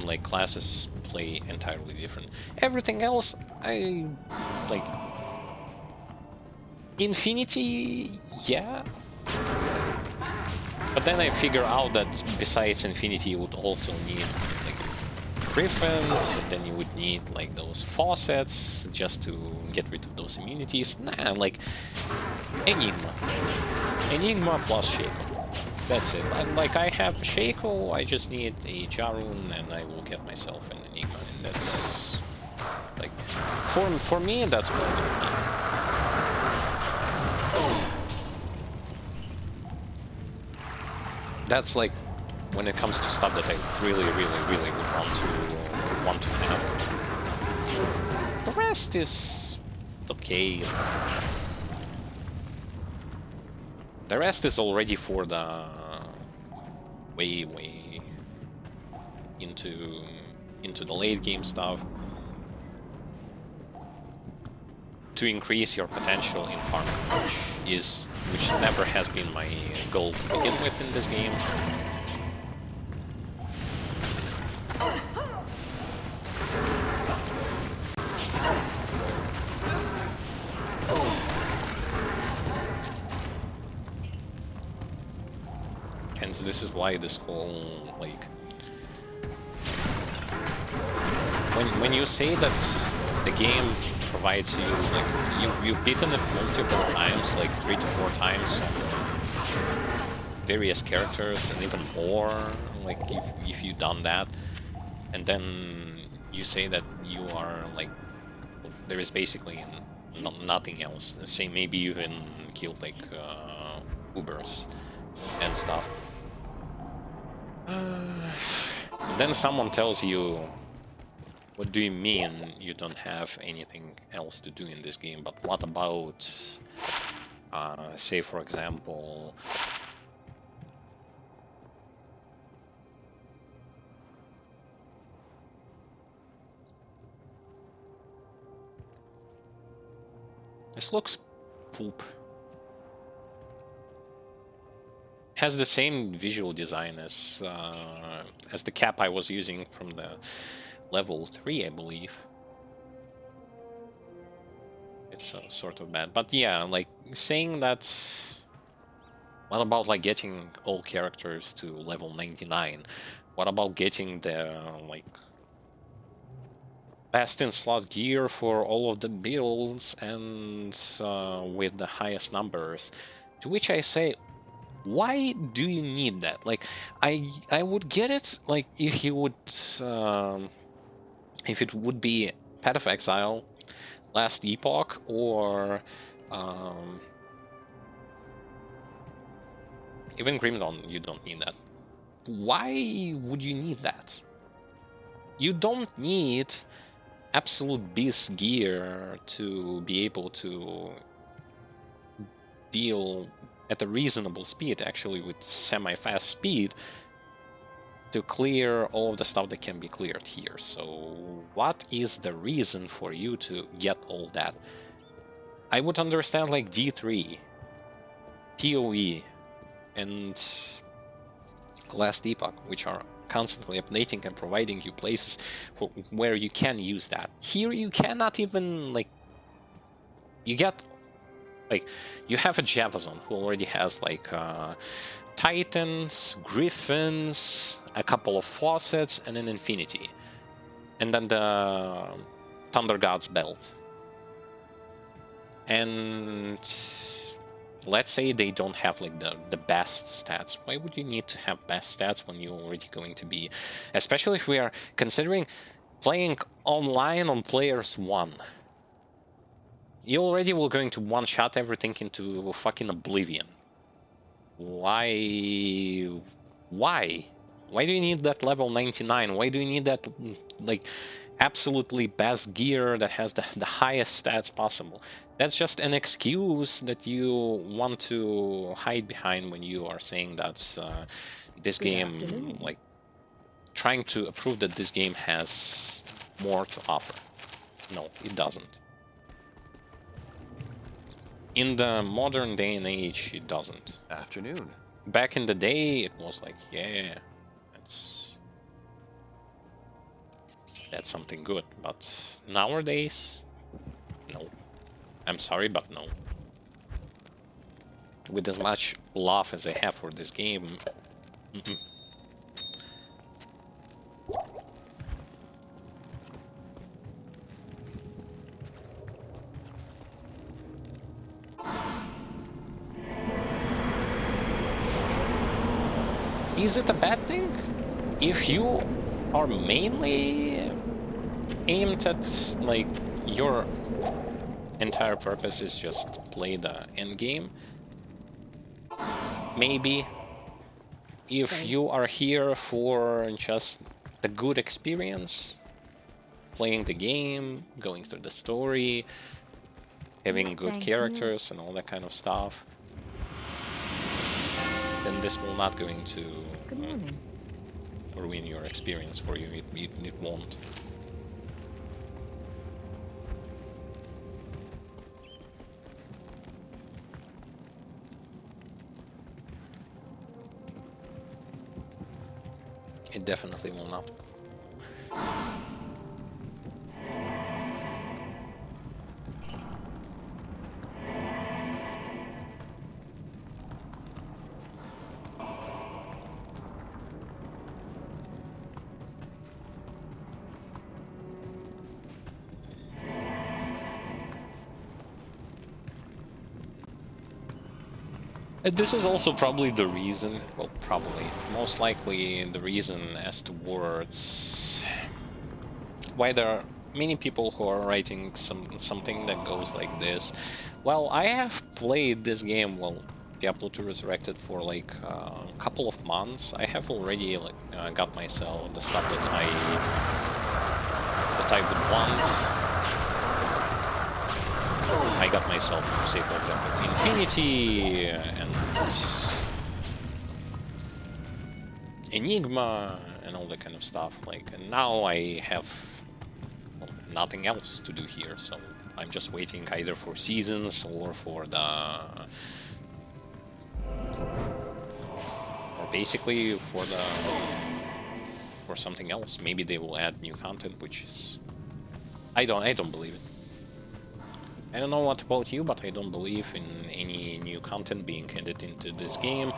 like classes play entirely different. Everything else, I like. Infinity, yeah, but then I figure out that besides Infinity, you would also need, like, Griffins, and then you would need, like, those faucets just to get rid of those immunities. Nah, like, Enigma plus Shaco. That's it. Like, I have Shaco, I just need a Jarun, and I will get myself an Enigma, and that's, like, for me, that's more than me. That's, like, when it comes to stuff that I really would want to have. The rest is okay. The rest is already for the way into the late game stuff, to increase your potential in farming, which never has been my goal to begin with in this game. Hence, this is why this whole, like, when you say that the game provides you, like, you've beaten it multiple times, like 3 to 4 times, various characters, and even more, like, if you've done that, and then you say that you are, like, there is basically nothing else. Say maybe you even killed, like, Ubers and stuff. Then someone tells you, what do you mean you don't have anything else to do in this game? But what about, say for example, this looks poop. Has the same visual design as the cap I was using from the level 3, I believe. It's sort of bad, but yeah, like, saying that. What about, like, getting all characters to level 99? What about getting the, like, best in slot gear for all of the builds and with the highest numbers. To which I say, why do you need that? Like, I would get it, like, if you would, if it would be Path of Exile, Last Epoch, or even Grim Dawn. You don't need that. Why would you need that? You don't need absolute beast gear to be able to deal at a reasonable speed, actually with semi-fast speed, to clear all of the stuff that can be cleared here. So what is the reason for you to get all that? I would understand like D3, PoE, and Last Epoch, which are constantly updating and providing you places for where you can use that. Here you cannot even, like, you get, like, you have a Javazon who already has like Titans, Griffins, a couple of Faucets, and an Infinity, and then the Thunder God's belt. And let's say they don't have like the best stats. Why would you need to have best stats when you're already going to be, especially if we are considering playing online on players 1? You already were going to one-shot everything into fucking oblivion. Why? Why? Why do you need that level 99? Why do you need that, like, absolutely best gear that has the highest stats possible? That's just an excuse that you want to hide behind when you are saying that this game, like, trying to prove that this game has more to offer. No, it doesn't. In the modern day and age, it doesn't. Afternoon. Back in the day, it was like, yeah, that's something good. But nowadays, no. I'm sorry, but no. With as much love as I have for this game, Is it a bad thing? If you are mainly aimed at, like, your entire purpose is just play the end game, maybe. If you are here for just the good experience, playing the game, going through the story, having good characters and all that kind of stuff, then this will not going to ruin your experience for you. It won't. It definitely will not. And this is also probably the reason, well, probably, most likely the reason as towards why there are many people who are writing something that goes like this. Well, I have played this game, well, Diablo 2 Resurrected, for like a couple of months. I have already like got myself the stuff that I would want. I got myself, say for example, Infinity and Enigma and all that kind of stuff. Like, and now I have, well, nothing else to do here, so I'm just waiting either for seasons or for the, or basically for something else. Maybe they will add new content, which is, I don't believe it. I don't know what about you, but I don't believe in any new content being added into this game.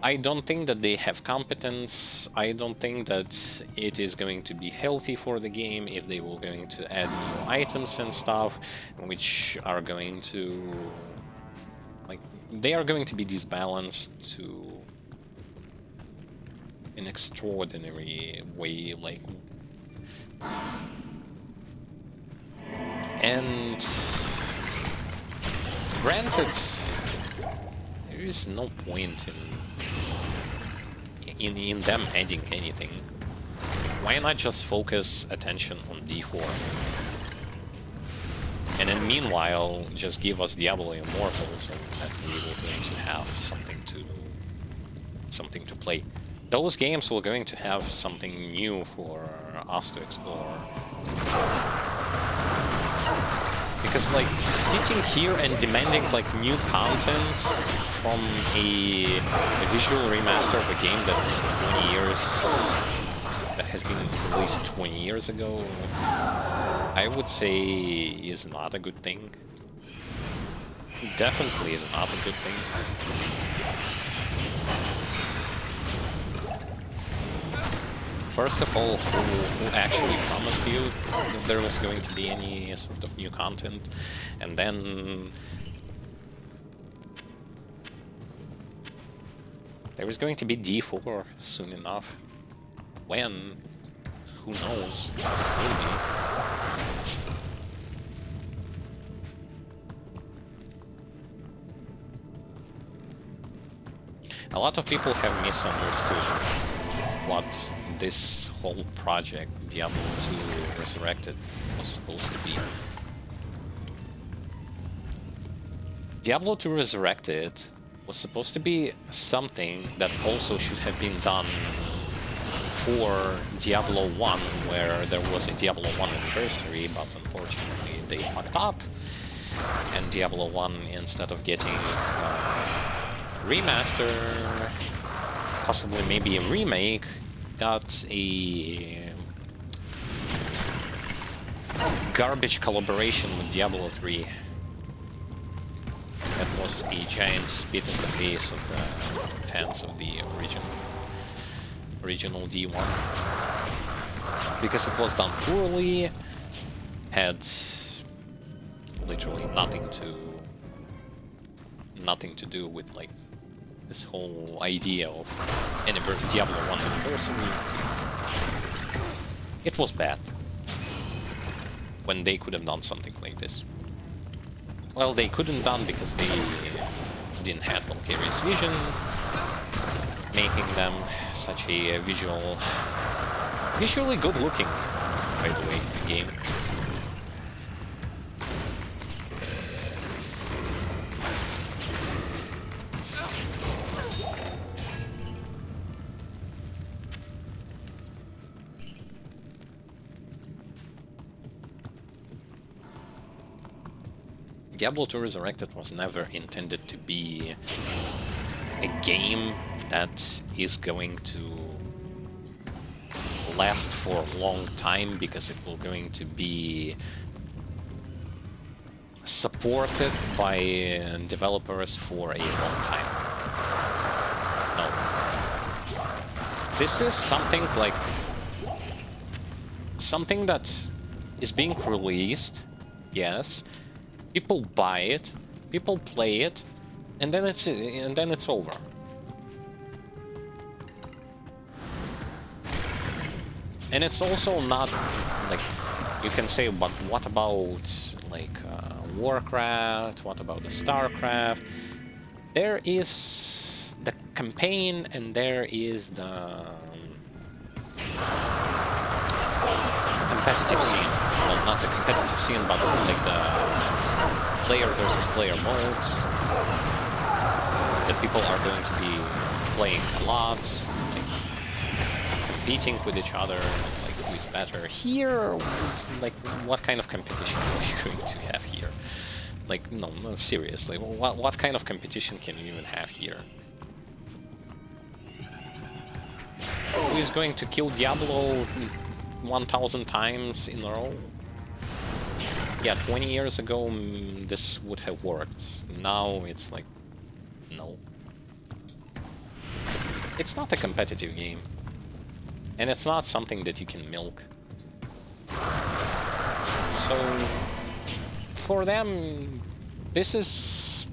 I don't think that they have competence. I don't think that it is going to be healthy for the game if they were going to add new items and stuff, which are going to... like, they are going to be disbalanced to an extraordinary way, like... And... granted, there is no point in them adding anything. Why not just focus attention on D4? And then meanwhile, just give us Diablo Immortals and we will going to have something to play. Those games were going to have something new for us to explore. Because, like, sitting here and demanding, like, new content from a visual remaster of a game that's 20 years... that has been released 20 years ago, I would say is not a good thing. Definitely is not a good thing. First of all, who actually promised you that there was going to be any sort of new content? And then... there was going to be D4 soon enough. When? Who knows? Maybe. A lot of people have misunderstood what this whole project, Diablo 2 Resurrected, was supposed to be. Diablo 2 Resurrected was supposed to be something that also should have been done for Diablo 1, where there was a Diablo 1 anniversary, but unfortunately they fucked up, and Diablo 1, instead of getting remaster, possibly maybe a remake, got a garbage collaboration with Diablo 3. That was a giant spit in the face of the fans of the original D1. Because it was done poorly, had literally nothing to do with, like, this whole idea of Diablo 1 anniversary. It was bad when they could have done something like this. Well, they couldn't done because they didn't have Valkyrie's vision, making them such a visually good looking, by the way, game. Diablo 2 Resurrected was never intended to be a game that is going to last for a long time because it will going to be supported by developers for a long time. No. This is something like something that is being released, yes. People buy it, people play it, and then it's over. And it's also not like you can say, but what about like Warcraft? What about the StarCraft? There is the campaign, and there is the competitive scene. Well, not the competitive scene, but like the player versus player modes that people are going to be playing a lot, like, competing with each other, like who is better. Here, like, what kind of competition are we going to have here? Like, no, seriously, what kind of competition can you even have here? Who is going to kill Diablo 1000 times in a row? Yeah, 20 years ago, this would have worked. Now it's like, no. it's not a competitive game. And it's not something that you can milk. So, for them, this is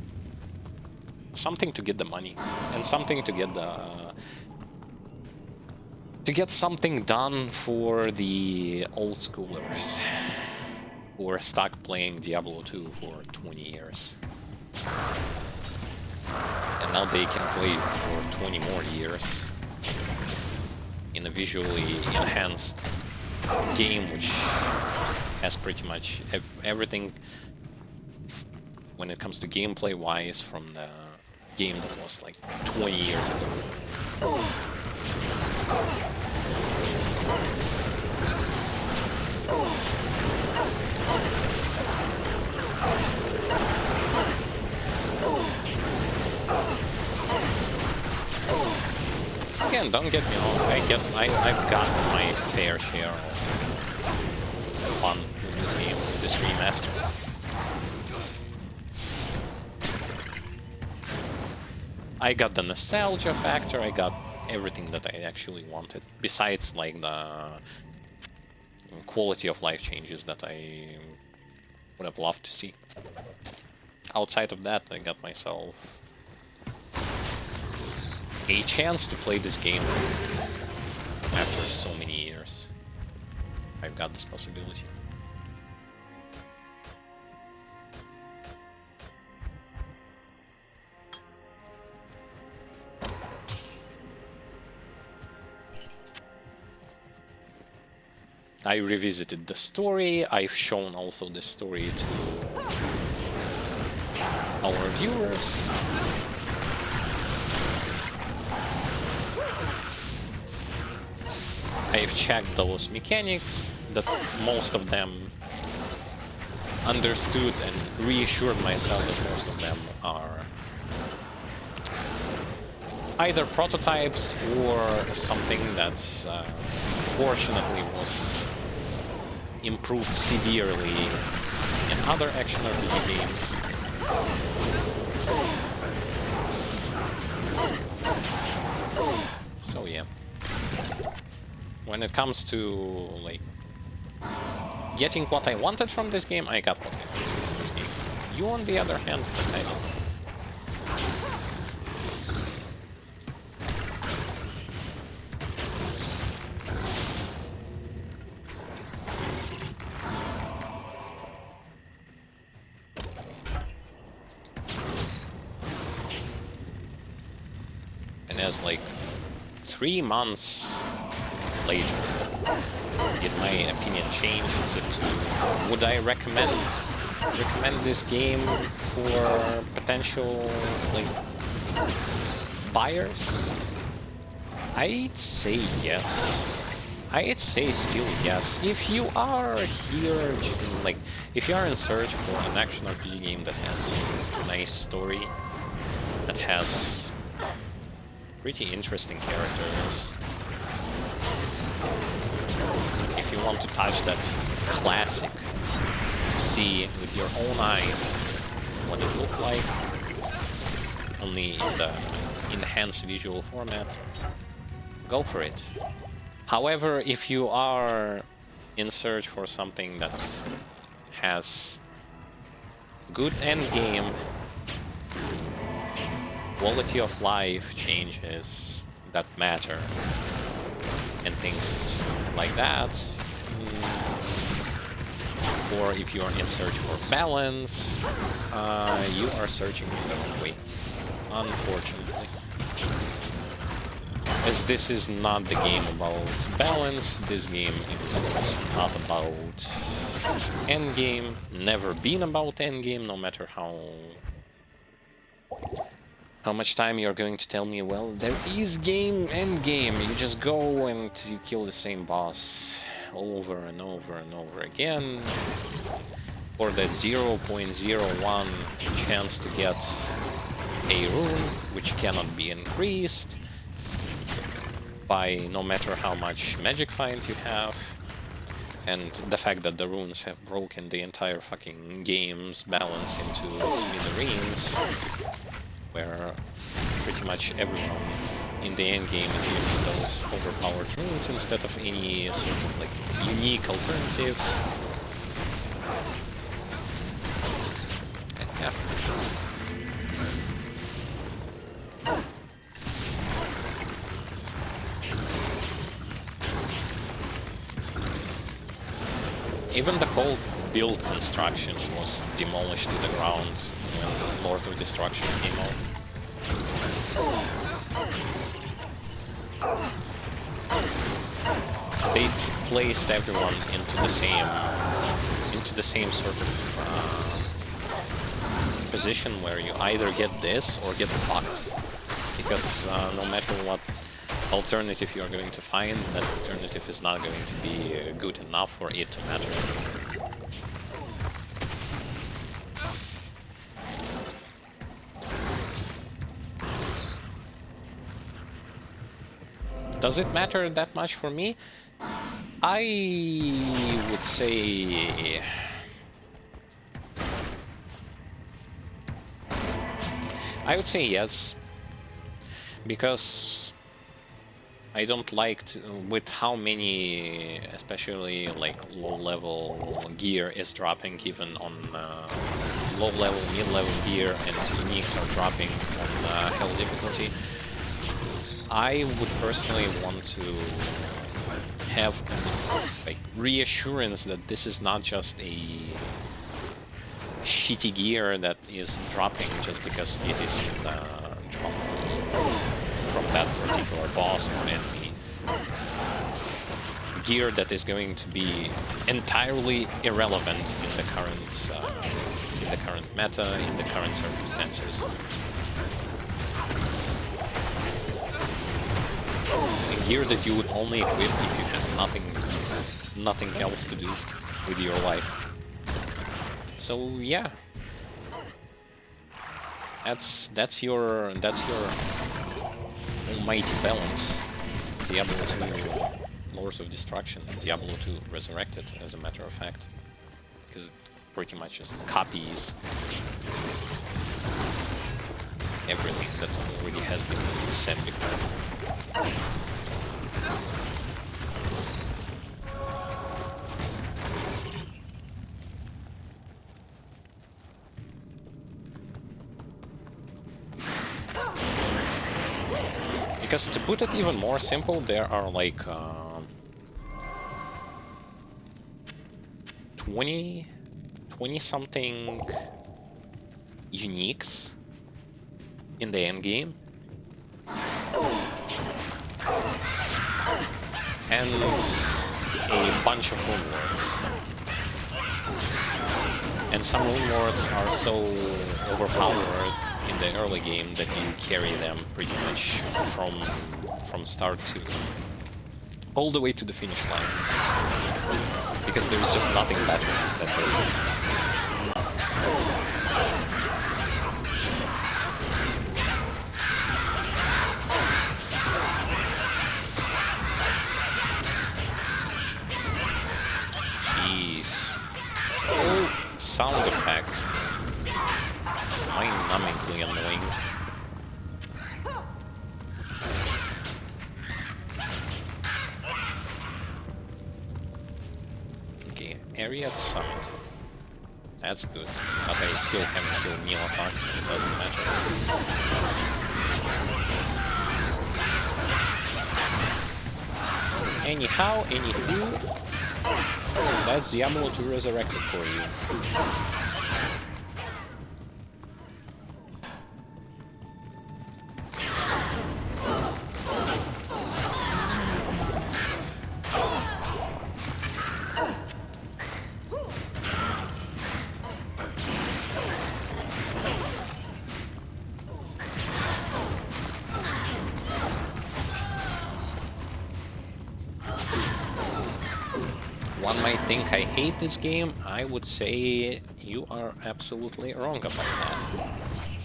something to get the money and something to get something done for the old schoolers who are stuck playing Diablo 2 for 20 years. And now they can play it for 20 more years in a visually enhanced game which has pretty much everything when it comes to gameplay wise from the game that was like 20 years ago. Again, don't get me wrong, I've got my fair share of fun with this game, with this remaster. I got the nostalgia factor, I got everything that I actually wanted, besides like the quality of life changes that I would have loved to see. Outside of that, I got myself a chance to play this game after so many years. I've got this possibility. I revisited the story. I've shown also the story to our viewers. I've checked those mechanics that most of them understood and reassured myself that most of them are either prototypes or something that's fortunately was improved severely in other action RPG games. So yeah. When it comes to like getting what I wanted from this game, I got what I wanted from this game. You on the other hand, I don't. And as like 3 months later, did my opinion change? Is it, would I recommend this game for potential like buyers? I'd say yes. I'd say still yes. If you are here, like, if you are in search for an action RPG game that has a nice story, that has pretty interesting characters, if you want to touch that classic, to see with your own eyes what it looked like, only in the enhanced visual format, go for it. However, if you are in search for something that has good endgame, quality of life changes that matter, and things like that, or if you're in search for balance, you are searching the wrong way, unfortunately. As this is not the game about balance, this game is also not about endgame, never been about endgame, no matter how much time you're going to tell me, well, there is endgame, you just go and you kill the same boss over and over and over again for that 0.01 chance to get a rune, which cannot be increased by no matter how much magic find you have, and the fact that the runes have broken the entire fucking game's balance into smithereens, where pretty much everyone in the end game is using those overpowered runes instead of any sort of like unique alternatives. And yeah. Even the whole build construction was demolished to the ground when Lord of Destruction came out. They placed everyone into the same sort of position where you either get this or get fucked. Because no matter what alternative you're going to find, that alternative is not going to be good enough for it to matter. Does it matter that much for me? I would say... yes. Because I don't like to, with how many, especially like low-level gear is dropping even on low-level, mid-level gear, and uniques are dropping on hell difficulty. I would personally want to have like reassurance that this is not just a shitty gear that is dropping just because it is in the drop from that particular boss or enemy. Gear that is going to be entirely irrelevant in the current meta, in the current circumstances. A gear that you would only equip if you have nothing else to do with your life. So yeah, that's your almighty balance. Diablo 2 Lords of Destruction, Diablo 2 Resurrected, as a matter of fact, because it pretty much just copies everything that already has been said before. Because to put it even more simple, there are like 20 something uniques in the end game, and a bunch of moon lords. And some moon lords are so overpowered in the early game that you carry them pretty much from start to all the way to the finish line, because there's just nothing better than this. Jeez, this whole sound effects, mind-numbingly annoying. Okay, area at summit. That's good, but I still haven't killed Neotox, so it doesn't matter. Anyhow, anywho, that's Diablo 2 Resurrected for you. One might think I hate this game. I would say you are absolutely wrong about that.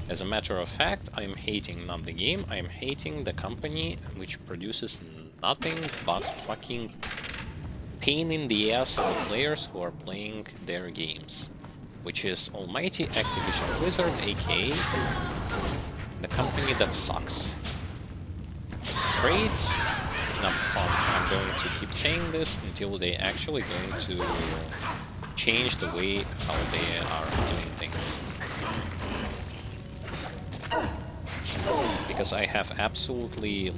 As a matter of fact, I'm hating not the game, I'm hating the company which produces nothing but fucking pain in the ass of the players who are playing their games. Which is almighty Activision Blizzard, aka the company that sucks. straight and up front. I'm going to keep saying this until they actually going to change the way how they are doing things. Because I have absolutely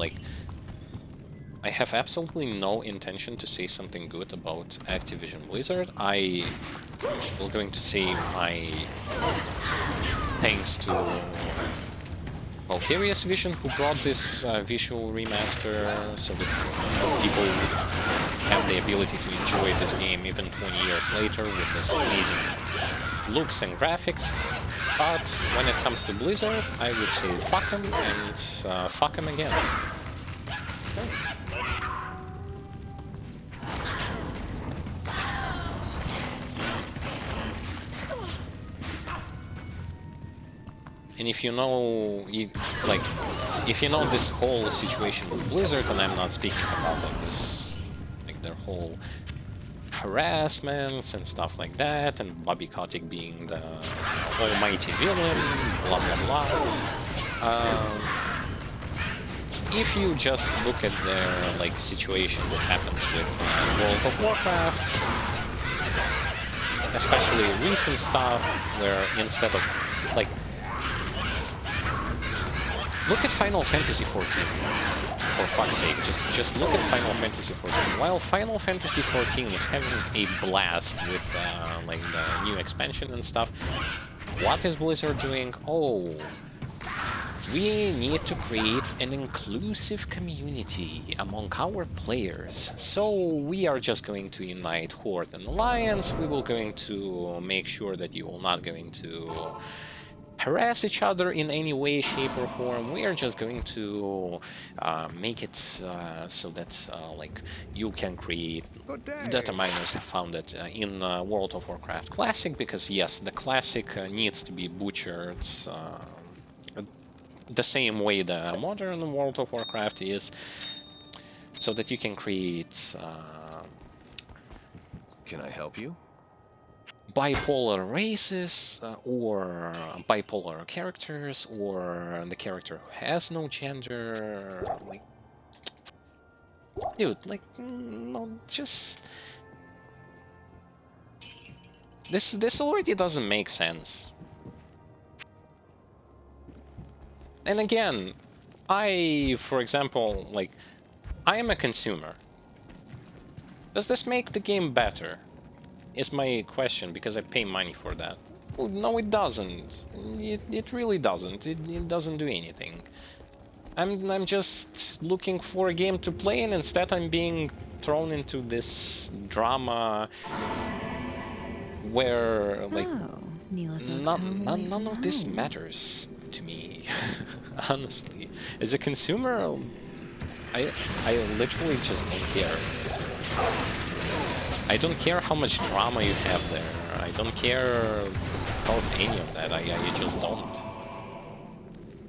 no intention to say something good about Activision Blizzard. I will going to say my thanks to Valkyria's Vision, who brought this visual remaster so that people would have the ability to enjoy this game even 20 years later with this amazing looks and graphics. But when it comes to Blizzard, I would say fuck them and fuck them again. And if you know, if you know this whole situation with Blizzard, and I'm not speaking about their whole harassments and stuff like that, and Bobby Kotick being the almighty villain, blah blah blah. If you just look at their situation that happens with World of Warcraft, especially recent stuff, where instead of look at Final Fantasy XIV, for fuck's sake. Just look at Final Fantasy XIV. While Final Fantasy XIV is having a blast with the new expansion and stuff, what is Blizzard doing? Oh, we need to create an inclusive community among our players. So we are just going to unite Horde and Alliance. We will going to make sure that you are not going to harass each other in any way, shape, or form. We are just going to make it so that you can create data miners have found it in World of Warcraft Classic, because yes, the Classic needs to be butchered the same way the modern World of Warcraft is, so that you can create Can I help you? bipolar races or bipolar characters, or the character who has no gender. Dude, no, just this already doesn't make sense. And again, for example, I am a consumer. Does this make the game better? Is my question, because I pay money for that. Well, no, it doesn't. It really doesn't. It doesn't do anything. I'm just looking for a game to play, and instead I'm being thrown into this drama where none of this matters to me. Honestly, as a consumer, I literally just don't care. I don't care how much drama you have there. I don't care about any of that. I just don't.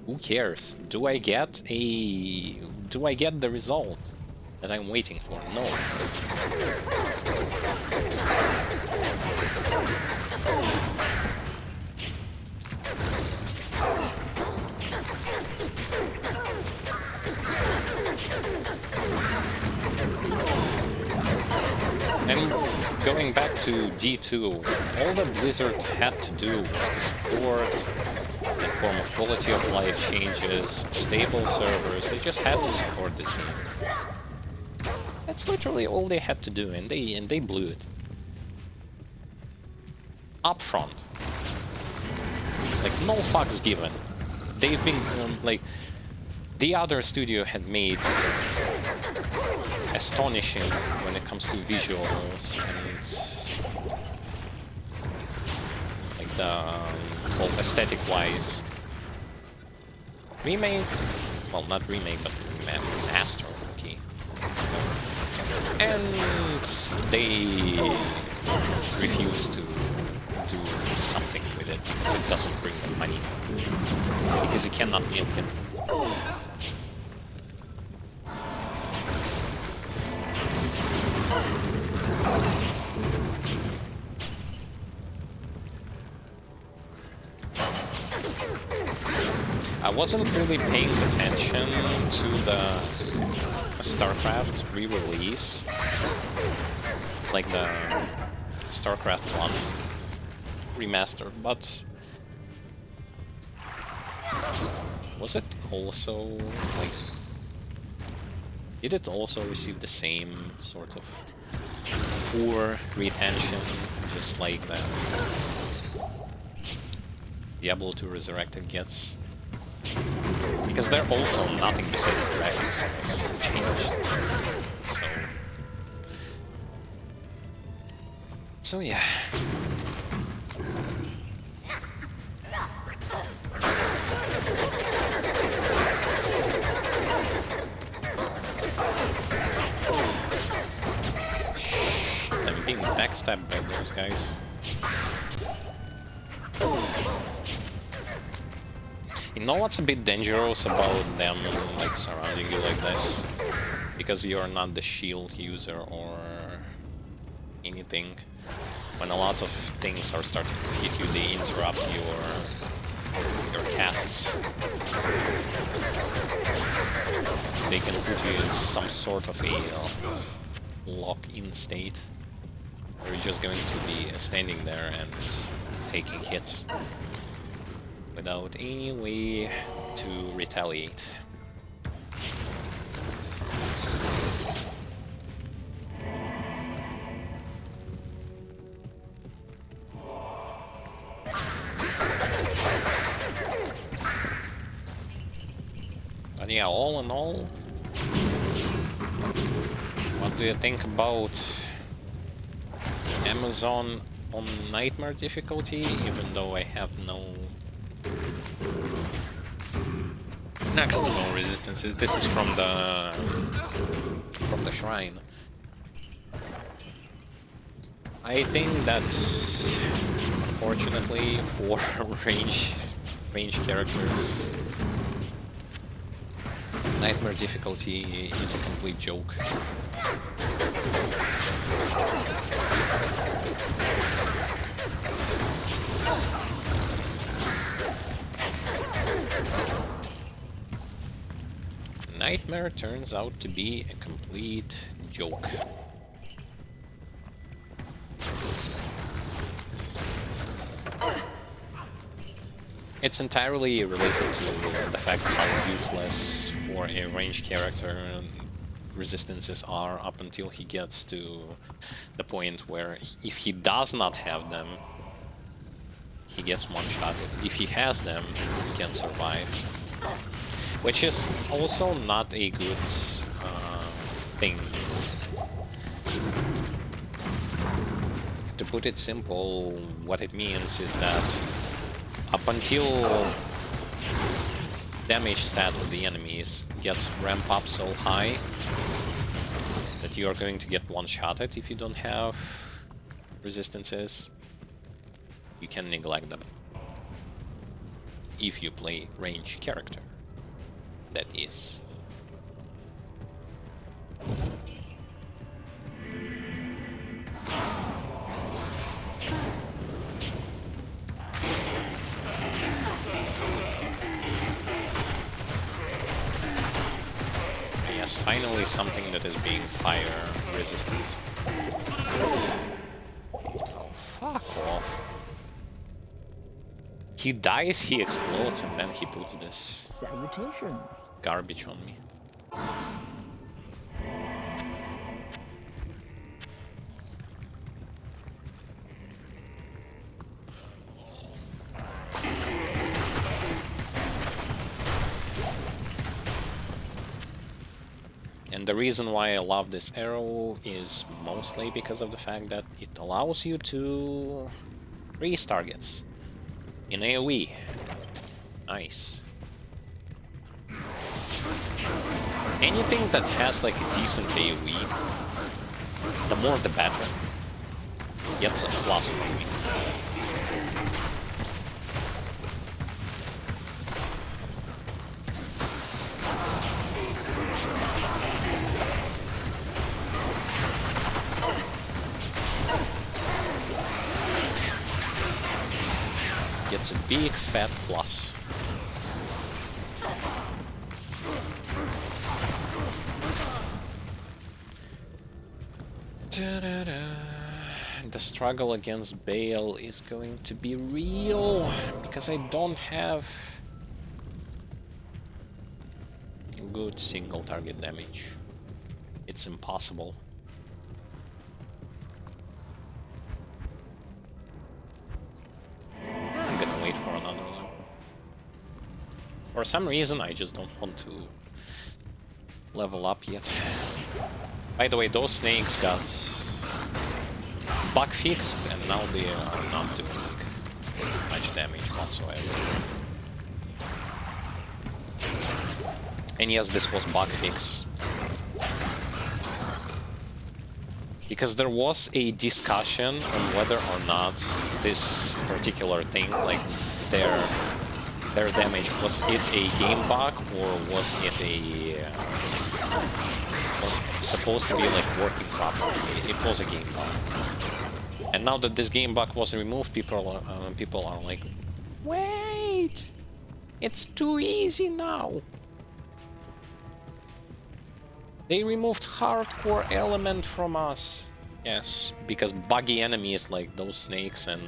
Who cares? Do I get the result that I'm waiting for? No. And going back to D2, all that Blizzard had to do was to support in form of quality of life changes, stable servers. They just had to support this game. That's literally all they had to do, and they blew it. Up front. No fucks given. They've been the other studio had made astonishing when it comes to visuals and the aesthetic-wise remake. Well, not remake, but remaster. Okay. And they refuse to do something with it because it doesn't bring them money. Because you cannot get them. I wasn't really paying attention to the StarCraft re-release, like the StarCraft 1 remaster, but was it also, like, did it also receive the same sort of poor retention, just like the Diablo 2 Resurrected gets? Because they're also nothing besides graphics was changed. So yeah. I'm being backstabbed by those guys. You know what's a bit dangerous about them, like, surrounding you like this? Because you're not the shield user or anything. When a lot of things are starting to hit you, they interrupt your casts. They can put you in some sort of a lock-in state, where you're just going to be standing there and taking hits without any way to retaliate. But yeah, all in all, what do you think about Amazon on Nightmare difficulty, even though I have next to no resistances? This is from the shrine. I think that's, unfortunately, for range characters, Nightmare difficulty is a complete joke. Nightmare turns out to be a complete joke. It's entirely related to the fact how useless for a ranged character resistances are up until he gets to the point where if he does not have them, he gets one-shotted. If he has them, he can survive. Which is also not a good thing. To put it simple, what it means is that up until damage stat of the enemies gets ramped up so high that you are going to get one-shotted if you don't have resistances, you can neglect them. If you play ranged character, that is. Yes, finally something that is being fire resistant. Oh, fuck off. He dies, he explodes, and then he puts this Salutations. garbage on me. And the reason why I love this arrow is mostly because of the fact that it allows you to freeze targets in AoE. Nice. Anything that has like a decent AoE, the more the better. Gets a plus from me. Gets a big fat plus. The struggle against Bale is going to be real because I don't have good single target damage. It's impossible. I'm gonna wait for another one. For some reason, I just don't want to level up yet. By the way, those snakes got bug fixed, and now they are not doing much damage whatsoever. And yes, this was bug fix. Because there was a discussion on whether or not this particular thing, like their damage, was it a game bug or was it a was supposed to be like working properly? It was a game bug. And now that this game bug was removed, people are like, wait, it's too easy now. They removed hardcore element from us. Yes, because buggy enemies like those snakes and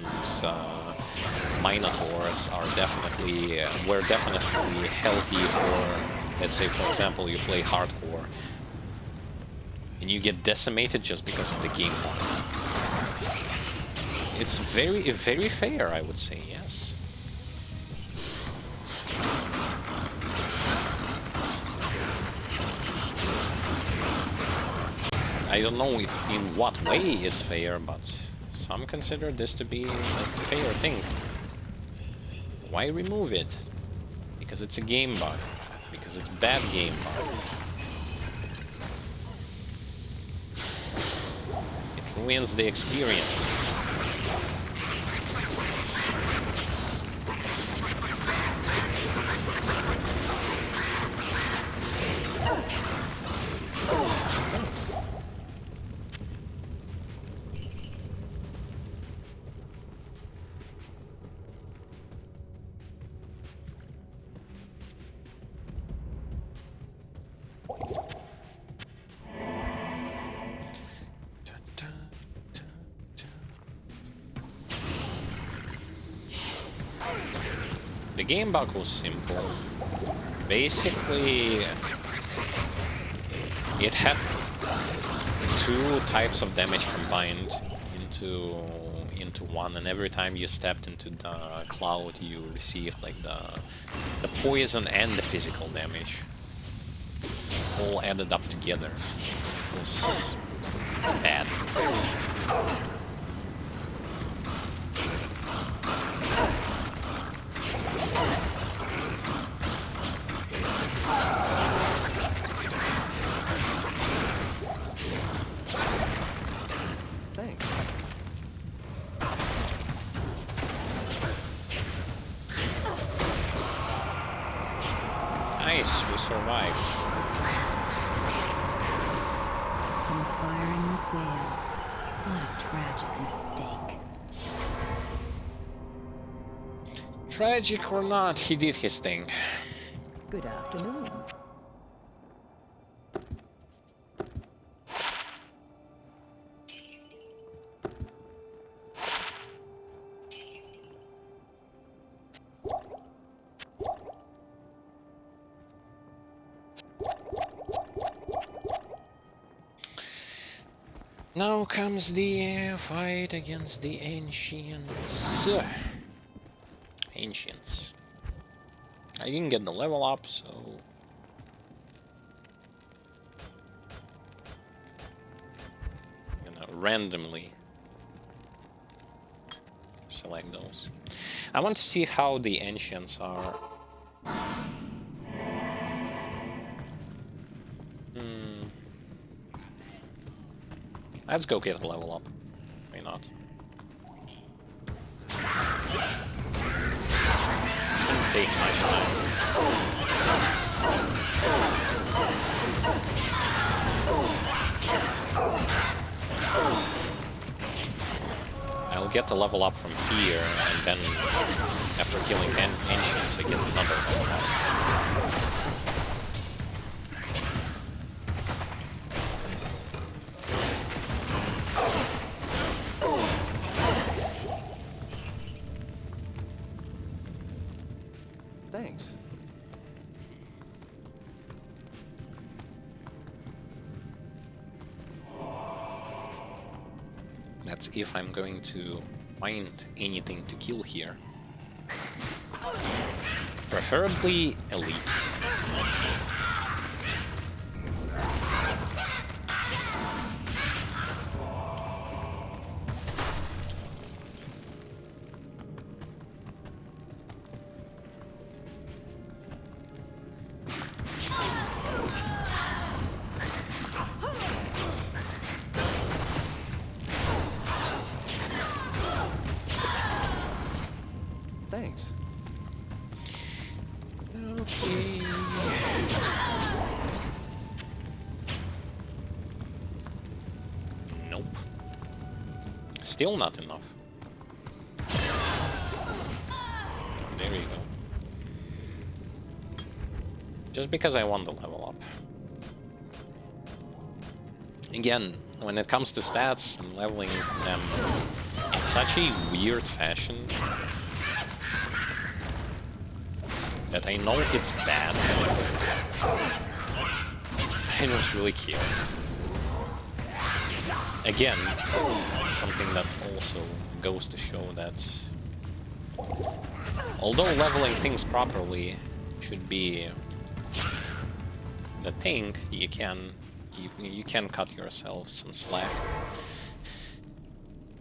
minotaurs are definitely were definitely healthy for, let's say, for example, you play hardcore and you get decimated just because of the game bug. It's very fair, I would say. Yes. I don't know in what way it's fair, but some consider this to be like a fair thing. Why remove it? Because it's a game bug. Because it's bad game bug. It ruins the experience. The game bug was simple. Basically, it had two types of damage combined into one, and every time you stepped into the cloud, you received like the poison and the physical damage all added up together. It was bad. Nice, we survived. Conspiring with Bale. What a tragic mistake. Tragic or not, he did his thing. Good afternoon. Now comes the fight against the ancients. Ancients. I didn't get the level up, so I'm gonna randomly select those. I want to see how the ancients are. Let's go get a level up. Why not? Shouldn't take much time. I'll get the level up from here, and then after killing ancients, I get another level up. That's if I'm going to find anything to kill here. Preferably elite. Thanks. Okay. Nope. Still not enough. There you go. Just because I want to level up. Again, when it comes to stats, I'm leveling them in such a weird fashion that I know it's bad. I don't really care. Again, something that also goes to show that although leveling things properly should be the thing, you can cut yourself some slack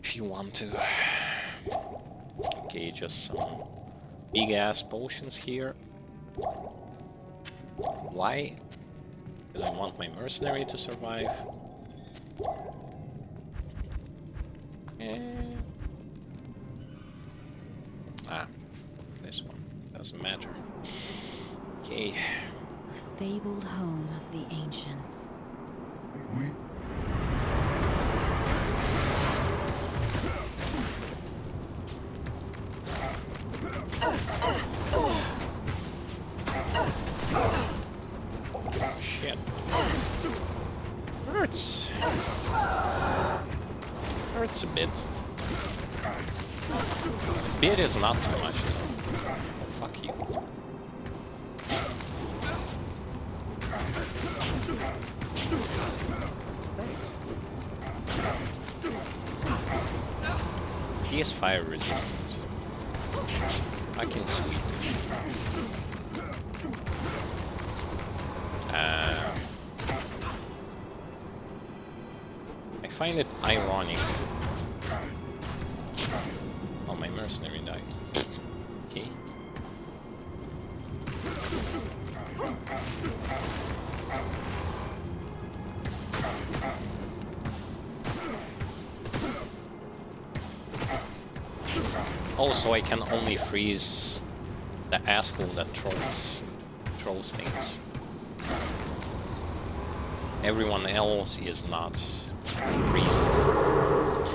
if you want to. Okay, just some big ass potions here. Why? Because I want my mercenary to survive. Ah, this one doesn't matter. Okay. Fabled home of the ancients. Shit. Hurts. Hurts a bit. A bit is not too much. Oh, fuck you. Thanks. He is fire resistant. Fucking sweet. I find it ironic. Oh, my mercenary died. Okay. Also, I can only freeze the asshole that throws things. Everyone else is not freezable.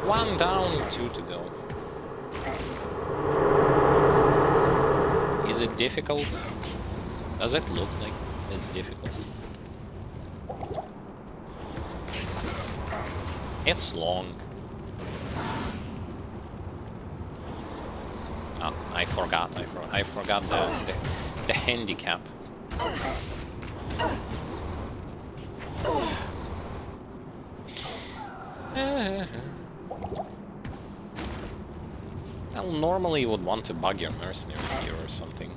1 down, 2 to go. Is it difficult? Does it look like it's difficult? It's long. Oh, I forgot. I forgot the handicap. Well, normally you would want to bug your mercenary here or something.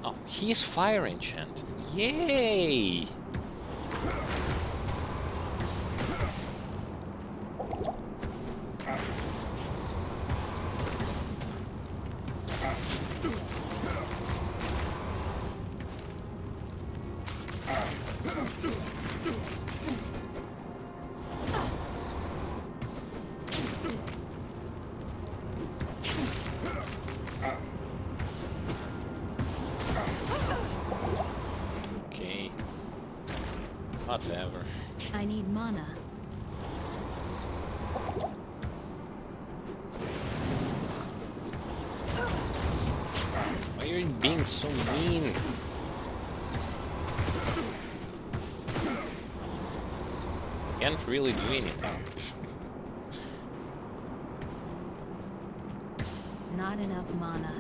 Oh, he's fire enchanted. Yay! Whatever. I need mana. Why are you being so mean? Can't really do anything. Not enough mana.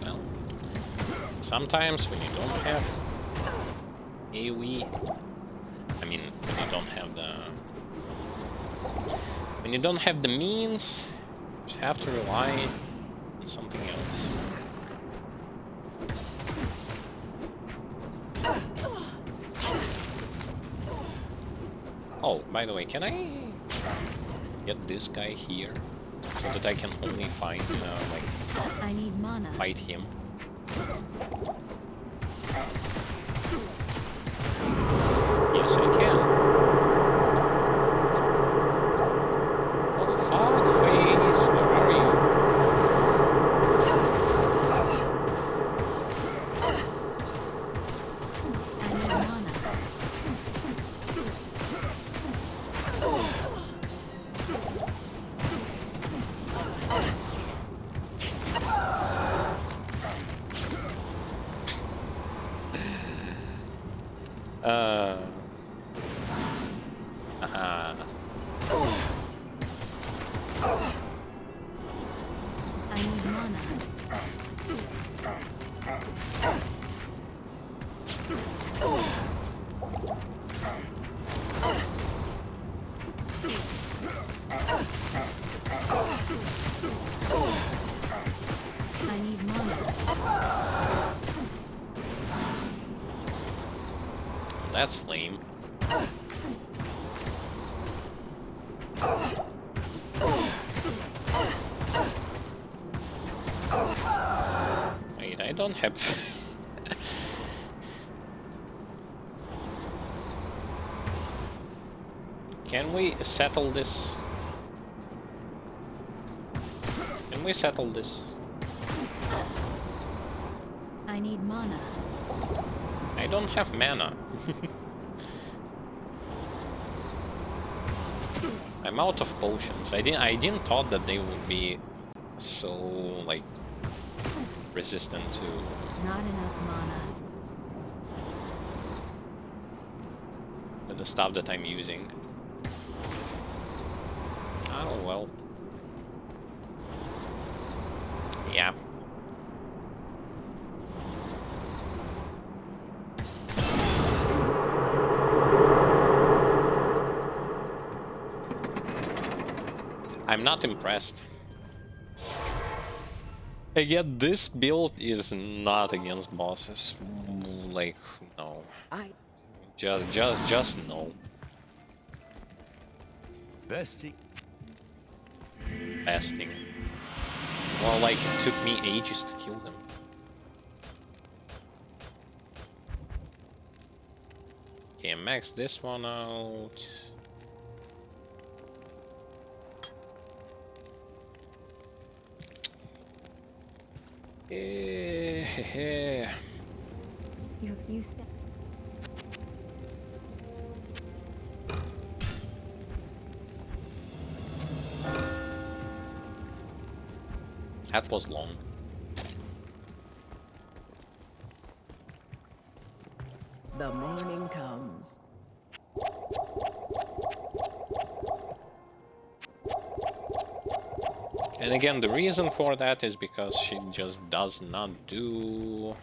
Well, sometimes when you don't have AoE, I mean, when you don't have the means, you just have to rely on something else. Oh, by the way, can I get this guy here so that I can only find, I need mana. fight him? Yes, I can. Oh, fuck face, where are you? I need mana. Aha. I need mana. I need mana. That's lame. Wait, I don't have... Can we settle this? Can we settle this? I need mana. I don't have mana. I'm out of potions. I didn't thought that they would be so like resistant to Not enough mana. the stuff that I'm using. Oh well. Yeah. I'm not impressed. Again, this build is not against bosses. Like, no. Just no. Bestie. Besting. Well, like, it took me ages to kill them. Okay, max this one out. You've used it. That was long. The morning comes. And again, the reason for that is because she just does not do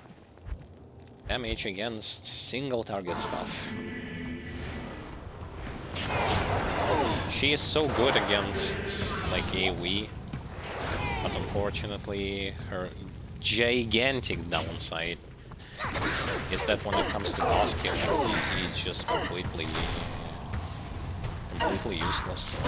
damage against single target stuff. She is so good against like AoE, but unfortunately her gigantic downside is that when it comes to boss killing, it's just completely useless.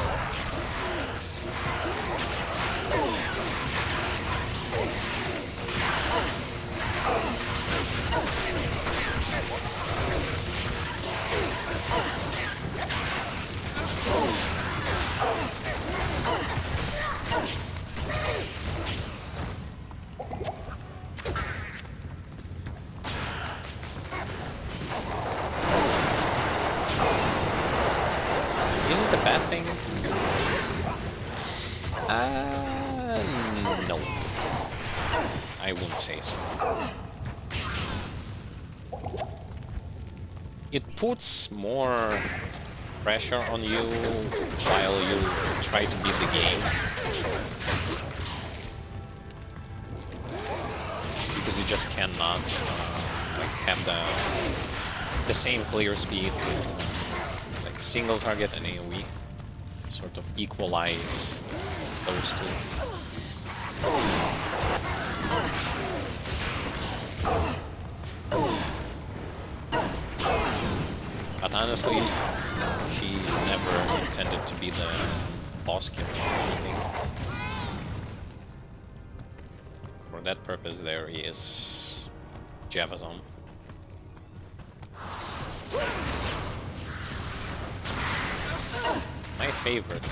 Is it a bad thing? No. I wouldn't say so. It puts more pressure on you while you try to beat the game. Because you just cannot like have the same clear speed with like single target and AoE. Sort of equalize those two. But honestly, she's never intended to be the boss killer or anything. For that purpose, there is Magezon. My favorite.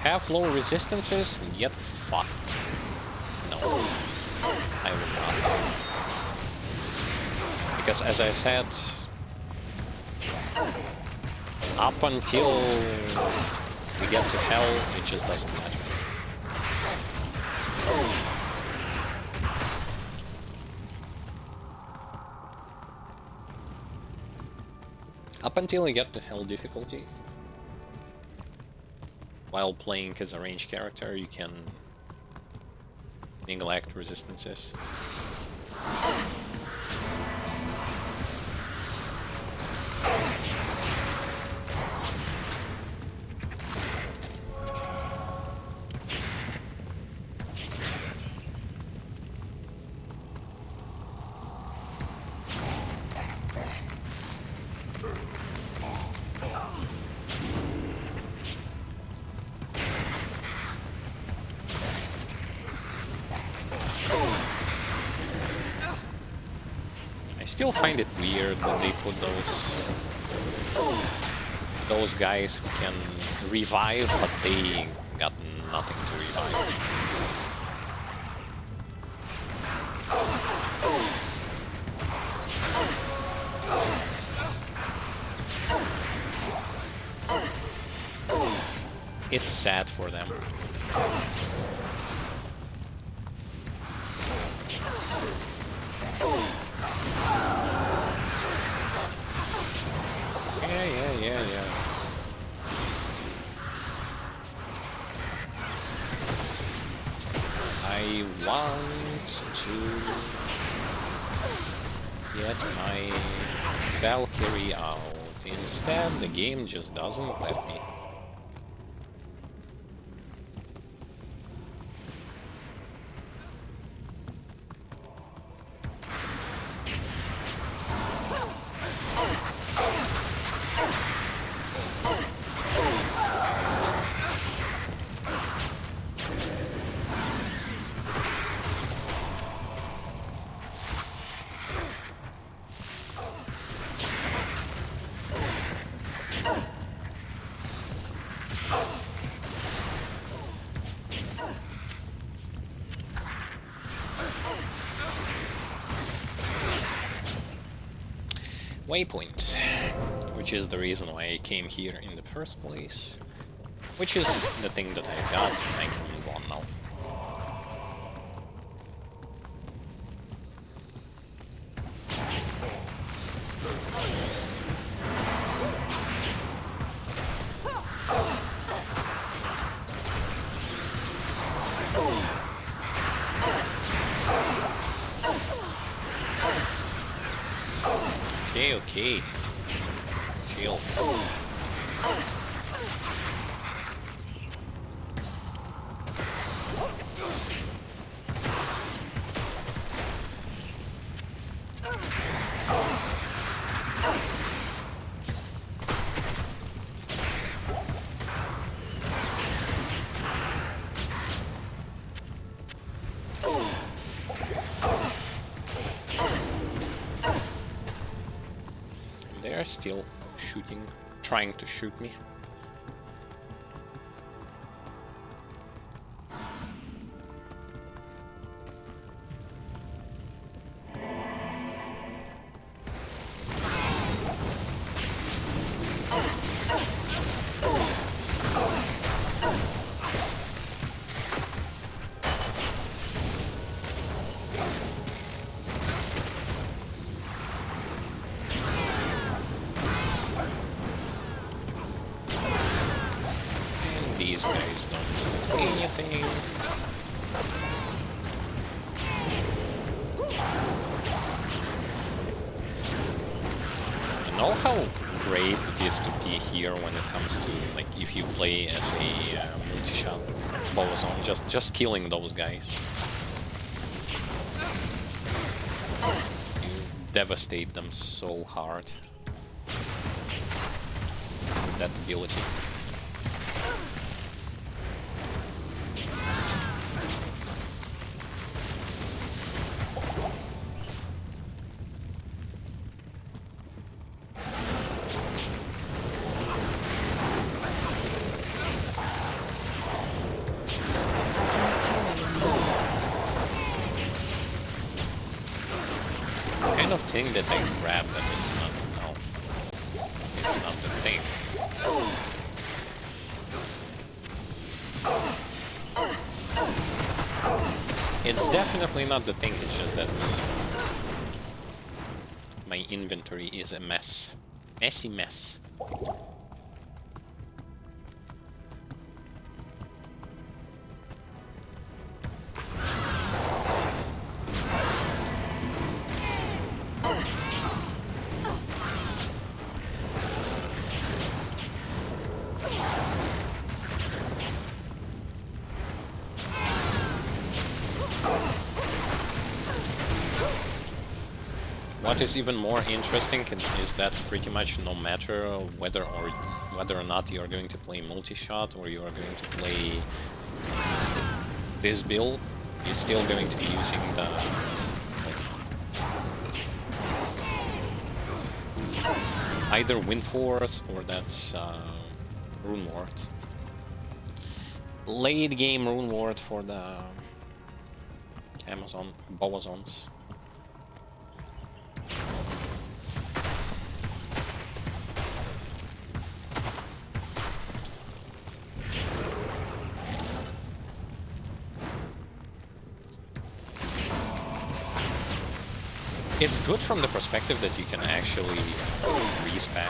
Have low resistances, yet fuck. No, I will not. Because as I said, up until we get to hell, it just doesn't matter. Up until you get to hell difficulty, while playing as a ranged character, you can neglect resistances. I still find it weird when they put those guys who can revive, but they got nothing to revive. It's sad for them. Yeah. I want to get my Valkyrie out. Instead, the game just doesn't let me. Waypoint, which is the reason why I came here in the first place, which is the thing that I got. I can move on now. Okay. Chill. They're still shooting, trying to shoot me. enemies don't do anything. I know how great it is to be here when it comes to, like, if you play as a multi-shot Magezon, just killing those guys. You devastate them so hard with that ability. Thing that I grab that is not, no, it's not the thing. It's definitely not the thing, it's just that my inventory is a mess. Messy mess. What is even more interesting is that pretty much no matter whether or not you are going to play multi-shot or you are going to play this build, you're still going to be using the either Wind Force or that's Rune Ward. Late game Rune Ward for the Amazon Magezons. It's good from the perspective that you can actually respec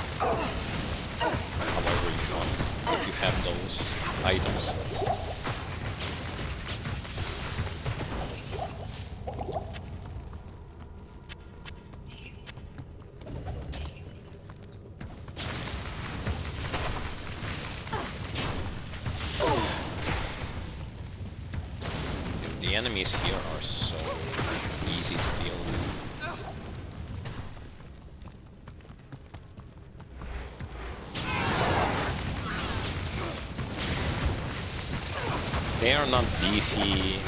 however you want if you have those items. The enemies here are so easy to deal with. They are not beefy,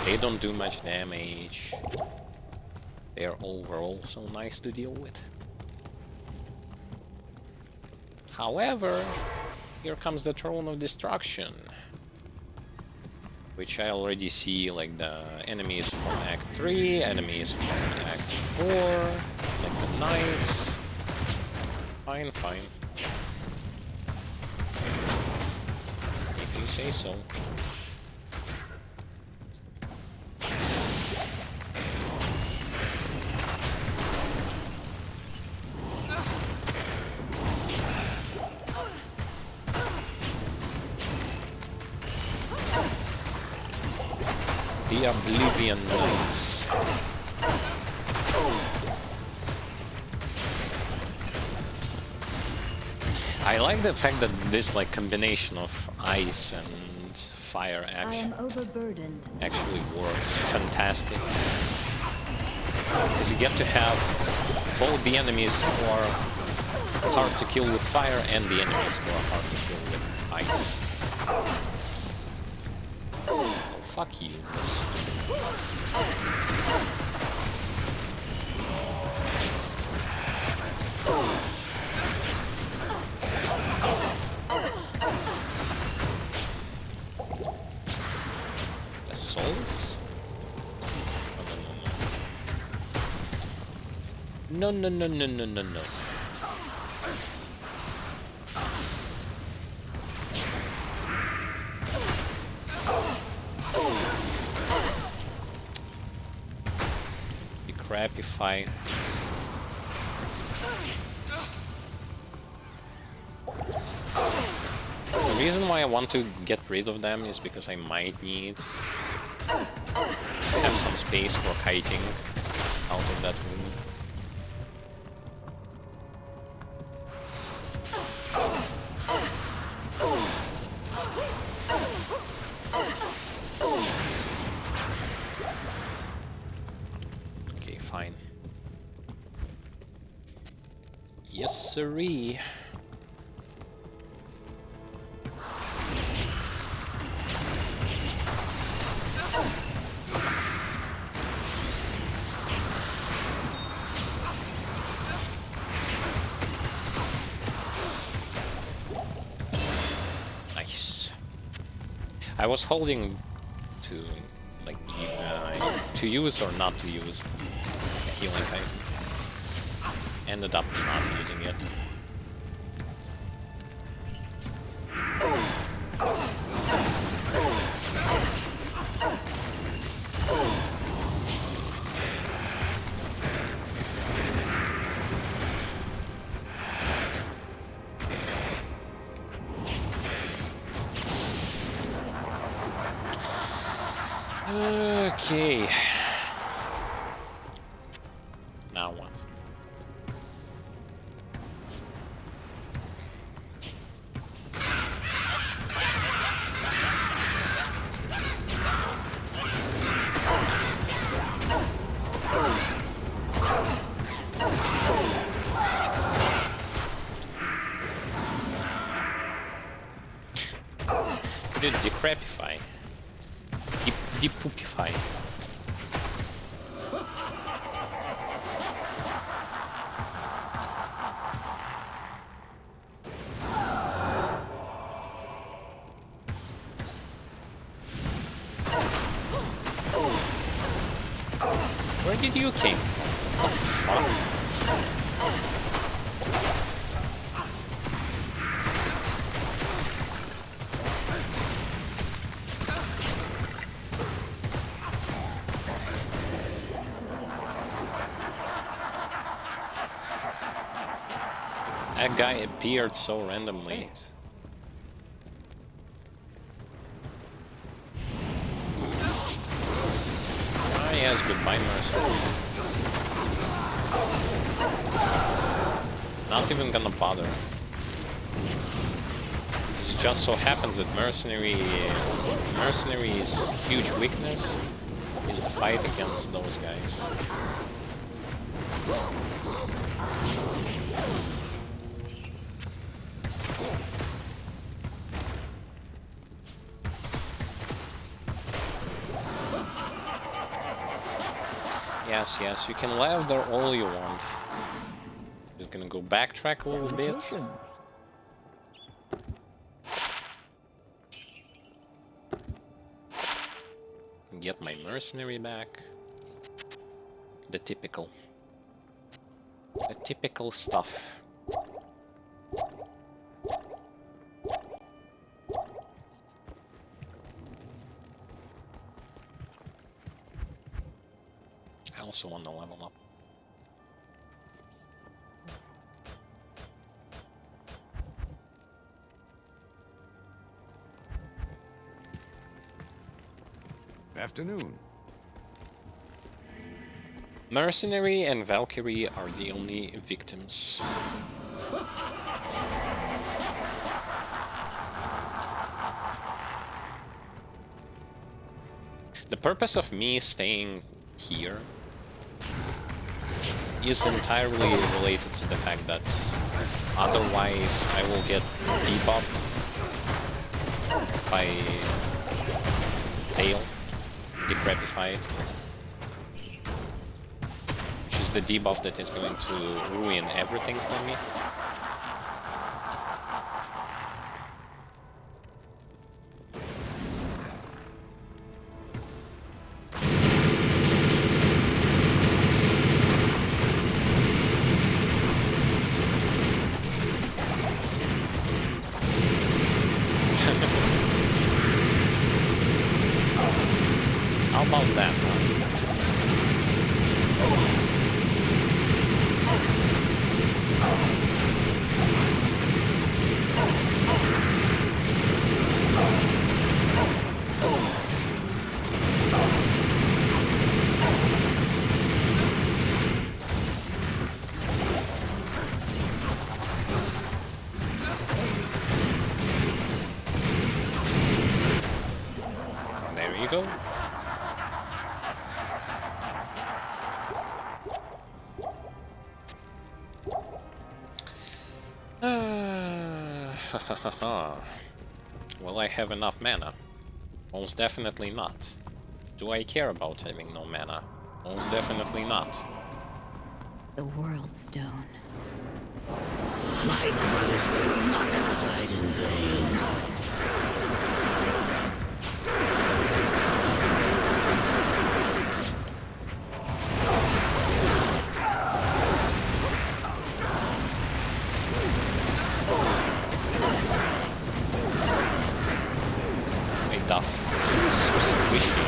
they don't do much damage, they are overall so nice to deal with. However, here comes the Throne of Destruction, which I already see, like the enemies from Act 3, enemies from Act 4, like the knights. Fine, fine. If you say so. The Oblivion Knights. I like the fact that this like combination of ice and fire action actually works fantastic. Because you get to have both the enemies who are hard to kill with fire and the enemies who are hard to kill with ice. Fuck you, miss. The souls? No, no, no, no, no, no, no. Crapify. The reason why I want to get rid of them is because I might need to have some space for kiting out of that room. Okay, fine. Yes, sirree. Nice. I was holding to like to use or not to use a healing item. Ended up not using it. Okay. Now what? Dude, decrepify. Depoopify. Where did you came from? What the fuck? That guy appeared so randomly. Thanks. Ah, yes, goodbye, Mercenary. Not even gonna bother. It just so happens that Mercenary's huge weakness is the fight against those guys. Yes, you can laugh there all you want. Just gonna go backtrack a little bit. Salutations. Get my mercenary back. The typical stuff. I also want to level up. Afternoon. Mercenary and Valkyrie are the only victims. The purpose of me staying here is entirely related to the fact that otherwise I will get debuffed by Tail, decrepified, which is the debuff that is going to ruin everything for me. How about that, huh? go. Will I have enough mana? Most definitely not. Do I care about having no mana? Most definitely not. The World Stone. My brothers will not have died in vain. Hey, Duff. He's so squishy.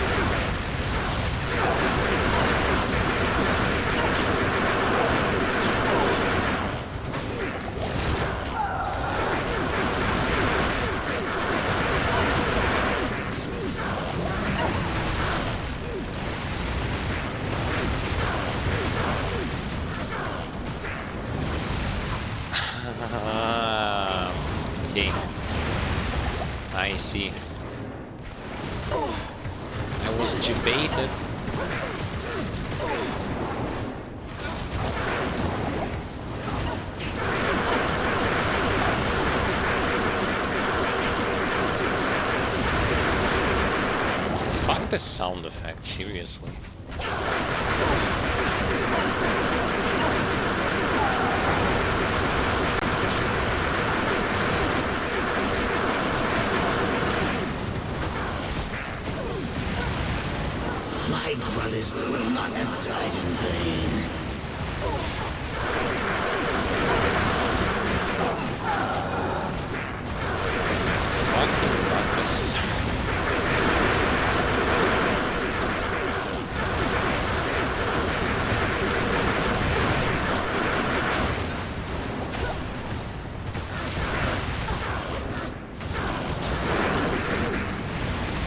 Okay. I see. I was debated. Fuck the sound effect, seriously. My brothers will not have died in vain. Fucking fuck this.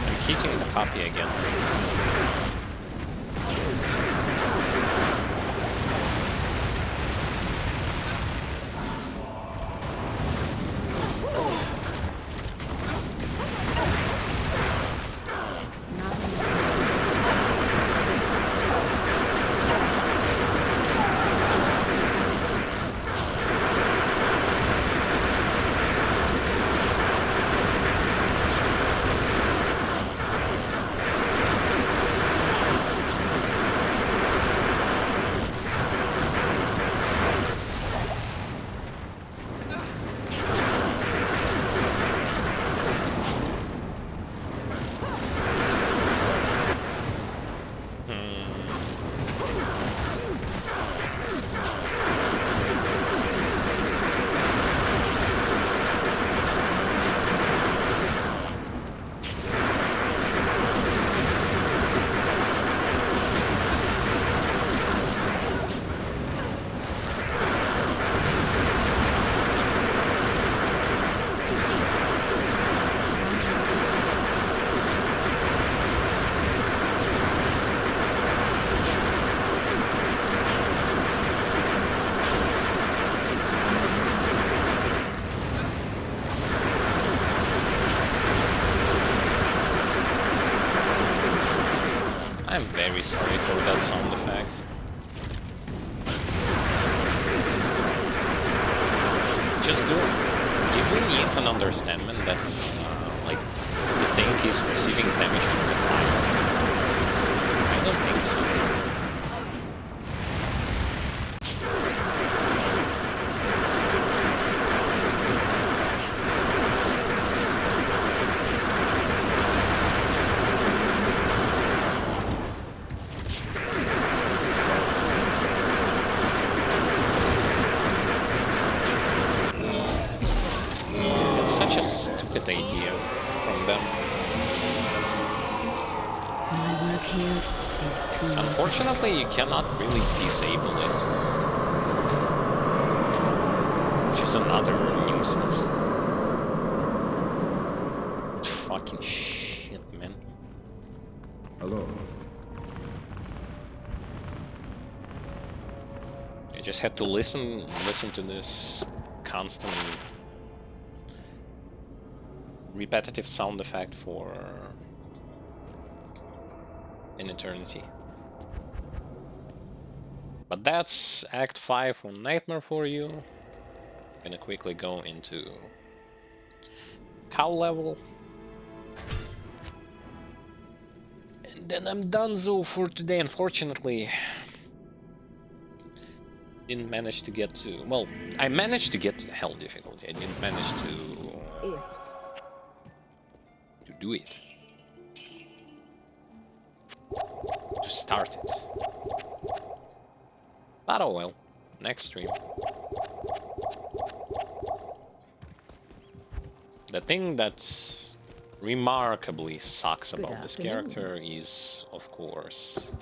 I'm hitting the puppy again. I'm very sorry for that sound effect. Just do we need an understanding that like the tank is receiving damage from the fire? I don't think so. Such a stupid idea from them. My work here is truly... Unfortunately, you cannot really disable it. Which is another nuisance. Fucking shit, man. Hello. I just had to listen to this constant repetitive sound effect for in eternity. But that's Act 5 on Nightmare for you. I'm gonna quickly go into cow level. And then I'm donezo for today, unfortunately. Didn't manage to get to... Well, I managed to get to the hell difficulty. I didn't manage to do it. To start it. But oh well. Next stream. The thing that remarkably sucks about this character is, of course,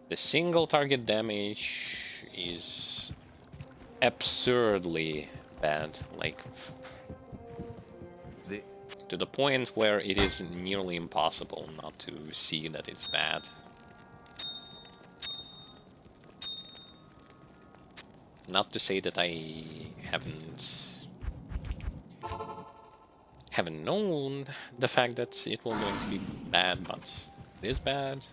the single target damage is absurdly bad, like to the point where it is nearly impossible not to see that it's bad. Not to say that I haven't known the fact that it was going to be bad, but this bad.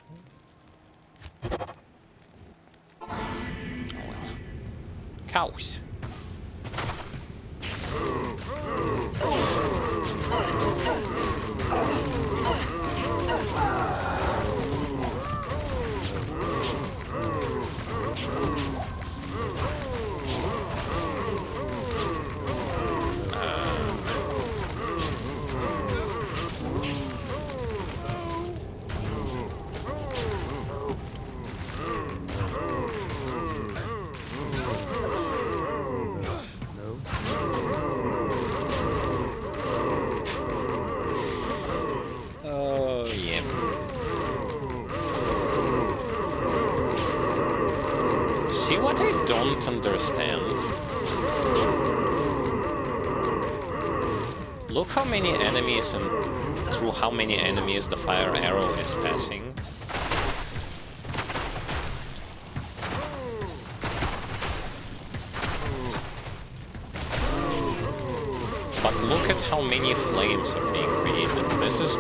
Oh well. Cows. Oh yeah. See what I don't understand? Look how many enemies and through how many enemies the fire arrow is passing. But look at how many flames are being created. This is...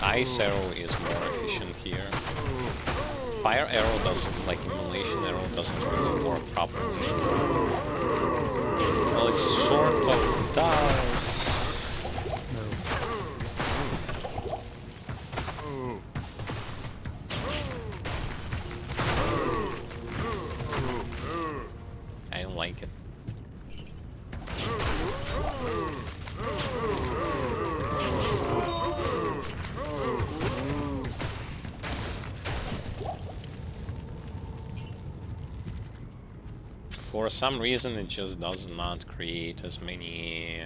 Ice arrow is more efficient here. Fire arrow doesn't, like immolation arrow doesn't really work properly. Well, it sort of does. I don't like it. For some reason, it just does not create as many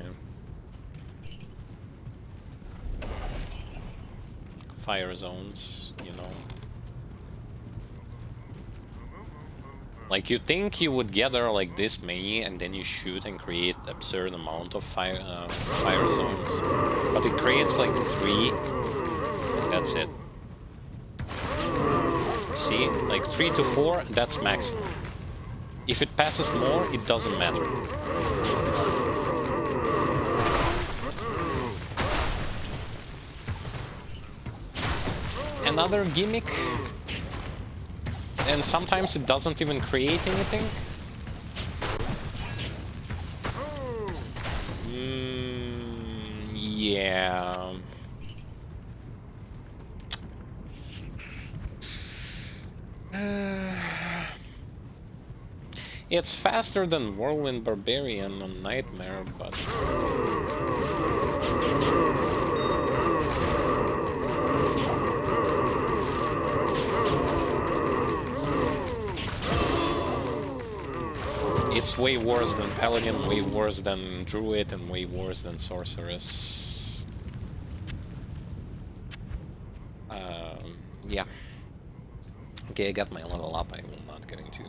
fire zones, you know. Like, you think you would gather like this many and then you shoot and create absurd amount of fire zones, but it creates like 3 and that's it. See, like 3 to 4, that's maximum. If it passes more, it doesn't matter. Another gimmick, and sometimes it doesn't even create anything. Yeah. It's faster than Whirlwind Barbarian on Nightmare, but... It's way worse than Paladin, way worse than Druid, and way worse than Sorceress. Yeah. Okay, I got my level up. I'm not going to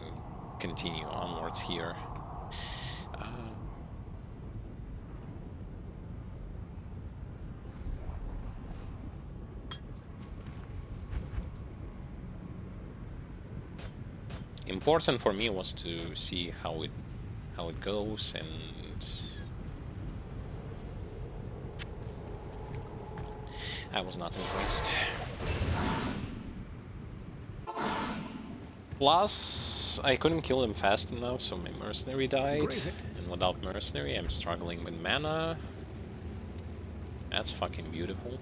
continue onwards here. Important for me was to see how it goes, and I was not impressed. Plus, I couldn't kill him fast enough, so my mercenary died. And without mercenary, I'm struggling with mana. That's fucking beautiful.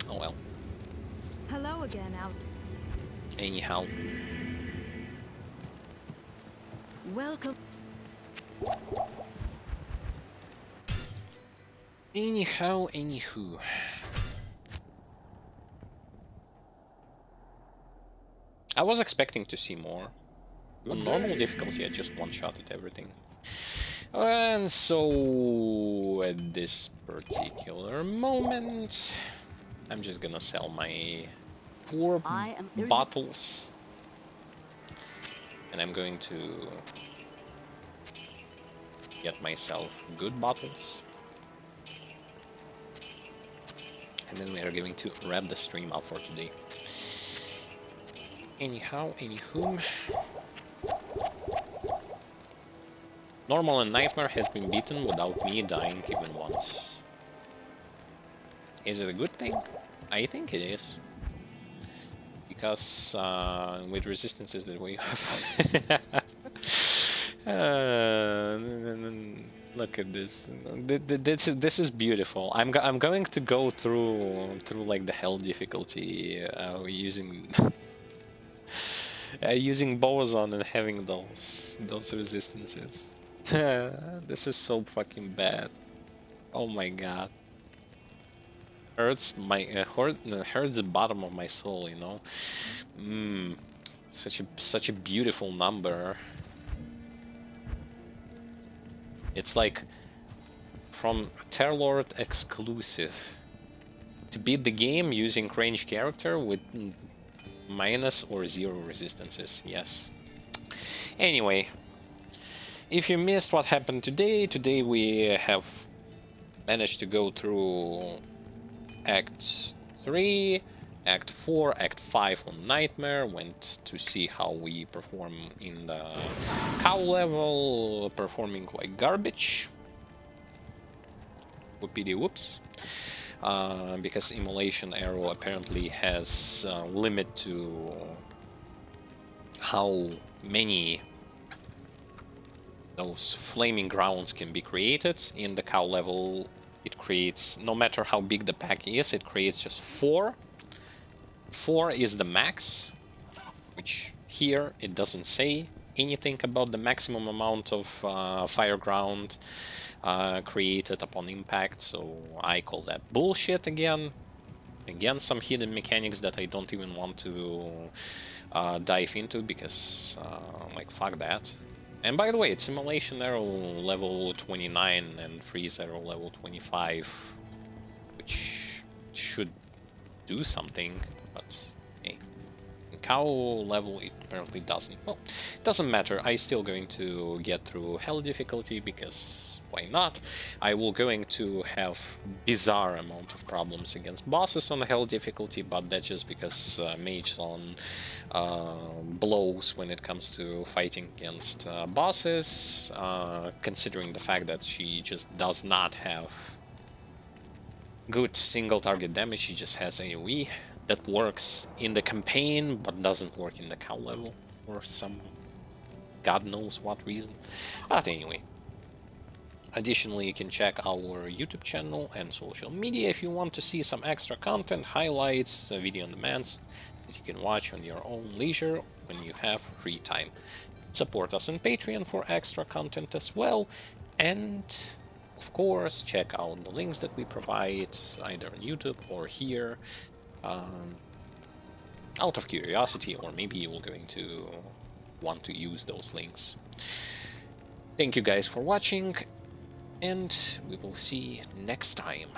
Oh well. Hello again, out. Anyhow. Welcome. Anyhow, anywho. I was expecting to see more. On normal difficulty, I just one-shotted everything. And so, at this particular moment, I'm just gonna sell my poor bottles. And I'm going to get myself good bottles. And then we are going to wrap the stream up for today. Anyhow, anywho. Normal and Nightmare has been beaten without me dying even once. Is it a good thing? I think it is. Because with resistances that we look at this. This is beautiful. I'm going to go through like the hell difficulty using using Bozon and having those resistances. This is so fucking bad. Oh my god. Hurts my hurts the bottom of my soul, you know. Such a beautiful number. It's like from Terrorlord exclusive to beat the game using ranged character with minus or zero resistances. Yes. Anyway, if you missed what happened today we have managed to go through Act 3, Act 4, Act 5 on Nightmare, went to see how we perform in the cow level, performing like garbage. Whoopity whoops. Because Immolation Arrow apparently has a limit to how many those flaming grounds can be created. In the cow level, it creates, no matter how big the pack is, it creates just 4. 4 is the max, which here it doesn't say anything about the maximum amount of fire ground created upon impact, so I call that bullshit again. Again, some hidden mechanics that I don't even want to dive into because, like, fuck that. And by the way, it's Immolation Arrow level 29 and Freeze Arrow level 25, which should do something, but hey. In cow level it apparently doesn't. Well, it doesn't matter, I'm still going to get through hell difficulty because why not? I will going to have bizarre amount of problems against bosses on hell difficulty, but that's just because Magezon blows when it comes to fighting against bosses, considering the fact that she just does not have good single target damage. She just has AoE that works in the campaign but doesn't work in the cow level for some god knows what reason. But anyway, additionally, you can check our YouTube channel and social media if you want to see some extra content, highlights, video on demands that you can watch on your own leisure when you have free time. Support us on Patreon for extra content as well, and of course check out the links that we provide either on YouTube or here out of curiosity, or maybe you will going to want to use those links. Thank you guys for watching, and we will see next time.